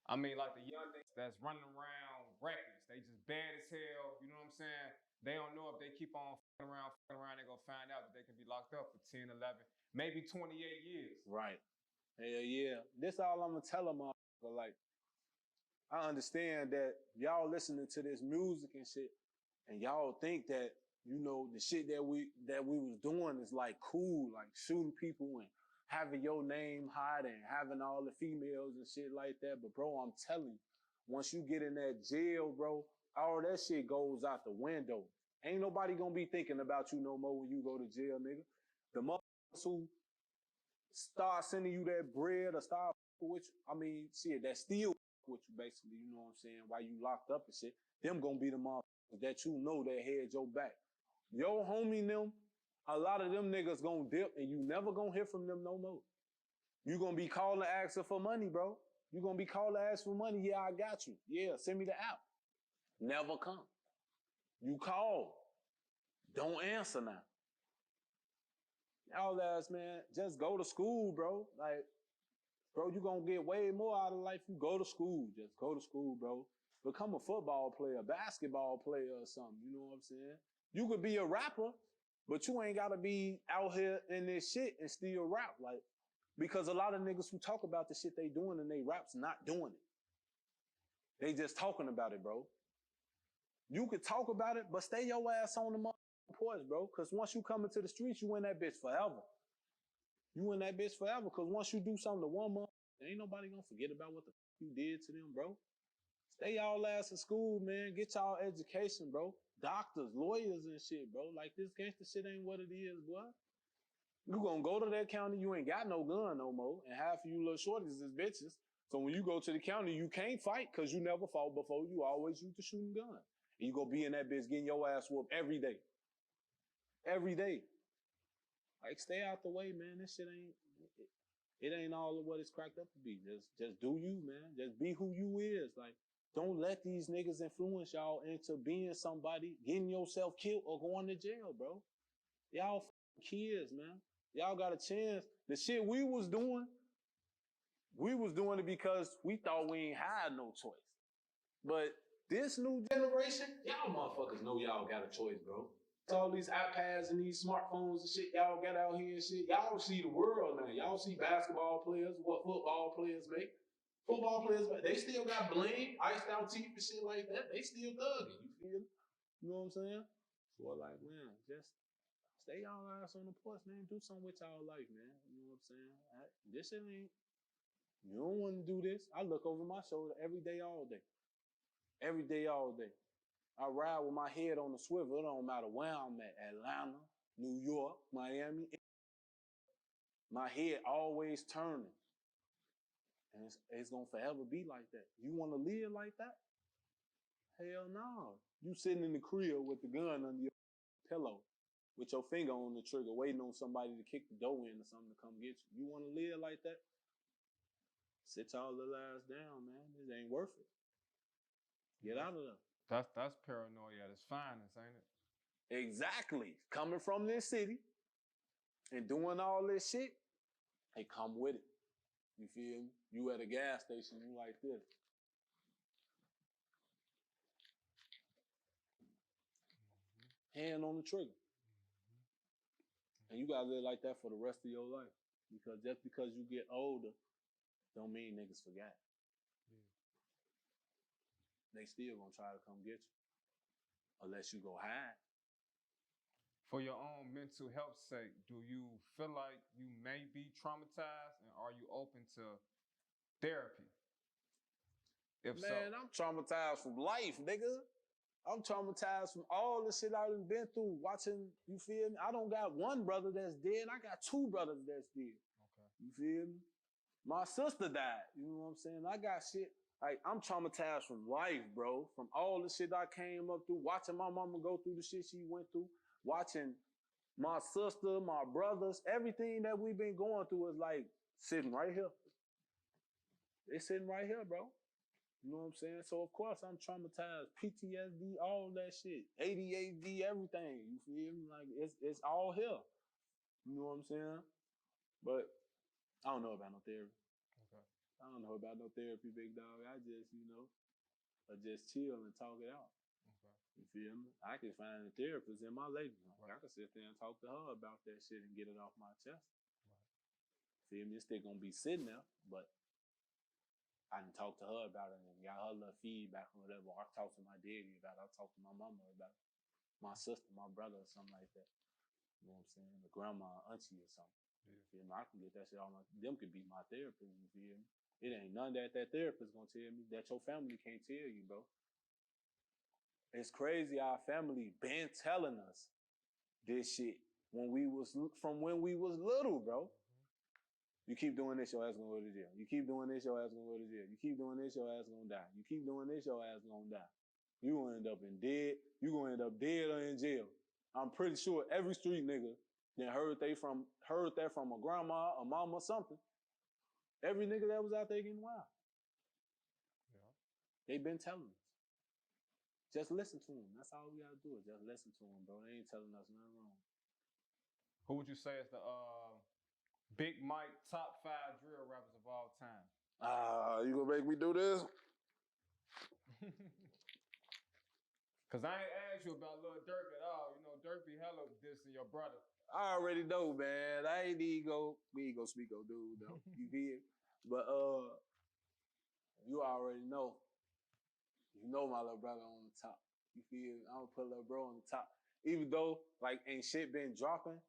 Speaker 3: I mean, like the young niggas that's running around reckless. They just bad as hell. You know what I'm saying? They don't know if they keep on fucking around, they're going to find out that they can be locked up for 10, 11, maybe 28 years.
Speaker 2: Right. Hell yeah. This all I'm going to tell them, like, I understand that y'all listening to this music and shit, and y'all think that, you know, the shit that we was doing is like cool, like shooting people and having your name hot and having all the females and shit like that. But bro, I'm telling you, once you get in that jail, bro, all that shit goes out the window. Ain't nobody gonna be thinking about you no more when you go to jail, nigga. The motherfuckers who start sending you that bread or start with you, I mean, shit, that still with you basically, you know what I'm saying, while you locked up and shit, them gonna be the motherfuckers that you know that had your back. Your homie them, a lot of them niggas gonna dip and you never gonna hear from them no more. You gonna be calling asking for money, bro. You gonna be calling asking for money. Yeah, I got you. Yeah, send me the app. Never come. You call. Don't answer now. Y'all ass, man, just go to school, bro. Like, bro, you gonna get way more out of life. You go to school. Just go to school, bro. Become a football player, basketball player or something. You know what I'm saying? You could be a rapper, but you ain't gotta be out here in this shit and still rap. Like, because a lot of niggas who talk about the shit they doing and they raps not doing it. They just talking about it, bro. You could talk about it, but stay your ass on the motherfucking porch, bro. Cause once you come into the streets, you in that bitch forever. You in that bitch forever. Cause once you do something to one month, ain't nobody gonna forget about what the fuck you did to them, bro. Stay y'all ass in school, man. Get y'all education, bro. Doctors, lawyers and shit, bro. Like, this gangster shit ain't what it is, boy. You gonna go to that county, you ain't got no gun no more, and half of you little shorties is bitches. So when you go to the county, you can't fight because you never fought before. You always use the shooting gun. And you gonna be in that bitch getting your ass whooped every day. Every day. Like, stay out the way, man. This shit ain't, it ain't all of what it's cracked up to be. Just do you, man. Just be who you is. Like, don't let these niggas influence y'all into being somebody, getting yourself killed or going to jail, bro. Y'all kids, man. Y'all got a chance. The shit we was doing it because we thought we ain't had no choice. But this new generation, y'all motherfuckers know y'all got a choice, bro. It's all these iPads and these smartphones and shit y'all got out here and shit. Y'all see the world now. Y'all see basketball players, what football players make. Football players, they still got bling, iced out teeth and shit like that. They still thugging, you feel me? You know what I'm saying? So like, man, just stay y'all ass on the porch, man. Do something with y'all life, man. You know what I'm saying? This shit ain't, you don't want to do this. I look over my shoulder every day, all day. Every day, all day. I ride with my head on the swivel. It don't matter where I'm at. Atlanta, New York, Miami. My head always turning. And it's going to forever be like that. You want to live like that? Hell no. You sitting in the crib with the gun under your pillow with your finger on the trigger waiting on somebody to kick the door in or something to come get you. You want to live like that? Sit y'all little ass down, man. This ain't worth it. Get out of there.
Speaker 10: That's paranoia at its finest, ain't it?
Speaker 2: Exactly. Coming from this city and doing all this shit, they come with it. You feel me? You at a gas station, you like this. Hand on the trigger. And you gotta live like that for the rest of your life. Because just because you get older, don't mean niggas forgot. They still gonna try to come get you. Unless you go hide.
Speaker 10: For your own mental health sake, do you feel like you may be traumatized, and are you open to therapy? If
Speaker 2: man,
Speaker 10: so.
Speaker 2: I'm traumatized from life, nigga. I'm traumatized from all the shit I done been through watching, you feel me? I don't got one brother that's dead. I got two brothers that's dead.
Speaker 10: Okay.
Speaker 2: You feel me? My sister died. You know what I'm saying? I got shit. Like, I'm traumatized from life, bro. From all the shit I came up through, watching my mama go through the shit she went through, watching my sister, my brothers, everything that we've been going through is like sitting right here. It's sitting right here, bro. You know what I'm saying? So, of course, I'm traumatized. PTSD, all that shit. ADHD, everything. You feel me? Like, it's all here. You know what I'm saying? But I don't know about no therapy.
Speaker 10: Okay.
Speaker 2: I don't know about no therapy, big dog. I just, I just chill and talk it out.
Speaker 10: Okay.
Speaker 2: You feel me? I can find a therapist in my lady room. Right. I can sit there and talk to her about that shit and get it off my chest. Right. Feel me? It's still gonna be sitting there, but I can talk to her about it and got her little feedback or whatever. Or I talk to my daddy about it. I talk to my mama about it. My sister, my brother, or something like that. You know what I'm saying? The grandma, auntie, or something. Yeah. You feel me? I can get that shit on my. Them could be my therapist. You feel me? It ain't none that therapist gonna tell me that your family can't tell you, bro. It's crazy our family been telling us this shit when we was little, bro. You keep doing this, your ass gonna go to jail. You keep doing this, your ass gonna go to jail. You keep doing this, your ass gonna die. You keep doing this, your ass gonna die. You gonna end up dead. You gonna end up dead or in jail. I'm pretty sure every street nigga that heard that from a grandma, a mama, something. Every nigga that was out there getting wild. Yeah. They been telling us. Just listen to them. That's all we gotta do is just listen to them, bro. They ain't telling us nothing wrong.
Speaker 10: Who would you say is the Big Mike top 5 drill rappers of all time?
Speaker 2: You gonna make me do this?
Speaker 10: Cause I ain't asked you about Lil Durk at all. You know, Durk be hella dissing your brother.
Speaker 2: I already know, man. I ain't even we ain't gonna speak on dude though. You feel? But you already know. You know my little brother on the top. You feel? I'm gonna put little bro on the top. Even though like ain't shit been dropping,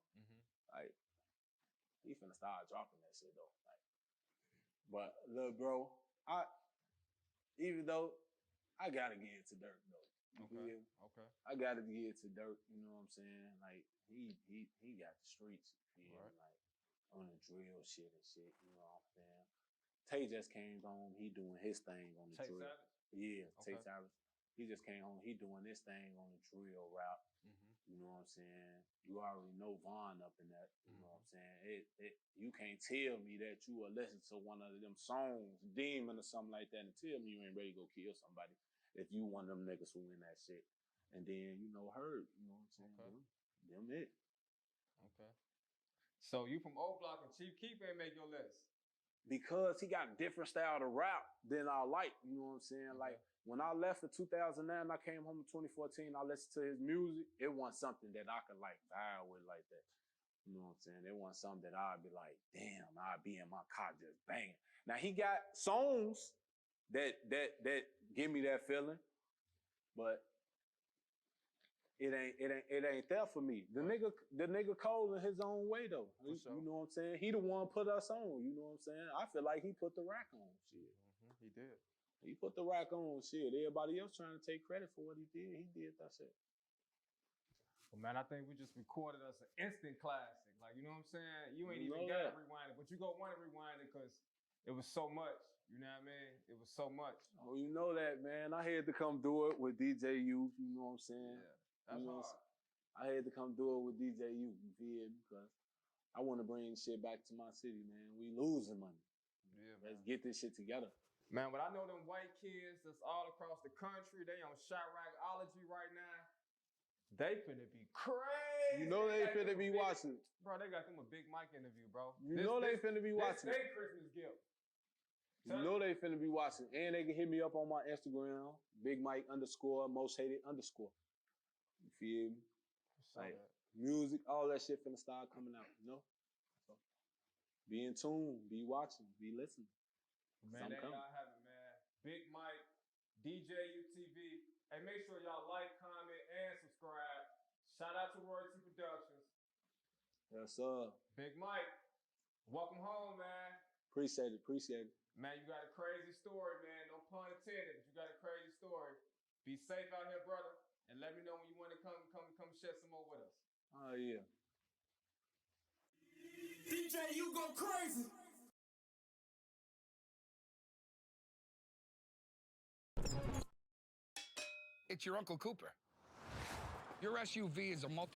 Speaker 2: like he finna start dropping that shit though. Like, but little bro, even though I gotta get it to Dirk though. You feel?
Speaker 10: Okay.
Speaker 2: I gotta get it to Dirk. You know what I'm saying? Like he got the streets. You feel? Right. Like on the drill shit and shit. You know what I'm saying? Tay just came home. He doing his thing on the drill. Yeah, Tay Savage. He just came home. He doing this thing on the drill route. You know what I'm saying? You already know Vaughn up in that. You know what I'm saying? You can't tell me that you will listen to one of them songs, Demon or something like that, and tell me you ain't ready to go kill somebody if you one of them niggas who in that shit. And then, Herb, you know what I'm saying? Them it.
Speaker 10: Okay. So you from O Block and Chief Keef ain't make your list?
Speaker 2: Because he got a different style to rap than I like. You know what I'm saying?
Speaker 10: Okay.
Speaker 2: Like when I left in 2009, I came home in 2014. I listened to his music. It wasn't something that I could like vibe with like that. You know what I'm saying? It wasn't something that I'd be like, damn, I'd be in my car just banging. Now he got songs that give me that feeling, but it ain't there for me. The nigga cold in his own way though.
Speaker 10: For sure.
Speaker 2: You know what I'm saying? He the one put us on. You know what I'm saying? I feel like he put the rack on. Shit.
Speaker 10: He did.
Speaker 2: He put the rack on. Shit. Everybody else trying to take credit for what he did. He did that shit.
Speaker 10: Well, man, I think we just recorded us an instant classic. Like, you know what I'm saying? You ain't
Speaker 2: You
Speaker 10: even
Speaker 2: know
Speaker 10: got to
Speaker 2: that.
Speaker 10: rewind it, but you go want to rewind it because it was so much. You know what I mean? It was so much.
Speaker 2: Oh, you know that, man. I had to come do it with DJ U. You know what I'm saying?
Speaker 10: Yeah, that's hard.
Speaker 2: I had to come do it with DJ U. You feel me? Because I want to bring shit back to my city, man. We losing money.
Speaker 10: Yeah,
Speaker 2: Let's get this shit together.
Speaker 10: Man, but I know them white kids that's all across the country, they on Chiracology right now. They finna be crazy.
Speaker 2: You know they finna be watching.
Speaker 10: Bro, they got them a Big Mike interview, bro.
Speaker 2: You know they finna be watching.
Speaker 10: This Christmas gift.
Speaker 2: You know they finna be watching. And they can hit me up on my Instagram, Big Mike _ most hated _ You feel me? Like music, all that shit finna start coming out, you know? So be in tune, be watching, be listening.
Speaker 10: Man, there y'all have it, man. Big Mike, DJ UTV. Hey, make sure y'all like, comment, and subscribe. Shout out to Royalty Productions.
Speaker 2: Yes, sir.
Speaker 10: Big Mike, welcome home, man.
Speaker 2: Appreciate it.
Speaker 10: Man, you got a crazy story, man. No pun intended, but you got a crazy story. Be safe out here, brother. And let me know when you want to come share some more with us.
Speaker 2: Oh, yeah.
Speaker 6: DJ, you go crazy.
Speaker 14: It's your Uncle Cooper. Your SUV is a multi